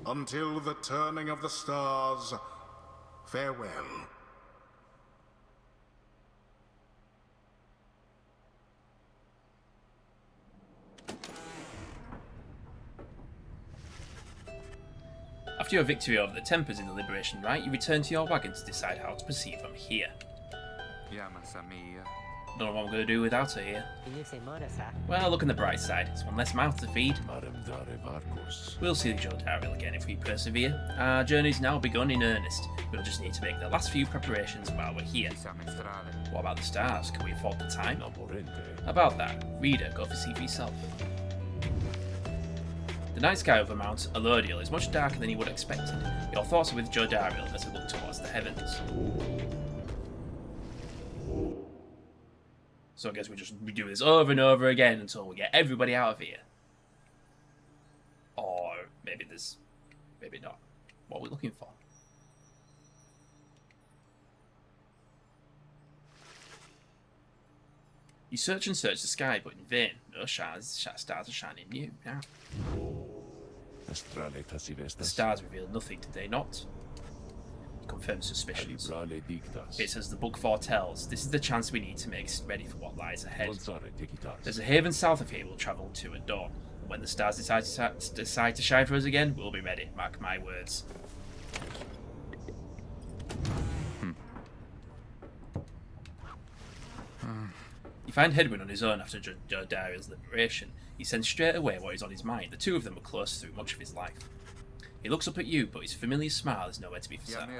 Speaker 6: Until the turning of the stars, farewell.
Speaker 2: After your victory over the Tempers in the Liberation Rite, you return to your wagon to decide how to proceed from here. Don't know what I'm going to do without her here. Well, look on the bright side. It's one less mouth to feed. We'll see the Jodariel again if we persevere. Our journey's now begun in earnest. We'll just need to make the last few preparations while we're here. What about the stars? Can we afford the time? About that, reader, go see for yourself. The night sky over Mount Elodial is much darker than you would have expected. Your thoughts are with Jodariel as they look towards the heavens. So I guess we just do this over and over again until we get everybody out of here. Or maybe there's... maybe not. What are we looking for? You search and search the sky, but in vain. No stars are shining new now. The stars revealed nothing, did they not? Confirms suspicions. It's as the book foretells. This is the chance we need to make ready for what lies ahead. There's a haven south of here we'll travel to at dawn. And when the stars decide to shine for us again, we'll be ready. Mark my words. You find Hedwyn on his own after Jodariel's liberation. He sends straight away what is on his mind. The two of them were close through much of his life. He looks up at you, but his familiar smile is nowhere to be found.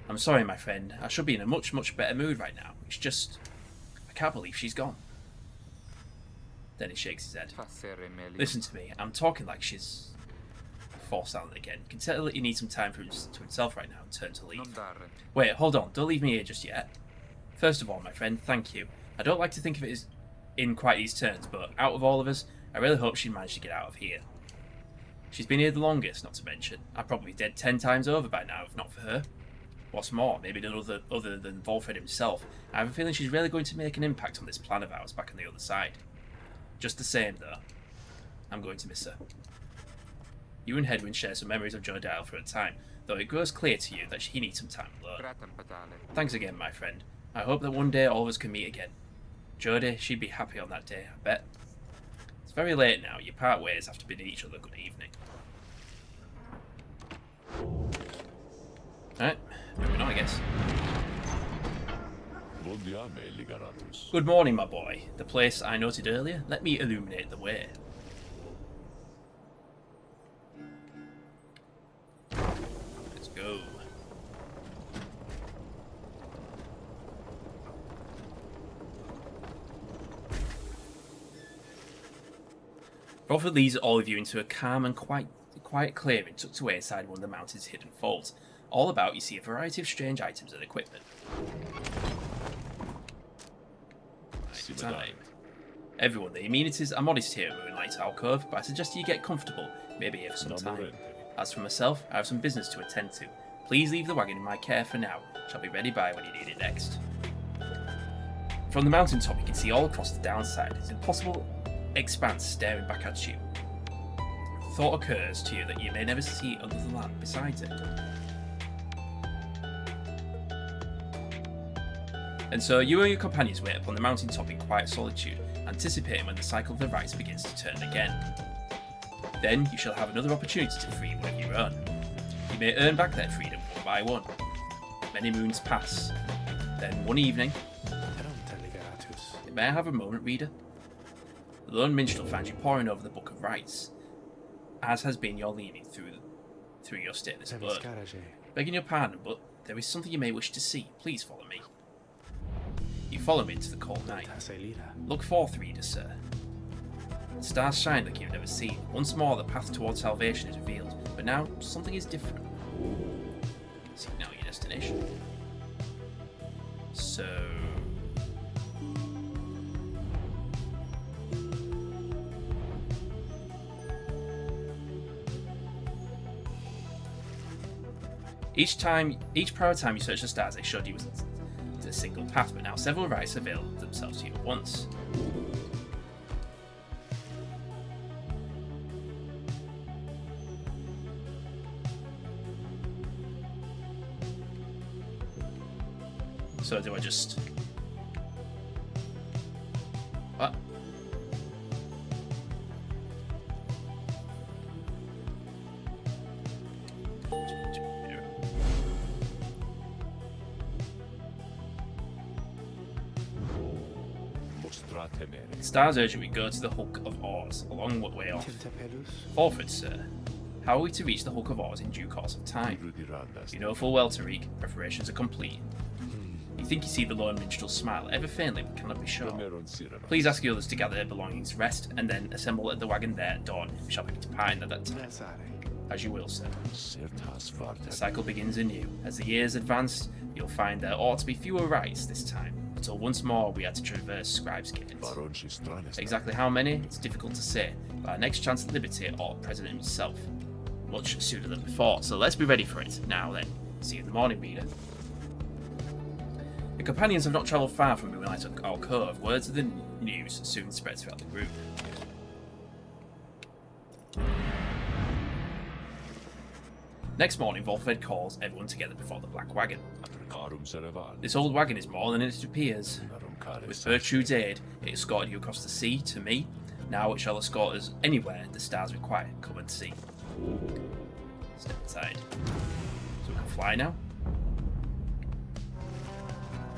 Speaker 2: I'm sorry, my friend. I should be in a much, much better mood right now. It's just... I can't believe she's gone. Then he shakes his head. Listen to me. I'm talking like she's... Forced silent again. You can tell that he needs some time to himself right now and turn to leave. Wait, hold on. Don't leave me here just yet. First of all, my friend, thank you. I don't like to think of it as in quite these terms, but out of all of us, I really hope she managed to get out of here. She's been here the longest, not to mention. I'm probably dead 10 times over by now, if not for her. What's more, maybe none other than Volfred himself, I have a feeling she's really going to make an impact on this plan of ours back on the other side. Just the same, though, I'm going to miss her. You and Hedwyn share some memories of Jodariel for a time, though it grows clear to you that he needs some time alone. Thanks again, my friend. I hope that one day all of us can meet again. Jodie, she'd be happy on that day, I bet. It's very late now. You part ways after bidding each other good evening. Alright, moving on, I guess. Good morning, my boy. The place I noted earlier, let me illuminate the way. Let's go. Volfred leads all of you into a calm and quiet clearing tucked away inside one of the mountain's hidden folds. All about, you see a variety of strange items and equipment. Time. Everyone, the amenities are modest here in Moonlight Alcove, but I suggest you get comfortable, maybe here for some time. As for myself, I have some business to attend to. Please leave the wagon in my care for now. Shall be ready by when you need it next. From the mountaintop, you can see all across the downside. It's an impossible expanse staring back at you. The thought occurs to you that you may never see other land besides it. And so you and your companions wait upon the mountain top in quiet solitude, anticipating when the cycle of the rites begins to turn again. Then you shall have another opportunity to free one of your own. You may earn back their freedom one by one. Many moons pass. Then one evening, may I have a moment, reader? The lone minstrel finds you poring over the Book of Rites, as has been your leaning through your stay in this abode. Begging your pardon, but there is something you may wish to see. Please follow me. You follow me into the cold night. Look forth, reader, sir. The stars shine like you've never seen. Once more, the path towards salvation is revealed, but now something is different. Seek now your destination. So... Each prior time you search the stars, they showed you a single path, but now several rites avail themselves to you at once. So do I just... What? Stars urge we go to the Hulk of Oars, a long way off. Forfeit, sir. How are we to reach the Hulk of Oars in due course of time? You know full well, Tariq, preparations are complete. You think you see the lone minstrel smile, ever faintly but cannot be sure. Please ask the others to gather their belongings, rest, and then assemble at the wagon there at dawn. We shall begin to pine at that time. As you will, sir. The cycle begins anew. As the years advance, you'll find there ought to be fewer rites this time, until once more we had to traverse Scribe's Gates. Exactly how many, it's difficult to say, but our next chance at liberty ought President himself. Much sooner than before, so let's be ready for it. Now then, see you in the morning, reader. The companions have not travelled far from Moonlight Alcove. Words of the news soon spread throughout the group. Next morning, Volfred calls everyone together before the Black Wagon. This old wagon is more than it appears. With Bertrude's aid, it escorted you across the sea to me. Now it shall escort us anywhere the stars require. Come and see. Step aside. So we can fly now.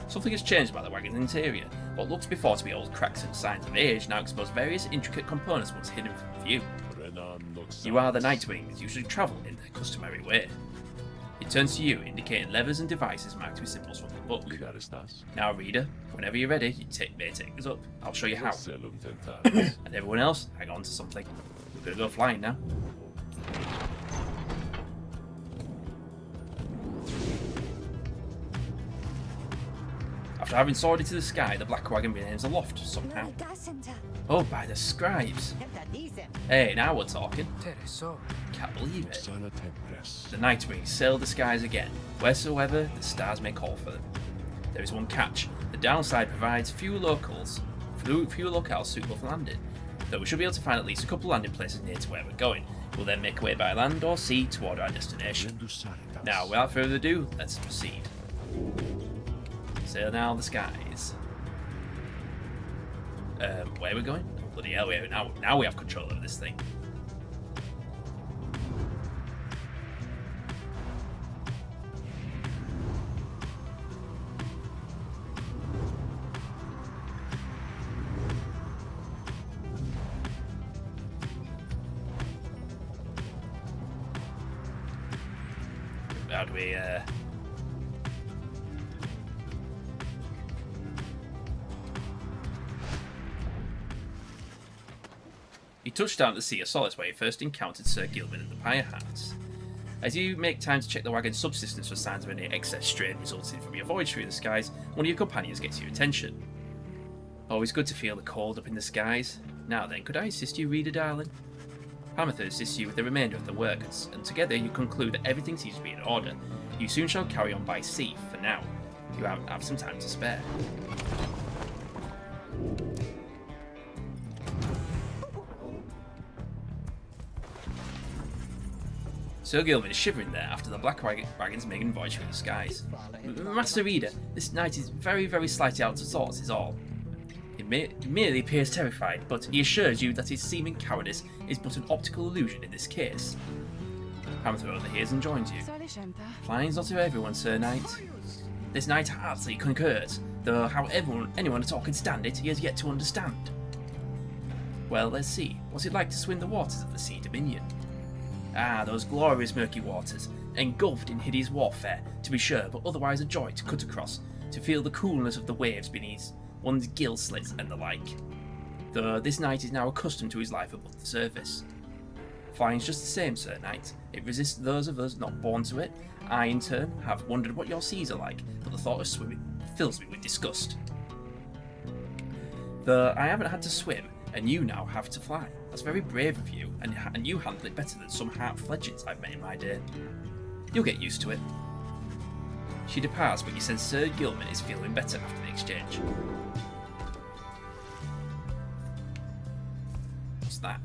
Speaker 2: Something has changed about the wagon's interior. What looked before to be old cracks and signs of age now expose various intricate components once hidden from view. You are the Nightwings. You should travel in their customary way. It turns to you, indicating levers and devices marked with symbols from the book. Now, reader, whenever you're ready, you may take us up. I'll show you how. And everyone else, hang on to something. We're gonna go flying now. After having soared into the sky, the Black Wagon remains aloft somehow. Oh, by the scribes. Hey, now we're talking. Can't believe it. The Nightwings sail the skies again, wheresoever the stars may call for them. There is one catch. The downside provides fewer locales suitable for landing, though we should be able to find at least a couple landing places near to where we're going. We'll then make our way by land or sea toward our destination. Now, without further ado, let's proceed. Sail now the skies. Where are we going? Bloody hell, now we have control over this thing. How do we, He touched down at the Sea of Solace where he first encountered Sir Gilman and the Pyre. As you make time to check the wagon's subsistence for signs of any excess strain resulting from your voyage through the skies, one of your companions gets your attention. Always good to feel the cold up in the skies. Now then, could I assist you, reader darling? Pamatha assists you with the remainder of the work, and together you conclude that everything seems to be in order. You soon shall carry on by sea, for now. You have some time to spare. Sir Gilman is shivering there after the black wagons making a voyage through the skies. Master Reader, this knight is very, very slightly out of sorts is all. He merely appears terrified, but he assures you that his seeming cowardice is but an optical illusion in this case. Hamthor overhears and joins you. Flying's not to everyone, Sir Knight. This knight heartily concurs, though how anyone at all can stand it, he has yet to understand. Well, let's see. What's it like to swim the waters of the Sea Dominion? Ah, those glorious murky waters, engulfed in hideous warfare, to be sure, but otherwise a joy to cut across, to feel the coolness of the waves beneath one's gill slits and the like. Though this knight is now accustomed to his life above the surface. Flying's just the same, Sir Knight. It resists those of us not born to it. I, in turn, have wondered what your seas are like, but the thought of swimming fills me with disgust. Though I haven't had to swim, and you now have to fly. That's very brave of you, and you handle it better than some half-fledglings I've met in my day. You'll get used to it. She departs, but you sense Sir Gilman is feeling better after the exchange. What's that?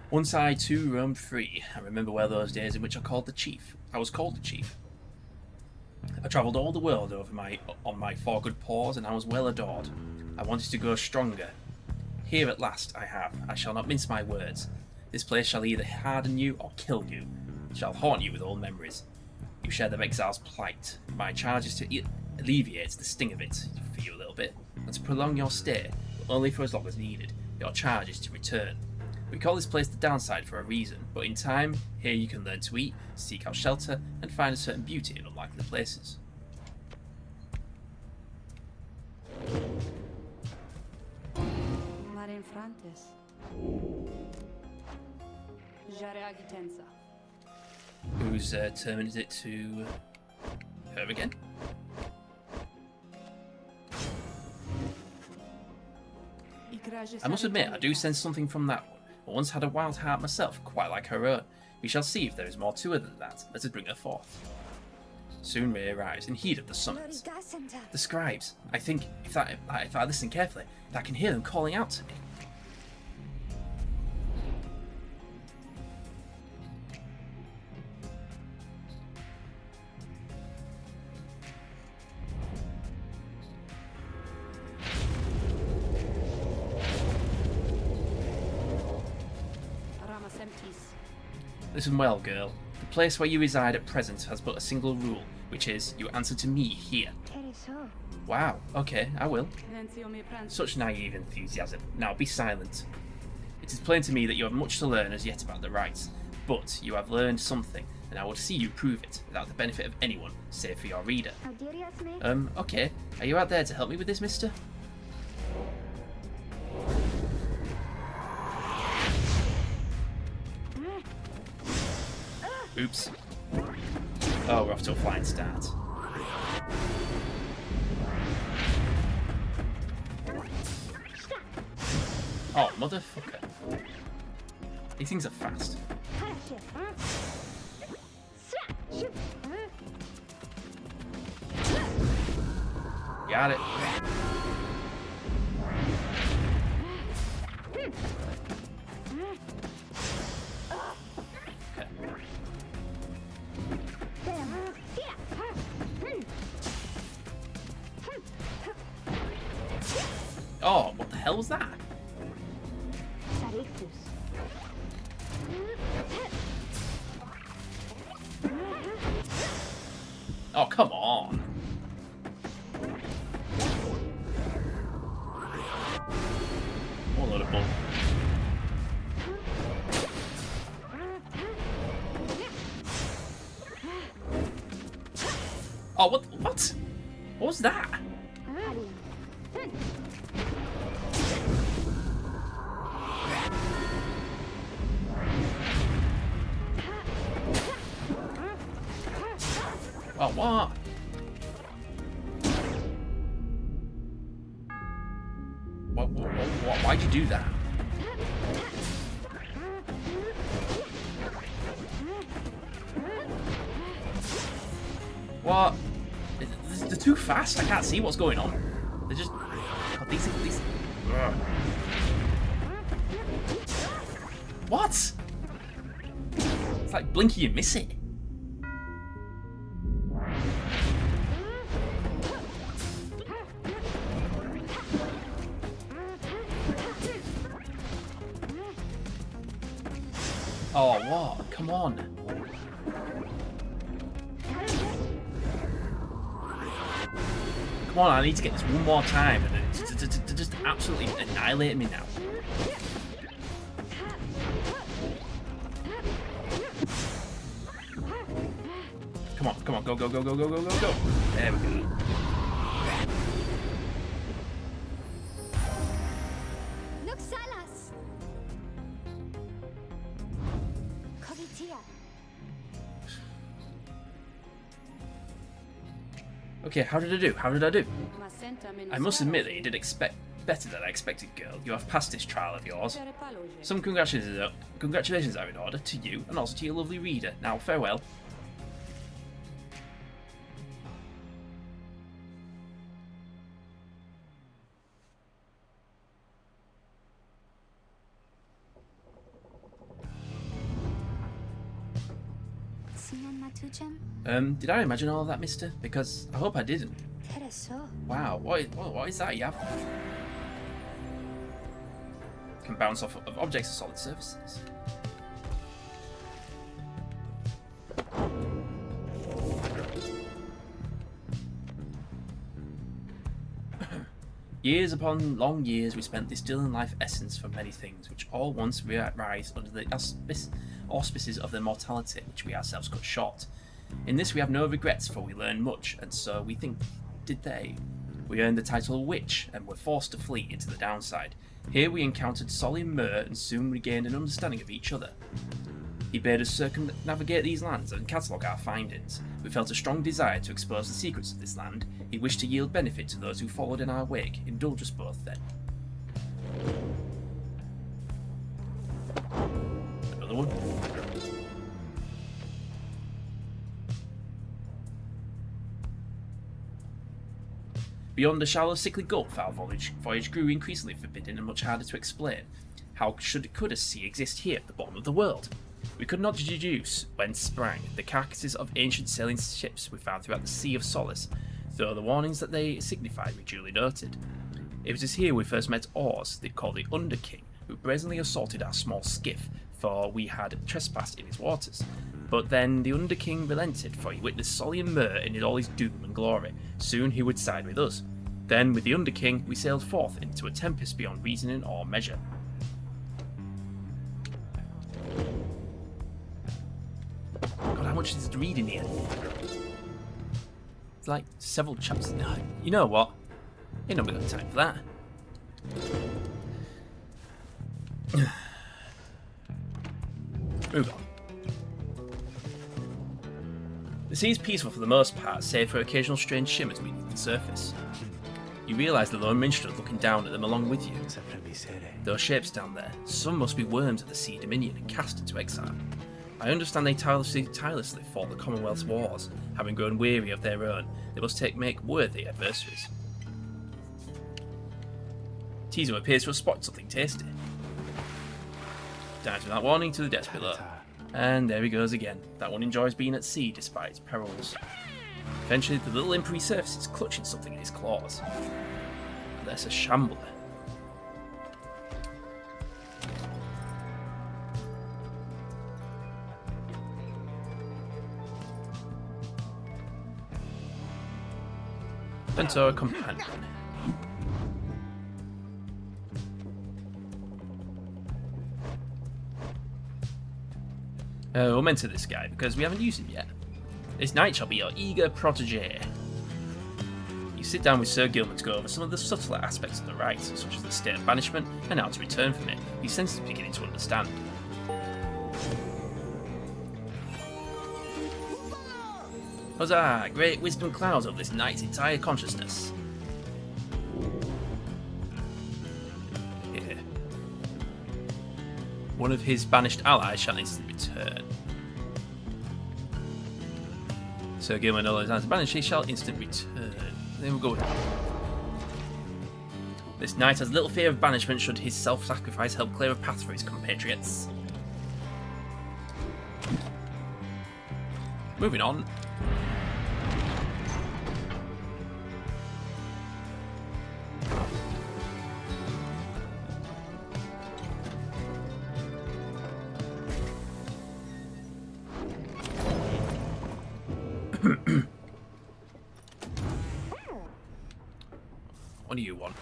Speaker 2: Once I too roamed free. I remember well those days in which I was called the Chief. I travelled all the world on my four good paws, and I was well adored. I wanted to grow stronger. Here at last I shall not mince my words. This place shall either harden you or kill you. It shall haunt you with old memories. You share the exile's plight. My charge is to alleviate the sting of it for you a little bit, and to prolong your stay, but only for as long as needed. Your charge is to return. We call this place the downside for a reason, but in time, here you can learn to eat, seek out shelter, and find a certain beauty in unlikely places. Whose turn is it to her again? I must admit, I do sense something from that one. I once had a wild heart myself, quite like her own. We shall see if there is more to her than that. Let us bring her forth. Soon Ray arrives in heed of the summons. The scribes. I think, if I listen carefully, I can hear them calling out to me. Listen well, girl. The place where you reside at present has but a single rule, which is, you answer to me here. Wow, okay, I will. Such naive enthusiasm. Now be silent. It is plain to me that you have much to learn as yet about the rites, but you have learned something, and I will see you prove it, without the benefit of anyone, save for your reader. Okay. Are you out there to help me with this, mister? Oops. Oh, we're off to a flying start. Oh, motherfucker. These things are fast. Got it. Oh, what the hell was that? Oh, come on. What a load of bull. Oh, what? What was that? Oh, what? Why'd you do that? What? too fast. I can't see what's going on. They're just... God, these... Ugh. What? It's like blink you miss it. Oh, what? Come on. Come on, I need to get this one more time. And they're just absolutely annihilating me now. Come on, come on, go, go, go, go, go, go, go, go. There we go. Okay, how did I do? How did I do? I must admit that you did expect better than I expected, girl. You have passed this trial of yours. Some congratulations are in order to you and also to your lovely reader. Now, farewell. Did I imagine all of that, mister? Because I hope I didn't. Wow, what is that you have? Can bounce off of objects of solid surfaces. Years upon long years we spent distilling life essence from many things, which all once rise under the auspices of the mortality which we ourselves cut short. In this we have no regrets, for we learned much, and so we think did they. We earned the title Witch, and were forced to flee into the downside. Here we encountered Solly Mur, and soon regained an understanding of each other. He bade us circumnavigate these lands and catalogue our findings. We felt a strong desire to expose the secrets of this land. He wished to yield benefit to those who followed in our wake. Indulge us both then. Another one. Beyond a shallow, sickly gulf, our voyage grew increasingly forbidding and much harder to explain. How could a sea exist here at the bottom of the world? We could not deduce whence sprang the carcasses of ancient sailing ships we found throughout the Sea of Solace, though the warnings that they signified were duly noted. It was here we first met Oars, called the Under King, who brazenly assaulted our small skiff, for we had trespassed in his waters. But then the Under King relented, for he witnessed Solly and Mur in all his doom and glory. Soon he would side with us. Then, with the Under King, we sailed forth into a tempest beyond reasoning or measure. God, how much is to read in here? It's like several chapters. You know what? Ain't nobody got time for that. Move on. The sea is peaceful for the most part, save for occasional strange shimmers beneath the surface. You realise the lone minstrel looking down at them along with you. Those shapes down there, some must be worms of the sea dominion and cast into exile. I understand they tirelessly fought the Commonwealth's wars. Having grown weary of their own, they must make worthy adversaries. Tizo appears to have spotted something tasty. Dives without warning to the depths below. And there he goes again. That one enjoys being at sea despite its perils. Eventually, the little imp resurfaces, clutching something in his claws. And there's a shambler. Ventura companion. We'll mentor this guy because we haven't used him yet. This knight shall be your eager protege. You sit down with Sir Gilman to go over some of the subtler aspects of the rite, such as the state of banishment and how to return from it. These senses are beginning to understand. Huzzah! Great wisdom clouds over this knight's entire consciousness. Here. One of his banished allies shall instantly return. So again, when Nola is out of balance, she shall instant return. Then we'll go with that. This knight has little fear of banishment should his self-sacrifice help clear a path for his compatriots. Moving on. What do you want?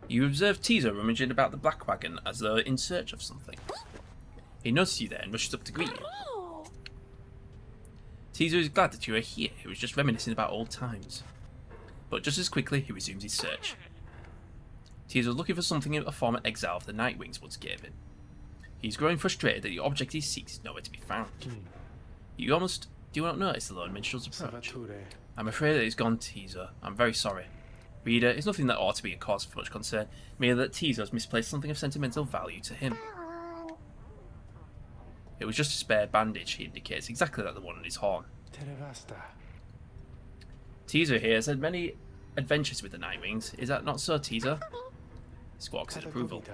Speaker 2: You observe Tizo rummaging about the black wagon as though in search of something. He notices you there and rushes up to greet you. Tizo is glad that you are here. He was just reminiscing about old times. But just as quickly, he resumes his search. Tizo is looking for something a former exile of the Nightwings once gave him. He's growing frustrated that the object he seeks is nowhere to be found. Do not notice the lone minstrel's approach. I'm afraid that he's gone, Tizo. I'm very sorry. Reader, it's nothing that ought to be a cause for much concern, merely that Tizo has misplaced something of sentimental value to him. It was just a spare bandage, he indicates, exactly like the one on his horn. Tizo here has had many adventures with the Nightwings. Is that not so, Tizo? He squawks in approval.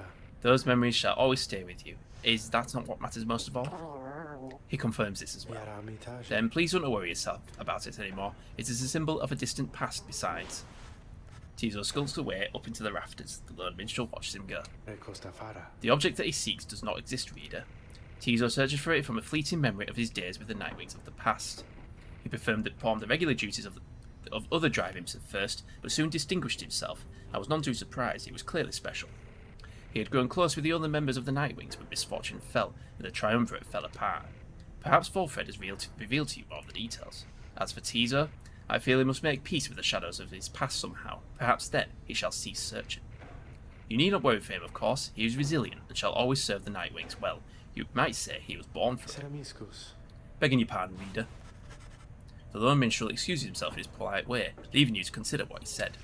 Speaker 2: Those memories shall always stay with you. Is that not what matters most of all? He confirms this as well. Then please don't worry yourself about it anymore. It is a symbol of a distant past besides. Tizo skulks away up into the rafters. The lone minstrel watches him go. The object that he seeks does not exist, reader. Tizo searches for it from a fleeting memory of his days with the Nightwings of the past. He performed the regular duties of other drive imps at first, but soon distinguished himself. I was none too surprised. He was clearly special. He had grown close with the other members of the Nightwings when misfortune fell and the triumvirate fell apart. Perhaps Volfred has revealed to you all the details. As for Tizo, I feel he must make peace with the shadows of his past somehow. Perhaps then he shall cease searching. You need not worry for him, of course. He is resilient and shall always serve the Nightwings well. You might say he was born for it. Begging your pardon, reader. The lone minstrel excuses himself in his polite way, leaving you to consider what he said.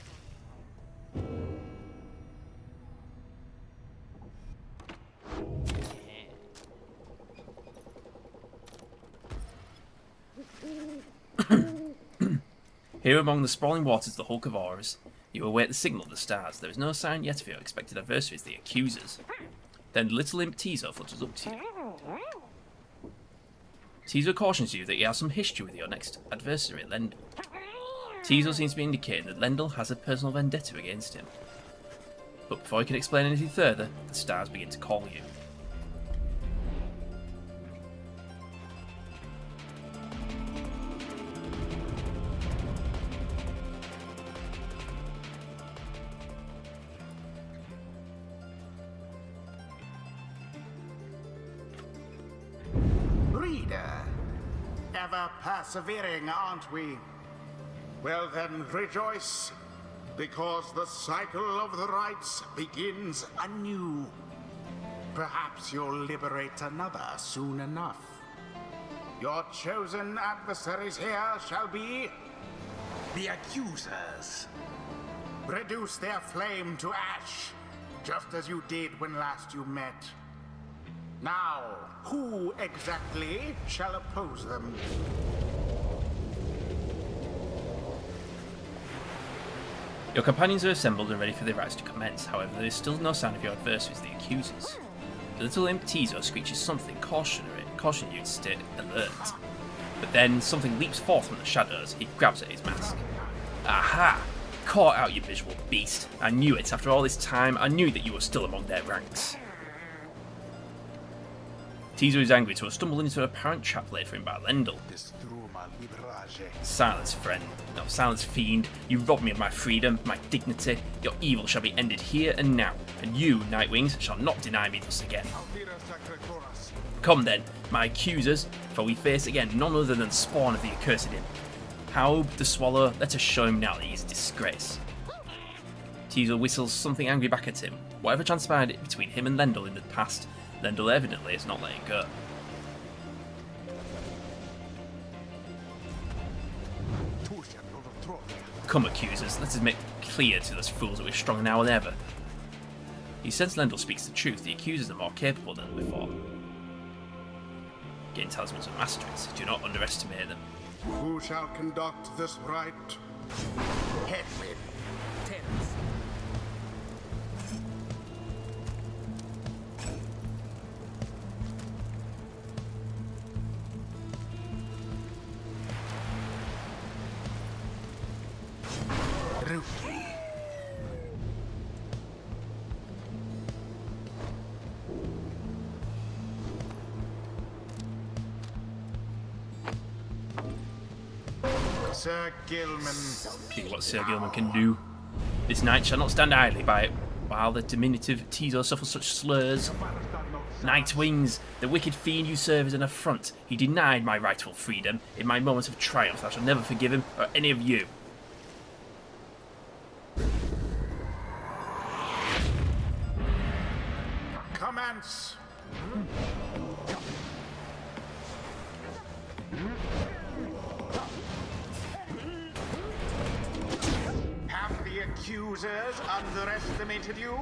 Speaker 2: Here among the sprawling waters of the Hulk of Auras, you await the signal of the stars. There is no sign yet of your expected adversaries, the accusers. Then the little imp Tizo flutters up to you. Tizo cautions you that he has some history with your next adversary, Lendl. Tizo seems to be indicating that Lendl has a personal vendetta against him. But before he can explain anything further, the stars begin to call you.
Speaker 6: Ever persevering, aren't we? Well then, rejoice, because the cycle of the rites begins anew. Perhaps you'll liberate another soon enough. Your chosen adversaries here shall be the accusers. Reduce their flame to ash, just as you did when last you met. Now, who exactly shall oppose them?
Speaker 2: Your companions are assembled and ready for the rites to commence. However, there is still no sign of your adversaries, the accusers. The little imp Tizo screeches something cautioning you to stay alert. But then something leaps forth from the shadows. He grabs at his mask. Aha! Caught out, you visual beast. I knew it. After all this time, I knew that you were still among their ranks. Tizo is angry to have stumbled into an apparent trap laid for him by Lendl. Silence, friend. No, silence, fiend. You robbed me of my freedom, my dignity. Your evil shall be ended here and now, and you, Nightwings, shall not deny me thus again. Come then, my accusers, for we face again none other than spawn of the accursed imp. Haub the Swallow, let us show him now that he is a disgrace. Tizo whistles something angry back at him. Whatever transpired between him and Lendl in the past, Lendl evidently has not let it go. Come, accusers, let us make clear to those fools that we're stronger now than ever. You sense Lendl speaks the truth. The accusers are more capable than before. Gain talismans of masteries. Do not underestimate them.
Speaker 6: Who shall conduct this rite? Hedwig.
Speaker 8: Tenants.
Speaker 6: Root. Sir Gilman.
Speaker 2: See what Sir Gilman can do. This knight shall not stand idly by it, while the diminutive Tizo suffers such slurs. Night Wings, the wicked fiend you serve is an affront. He denied my rightful freedom in my moments of triumph. I shall never forgive him, or any of you.
Speaker 6: Commence. Have the accusers underestimated you?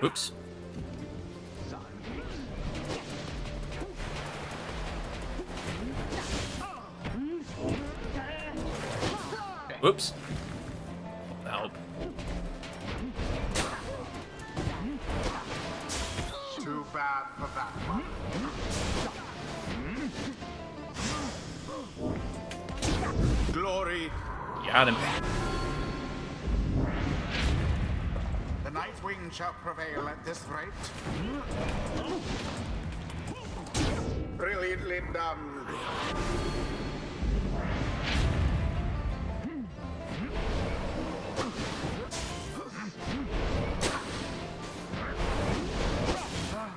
Speaker 2: Oops. Whoops. Help.
Speaker 6: Too bad for that one. Glory.
Speaker 2: You had him.
Speaker 6: The Nightwing shall prevail at this rate. Brilliantly done.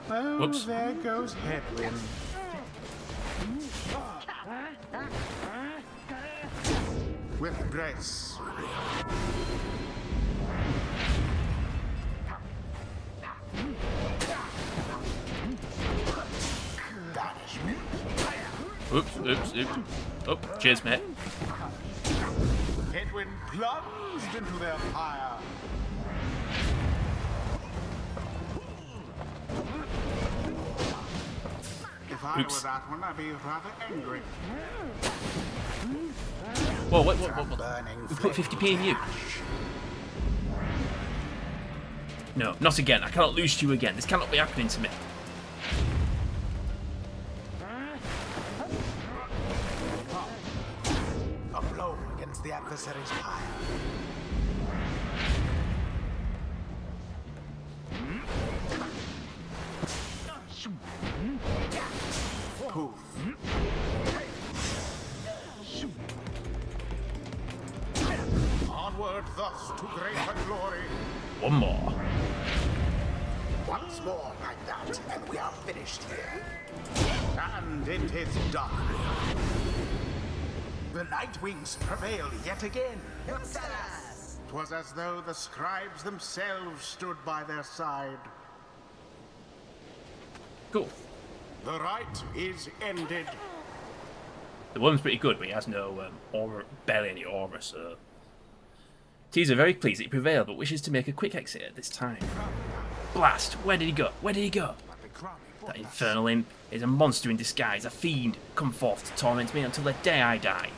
Speaker 6: Oh,
Speaker 2: Whoops.
Speaker 6: there goes Hedwin. With grace. Banishment.
Speaker 2: Oops, oops, oops. Oh, cheers, mate.
Speaker 6: Hedwin plunged into their fire. If I
Speaker 2: Oops.
Speaker 6: were that one, I'd be rather angry.
Speaker 2: Whoa, what?
Speaker 6: Burning
Speaker 2: We put 50p in you. No, not again. I cannot lose to you again. This cannot be happening to me.
Speaker 6: A blow against the adversary's pyre. Poof. Onward thus to greater glory.
Speaker 2: One more.
Speaker 6: Once more like that, and we are finished here. And it is done. The Nightwings prevail yet again. 'Twas as though the scribes themselves stood by their side.
Speaker 2: Cool.
Speaker 6: The rite is ended.
Speaker 2: The woman's pretty good, but he has no aura, barely any aura, so... Teaser very pleased that he prevailed, but wishes to make a quick exit at this time. Blast! Where did he go? Where did he go? That infernal imp is a monster in disguise, a fiend, come forth to torment me until the day I die.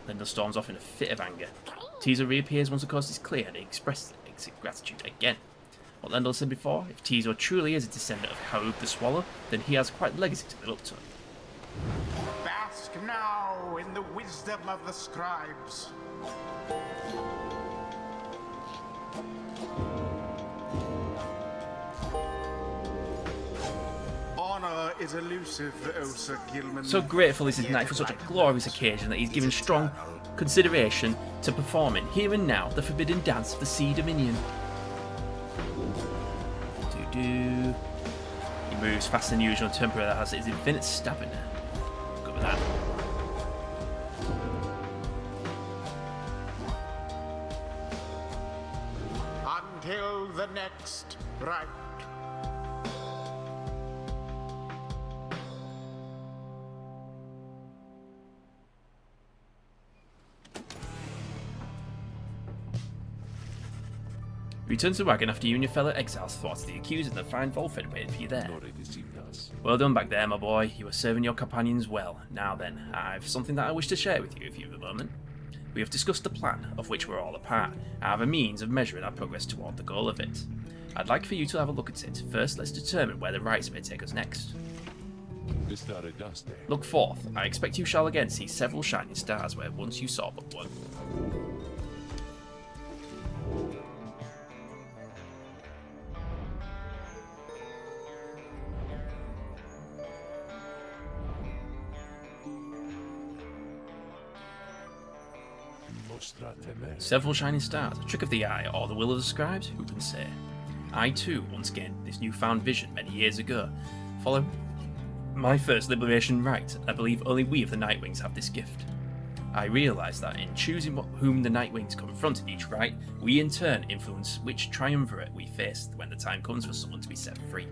Speaker 2: Lindell storms off in a fit of anger. Teaser reappears once the coast is clear, and he expresses gratitude again. What Lindell said before, if Teaser truly is a descendant of Harub the Swallow, then he has quite a legacy to build up to.
Speaker 6: Bask now in the wisdom of the scribes. Honor is elusive, O Sir Gilman.
Speaker 2: So grateful is his knight for such a glorious occasion that he's given strong consideration to performing here and now the forbidden dance of the Sea Dominion. He moves faster than usual and temporarily has his infinite stamina. Good with that.
Speaker 6: Until the next rite.
Speaker 2: Return to the wagon after you and your fellow exiles thwarted the accusers and find Volfred waiting for you there.
Speaker 7: Nore deceived us.
Speaker 2: Well done back there, my boy. You were serving your companions well. Now then, I've something that I wish to share with you if you have a moment. We have discussed a plan, of which we're all a part. I have a means of measuring our progress toward the goal of it. I'd like for you to have a look at it. First, let's determine where the rites may take us next.
Speaker 7: Distare dusty.
Speaker 2: Look forth. I expect you shall again see several shining stars where once you saw but one.
Speaker 7: Mostrate me.
Speaker 2: Several shining stars, a trick of the eye, or the will of the scribes, who can say? I too once gained this newfound vision many years ago. Follow my first liberation rite. I believe only we of the Nightwings have this gift. I realise that in choosing whom the Nightwings confront in each rite, we in turn influence which triumvirate we face when the time comes for someone to be set free.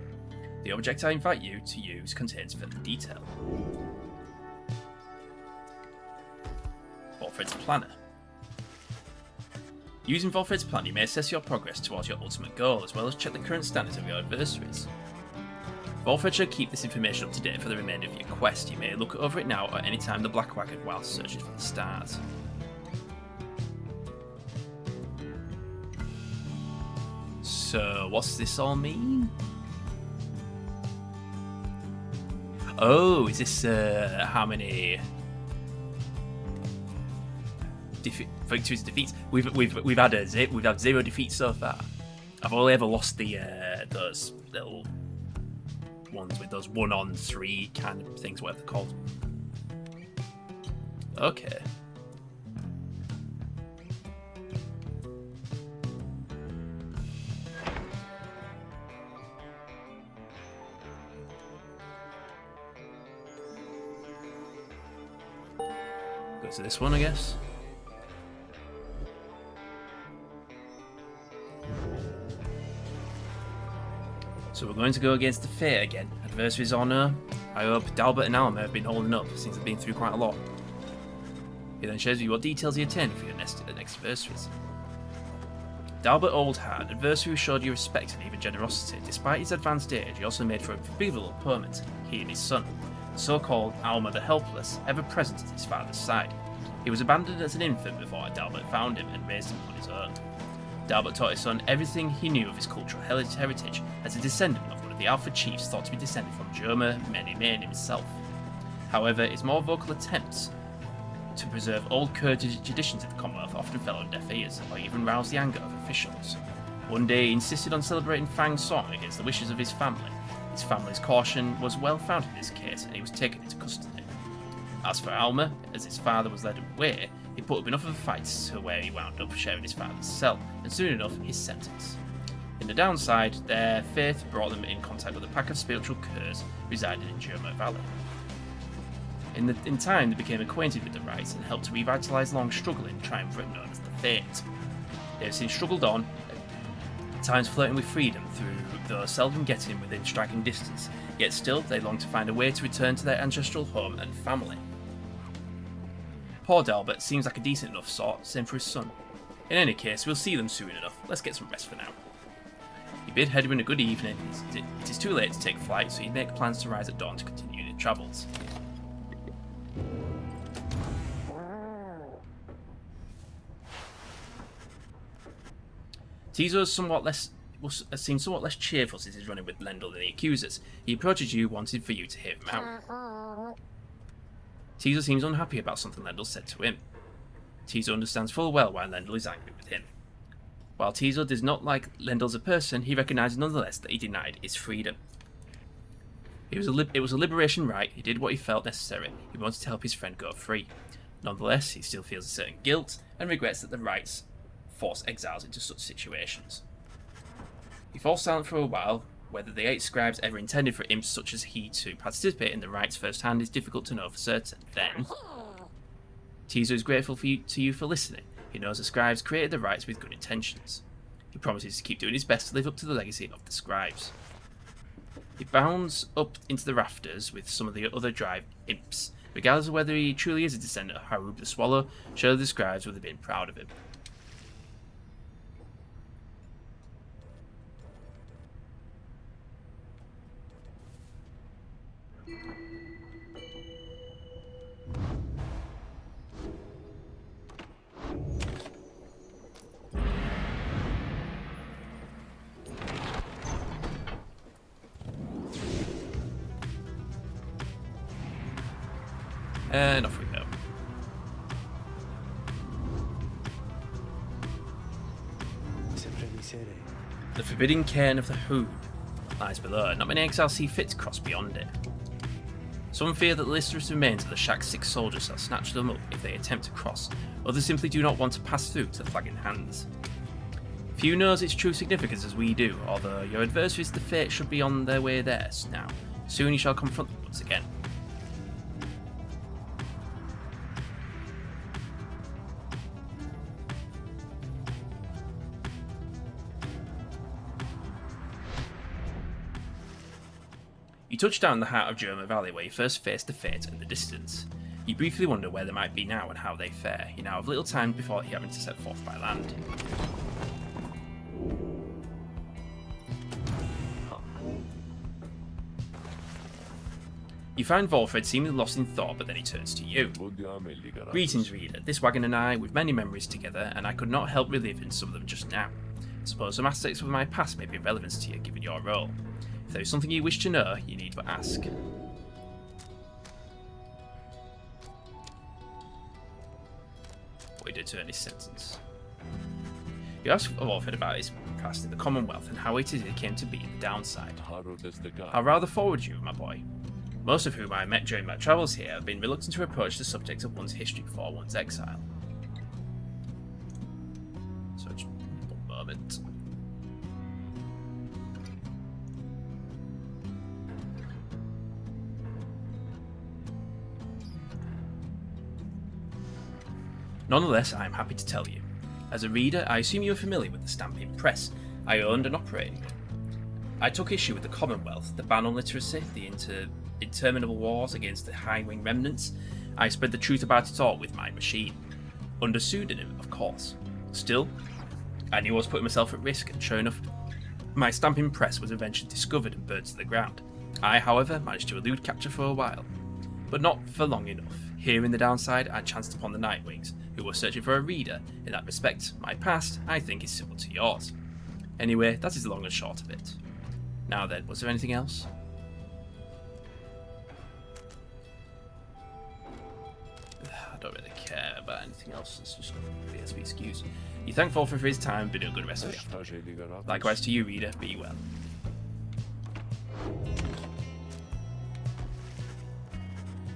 Speaker 2: The object I invite you to use contains further detail. Volfred's Planner. Using Volfred's plan, you may assess your progress towards your ultimate goal, as well as check the current standards of your adversaries. Volfred shall keep this information up to date for the remainder of your quest. You may look over it now or any time the Black Wagon whilst searching for the stars. So, what's this all mean? Oh, is this how many victories, defeats? We've had we've had 0 defeats so far. I've only ever lost the those little ones with those 1-on-3 kind of things, whatever they're called. Okay. Go to this one, I guess. So we're going to go against the Fate again. Adversaries honour. I hope Dalbert and Alma have been holding up since they've been through quite a lot. He then shows you what details he obtained for your next adversaries. Dalbert Oldhard, adversary who showed you respect and even generosity. Despite his advanced age, he also made for a formidable opponent, he and his son. The so-called Alma the Helpless, ever present at his father's side. He was abandoned as an infant before Dalbert found him and raised him on his own. Dalbert taught his son everything he knew of his cultural heritage as a descendant of one of the Alpha Chiefs thought to be descended from Joma Mene himself. However, his more vocal attempts to preserve old traditions of the Commonwealth often fell on deaf ears, or even roused the anger of officials. One day he insisted on celebrating Fang's song against the wishes of his family. His family's caution was well founded in this case, and he was taken into custody. As for Alma, as his father was led away, he put up enough of a fight to where he wound up sharing his father's cell, and soon enough his sentence. In the downside, their faith brought them in contact with a pack of spiritual curs residing in Joma Valley. In time, they became acquainted with the rites and helped to revitalise the long-struggling triumvirate known as the Fate. They have since struggled on, at times flirting with freedom though seldom getting within striking distance, yet still they long to find a way to return to their ancestral home and family. Poor Dalbert seems like a decent enough sort, same for his son. In any case, we'll see them soon enough. Let's get some rest for now. He bid Hedwin a good evening. It is too late to take flight, so he'd make plans to rise at dawn to continue their travels. Tizo seems somewhat less cheerful since he's running with Lendl than the accusers. He approaches you, wanting for you to hear him out. Tizo seems unhappy about something Lendl said to him. Tizo understands full well why Lendl is angry with him. While Tizo does not like Lendl as a person, he recognises nonetheless that he denied his freedom. It was a liberation rite. He did what he felt necessary. He wanted to help his friend go free. Nonetheless, he still feels a certain guilt and regrets that the rites force exiles into such situations. He falls silent for a while. Whether the 8 scribes ever intended for imps such as he to participate in the rites firsthand is difficult to know for certain. Then, Tizo is grateful to you for listening. He knows the scribes created the rites with good intentions. He promises to keep doing his best to live up to the legacy of the scribes. He bounds up into the rafters with some of the other drive imps. Regardless of whether he truly is a descendant of Harub the Swallow, surely the scribes would have been proud of him. And off we go. The forbidding cairn of the Hood lies below, and not many exiles see fit to cross beyond it. Some fear that the listless remains of the RX6600 shall snatch them up if they attempt to cross, others simply do not want to pass through to the flagging hands. Few knows its true significance as we do, although your adversaries to fate should be on their way there now. Soon you shall confront them once again. You touch down in the heart of Germa Valley where you first faced the fate in the distance. You briefly wonder where they might be now and how they fare. You now have little time before having to set forth by land. You find Volfred seemingly lost in thought, but then he turns to you. Greetings, reader. This wagon and I, with many memories together, and I could not help reliving some of them just now. I suppose some aspects of my past may be of relevance to you, given your role. If there is something you wish to know, you need but ask. What he did to earn his sentence. You ask Volfred about his past in the Commonwealth and how it is it came to be the downside. I'll rather forward you, my boy. Most of whom I met during my travels here have been reluctant to approach the subject of one's history before one's exile. So just one moment. Nonetheless, I am happy to tell you. As a reader, I assume you are familiar with the stamping press. I owned and operated one. I took issue with the Commonwealth, the ban on literacy, the interminable wars against the high-wing remnants. I spread the truth about it all with my machine. Under pseudonym, of course. Still, I knew I was putting myself at risk, and sure enough, my stamping press was eventually discovered and burned to the ground. I, however, managed to elude capture for a while. But not for long enough. Here in the downside, I chanced upon the Nightwings, who were searching for a reader. In that respect, my past, I think, is similar to yours. Anyway, that is the long and short of it. Now then, was there anything else? I don't really care about anything else. It's just BSB excuse. You thank Volfred for his time, but do a good rest of the afternoon. Likewise to you, reader. Be well.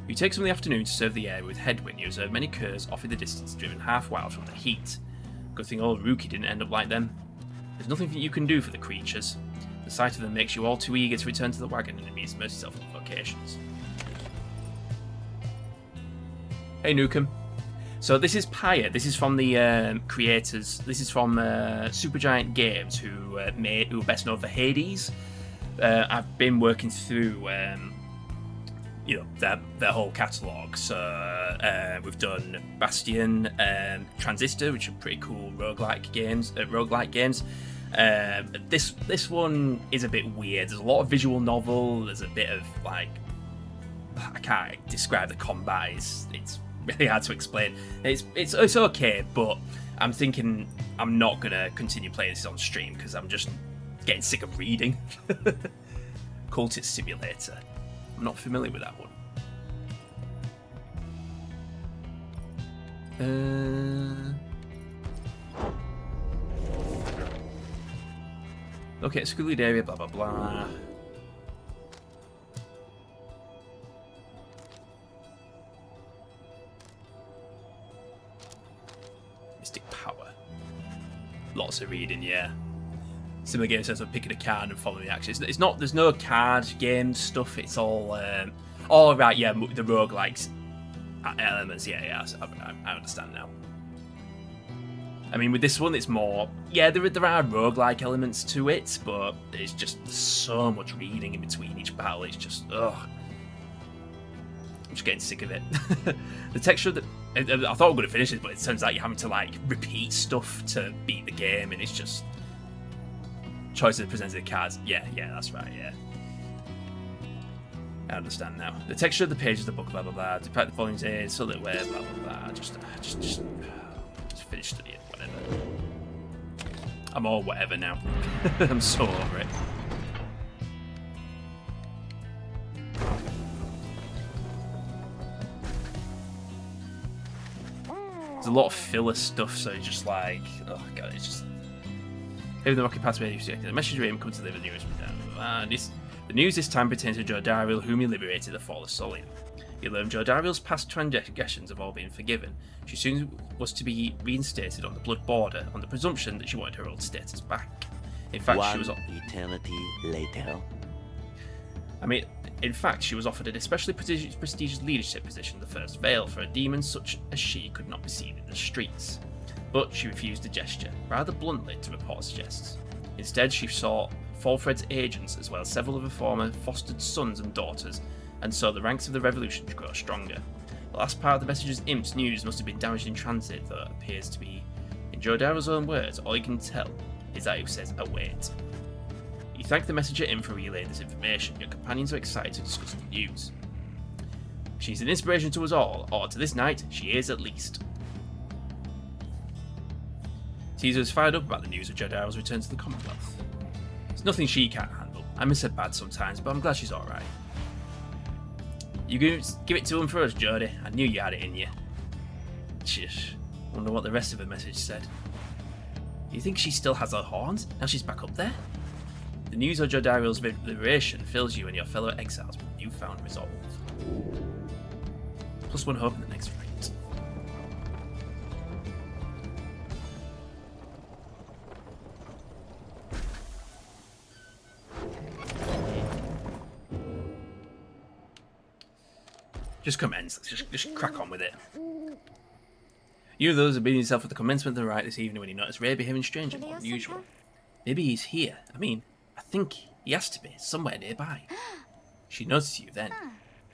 Speaker 2: You take some of the afternoon to serve the area with headwind. You observe many curs off in the distance, driven half wild from the heat. Good thing old Rookie didn't end up like them. There's nothing you can do for the creatures. The sight of them makes you all too eager to return to the wagon and immerse yourself in vocations. Hey Nukem. So this is Pyre. This is from the creators. This is from Supergiant Games, who are best known for Hades. I've been working through their whole catalogue. So we've done Bastion, Transistor, which are pretty cool roguelike games. This one is a bit weird. There's a lot of visual novel. There's a bit of I can't describe the combat. It's really hard to explain. It's okay, but I'm thinking I'm not gonna continue playing this on stream because I'm just getting sick of reading. Cultist Simulator. I'm not familiar with that one. Okay, secluded area, blah blah blah. Mystic Power. Lots of reading, yeah. Similar game says I'm picking a card and following the action. It's not. There's no card game stuff. It's all. Right. Yeah, the roguelikes elements. Yeah. I understand now. I mean, with this one, it's more. Yeah, there are roguelike elements to it, but it's just so much reading in between each battle. It's just ugh. I'm just getting sick of it. The texture that I thought I was going to finish it, but it turns out you're having to repeat stuff to beat the game, and it's just. Choices presented cards. Yeah, that's right, yeah. I understand now. The texture of the pages of the book, blah blah blah. Despite the volumes in, so that way, blah blah blah. Just finish studying, whatever. I'm all whatever now. I'm so over it. There's a lot of filler stuff, so it's just like, oh god, it's just. Even the rocket pass made the message Raymond come to deliver the news. The news this time pertains to Joe Darrell, whom he liberated the fall of Solian. You learn Joe Darrell's past transgressions have all been forgiven. She soon was to be reinstated on the blood border on the presumption that she wanted her old status back. In fact, she was.
Speaker 5: Eternity later.
Speaker 2: In fact, she was offered an especially prestigious leadership position, the First Veil, for a demon such as she could not be seen in the streets. But she refused the gesture, rather bluntly, to report suggests. Instead, she saw Falfred's agents, as well as several of her former fostered sons and daughters, and saw the ranks of the revolution grow stronger. The last part of the messenger's imp's news must have been damaged in transit, though it appears to be, in Joe Darrell's own words, all you can tell is that it says await. You thank the messenger imp for relaying this information. Your companions are excited to discuss the news. She's an inspiration to us all, or to this night, she is at least. Caesar is fired up about the news of Joe Darrell's return to the Commonwealth. It's nothing she can't handle. I miss her bad sometimes, but I'm glad she's alright. You give it to him for us, Jodie. I knew you had it in you. Shish. Wonder what the rest of her message said. You think she still has her horns? Now she's back up there? The news of Joe Darrell's liberation fills you and your fellow exiles with newfound resolve. +1 hope in the next fight. Just commence. Let's just crack on with it. You those have been yourself at the commencement of the rite this evening when you noticed Ray behaving strange and unusual. Maybe he's here. I think he has to be somewhere nearby. She noticed you then.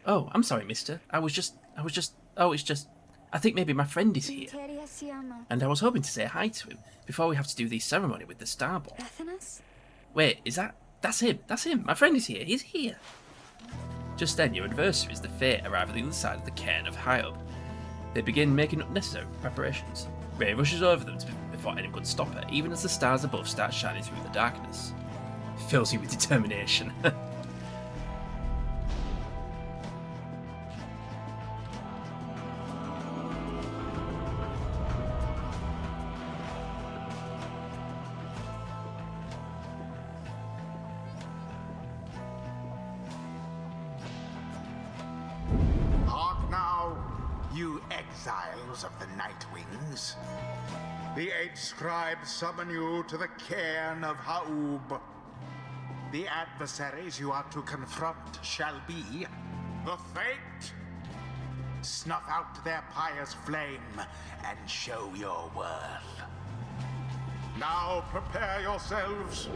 Speaker 2: Oh, I'm sorry, mister. Oh, it's just. I think maybe my friend is here. And I was hoping to say hi to him before we have to do the ceremony with the Starball. Wait, that's him. My friend is here. He's here. Just then, your adversaries, the Fate, arrive at the other side of the cairn of Hyob. They begin making necessary preparations. Ray rushes over them before anyone could stop her, even as the stars above start shining through the darkness. Fills you with determination.
Speaker 6: Exiles of the Night Wings. The 8 scribes summon you to the cairn of Ha'ub. The adversaries you are to confront shall be the Fate. Snuff out their pious flame and show your worth. Now prepare yourselves.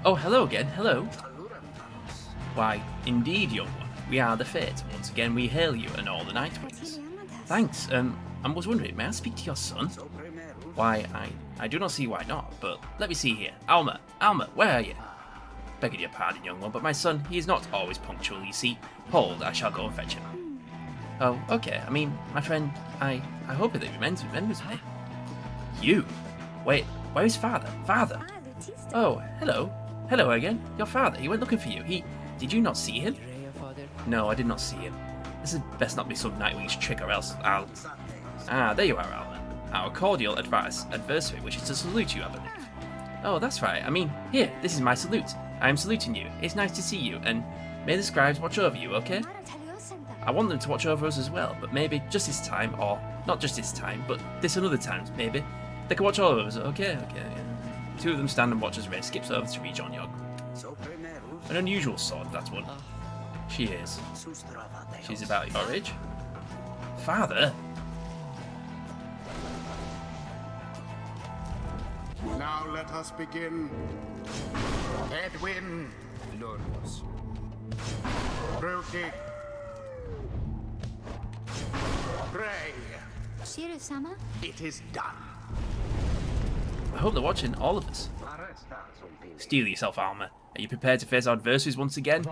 Speaker 2: Oh, hello again. Hello. Why, indeed, young one. We are the Fate. Once again, we hail you and all the Night Wings. Thanks. I was wondering, may I speak to your son? Why, I do not see why not, but let me see here. Alma, where are you? Begging your pardon, young one, but my son, he is not always punctual, you see. Hold, I shall go and fetch him. Oh, okay. My friend, I hope that he remembers me. You? Wait, where is father? Father? Oh, hello. Hello again. Your father, he went looking for you. Did you not see him? No, I did not see him. This had best not be some Nightwing's trick, or else I'll... Ah, there you are, Alma. Our cordial adversary wishes to salute you, I believe. Oh, that's right. Here, this is my salute. I am saluting you. It's nice to see you, and may the scribes watch over you, okay? I want them to watch over us as well, but maybe just this time, or not just this time, but this and other times, maybe. They can watch all of us, okay? Two of them stand and watch as Ray skips over to rejoin Yog. An unusual sword, that one. She is. She's about your age. Father?
Speaker 6: Now let us begin. Edwin.
Speaker 9: Lordos.
Speaker 6: Brookie. Ray. It is done.
Speaker 2: I hope they're watching, all of us. Steel yourself, Alma. Are you prepared to face our adversaries once again?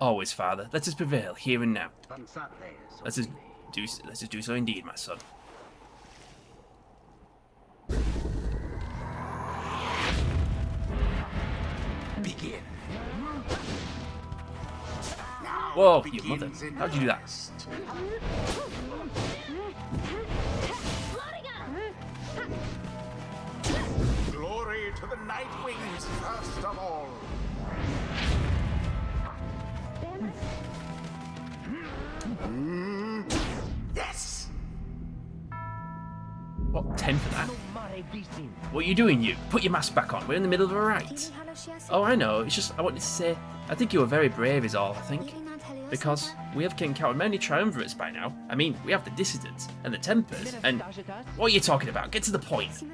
Speaker 2: Always, father. Let us prevail, here and now. Let us do so indeed, my son.
Speaker 6: Begin. Now.
Speaker 2: Whoa, you mother. How'd you do that?
Speaker 6: Glory to the Night Wings first of all. Yes.
Speaker 2: What, 10 for that? What are you doing, you? Put your mask back on. We're in the middle of a right. Oh, I know. It's just, I wanted to say, I think you were very brave is all, I think. Because we have encountered many triumvirates by now. I mean, we have the Dissidents and the Tempers and... What are you talking about? Get to the point.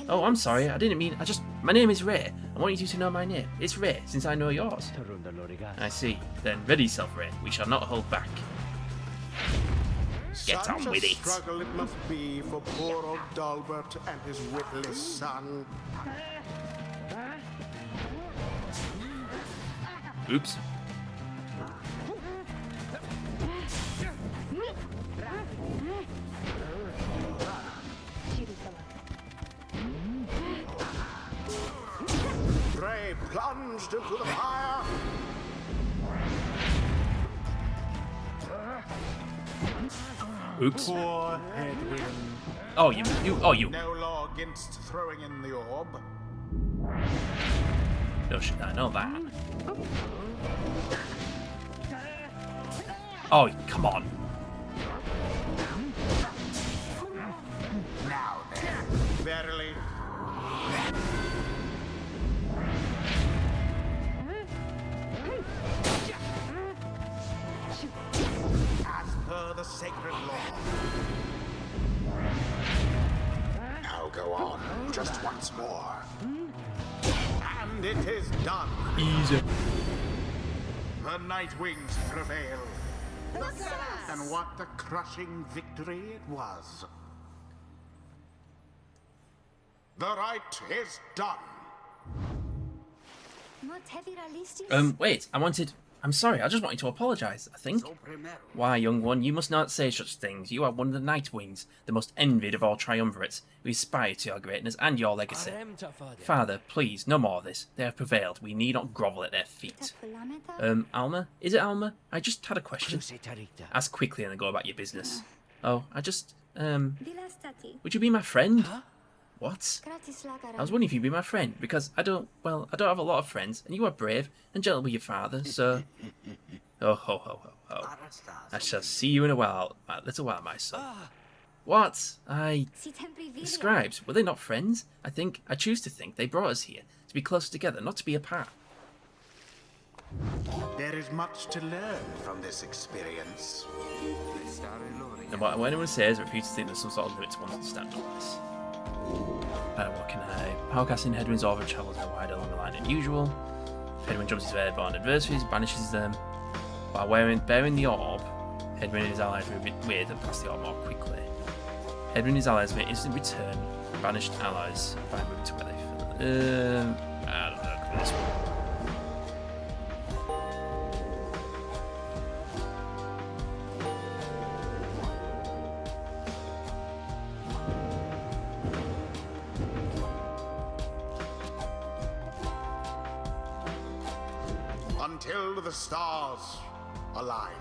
Speaker 2: Oh, I'm sorry. I didn't mean... My name is Ray. I want you to know my name. It's Ray, since I know yours. I see. Then ready yourself, Ray. We shall not hold back. Get on with it.
Speaker 6: Such a struggle it must be for poor old Dalbert and his witless son.
Speaker 2: Oops.
Speaker 6: Ray plunged into the fire.
Speaker 2: Oops.
Speaker 6: Poor Hedwin.
Speaker 2: Oh, you.
Speaker 6: No law against throwing in the orb.
Speaker 2: No shit, I know that. Oh, come on.
Speaker 6: Now then, verily. As per the sacred law. Now go on, just once more. And it is done.
Speaker 2: Easy.
Speaker 6: The Night Wings prevail. And what a crushing victory it was. The right is done.
Speaker 2: Wait, I'm sorry, I just wanted to apologise, I think. Why, young one, you must not say such things. You are one of the Night Wings, the most envied of all triumvirates. We aspire to your greatness and your legacy. Father, please, no more of this. They have prevailed. We need not grovel at their feet. Alma? Is it Alma? I just had a question. Ask quickly and then go about your business. Oh, would you be my friend? Huh? What? I was wondering if you'd be my friend, because I don't have a lot of friends, and you are brave and gentle with your father, so... Oh, ho, ho, ho, ho. I shall see you in a little while, my son. What? The scribes, were they not friends? I choose to think they brought us here, to be closer together, not to be apart.
Speaker 6: There is much to learn from this experience.
Speaker 2: And what anyone says, I refuse to think there's some sort of limit to one's understanding of this. What can I... Powercasting Hedwin's orb travels a wider along the line than usual. Hedwin jumps his airborne adversaries, banishes them. While bearing the orb, Hedwin and his allies move a bit weird and pass the orb more quickly. Hedwin and his allies may instantly return banished allies by moving to where they feel. I don't know, this one.
Speaker 6: Until the stars align.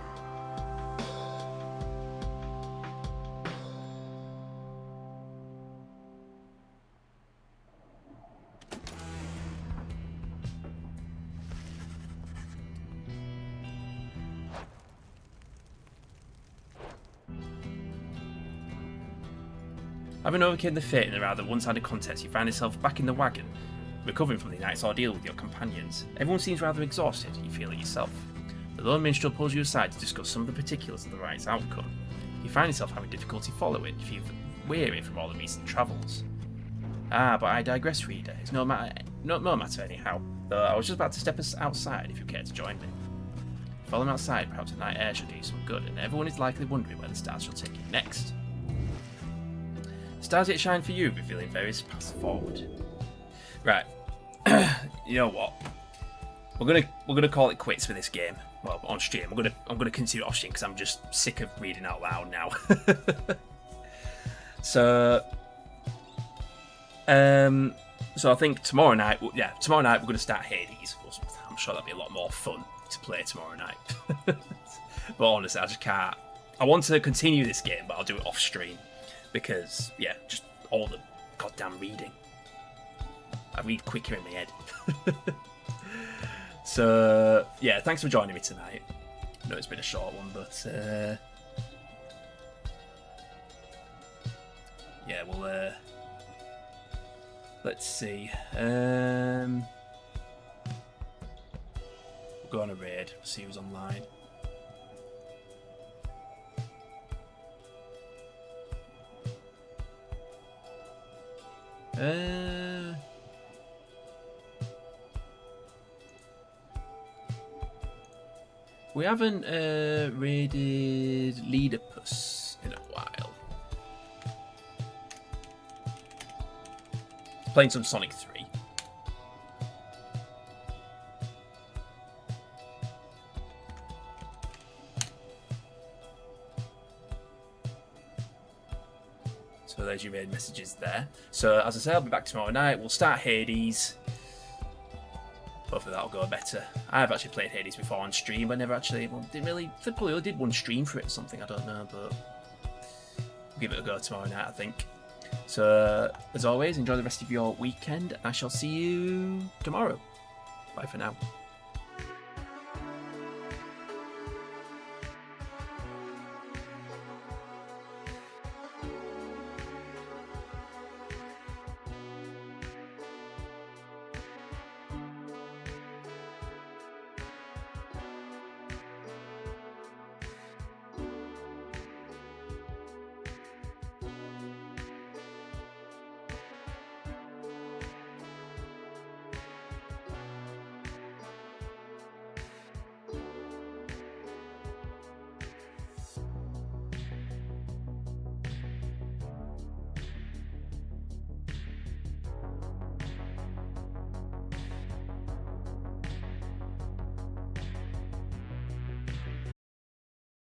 Speaker 2: Having overcome the fate in a rather one-sided contest, you find yourself back in the wagon, recovering from the night's ordeal with your companions. Everyone seems rather exhausted, you feel it yourself. The lone minstrel pulls you aside to discuss some of the particulars of the rite's outcome. You find yourself having difficulty following, if you're weary from all the recent travels. But I digress, reader. It's no matter anyhow, though I was just about to step outside if you care to join me. Follow me outside, perhaps the night air should do you some good, and everyone is likely wondering where the stars shall take you next. Stars yet shine for you, revealing various paths forward. Right. You know what? We're gonna call it quits for this game. Well, on stream. I'm gonna continue off stream because I'm just sick of reading out loud now. So I think tomorrow night we're gonna start Hades. I'm sure that'll be a lot more fun to play tomorrow night. But honestly, I just can't. I want to continue this game, but I'll do it off stream. Because, yeah, just all the goddamn reading. I read quicker in my head. So, yeah, thanks for joining me tonight. I know it's been a short one, but... yeah, well, let's see. We'll go on a raid, see who's online. We haven't raided Leaderpuss in a while. Playing some Sonic 3. So there's your raid messages there. So as I say, I'll be back tomorrow night. We'll start Hades. Hopefully that'll go better. I've actually played Hades before on stream. I never actually, well, didn't really, I probably only did one stream for it or something. I don't know, but we'll give it a go tomorrow night, I think. So as always, enjoy the rest of your weekend. I shall see you tomorrow. Bye for now.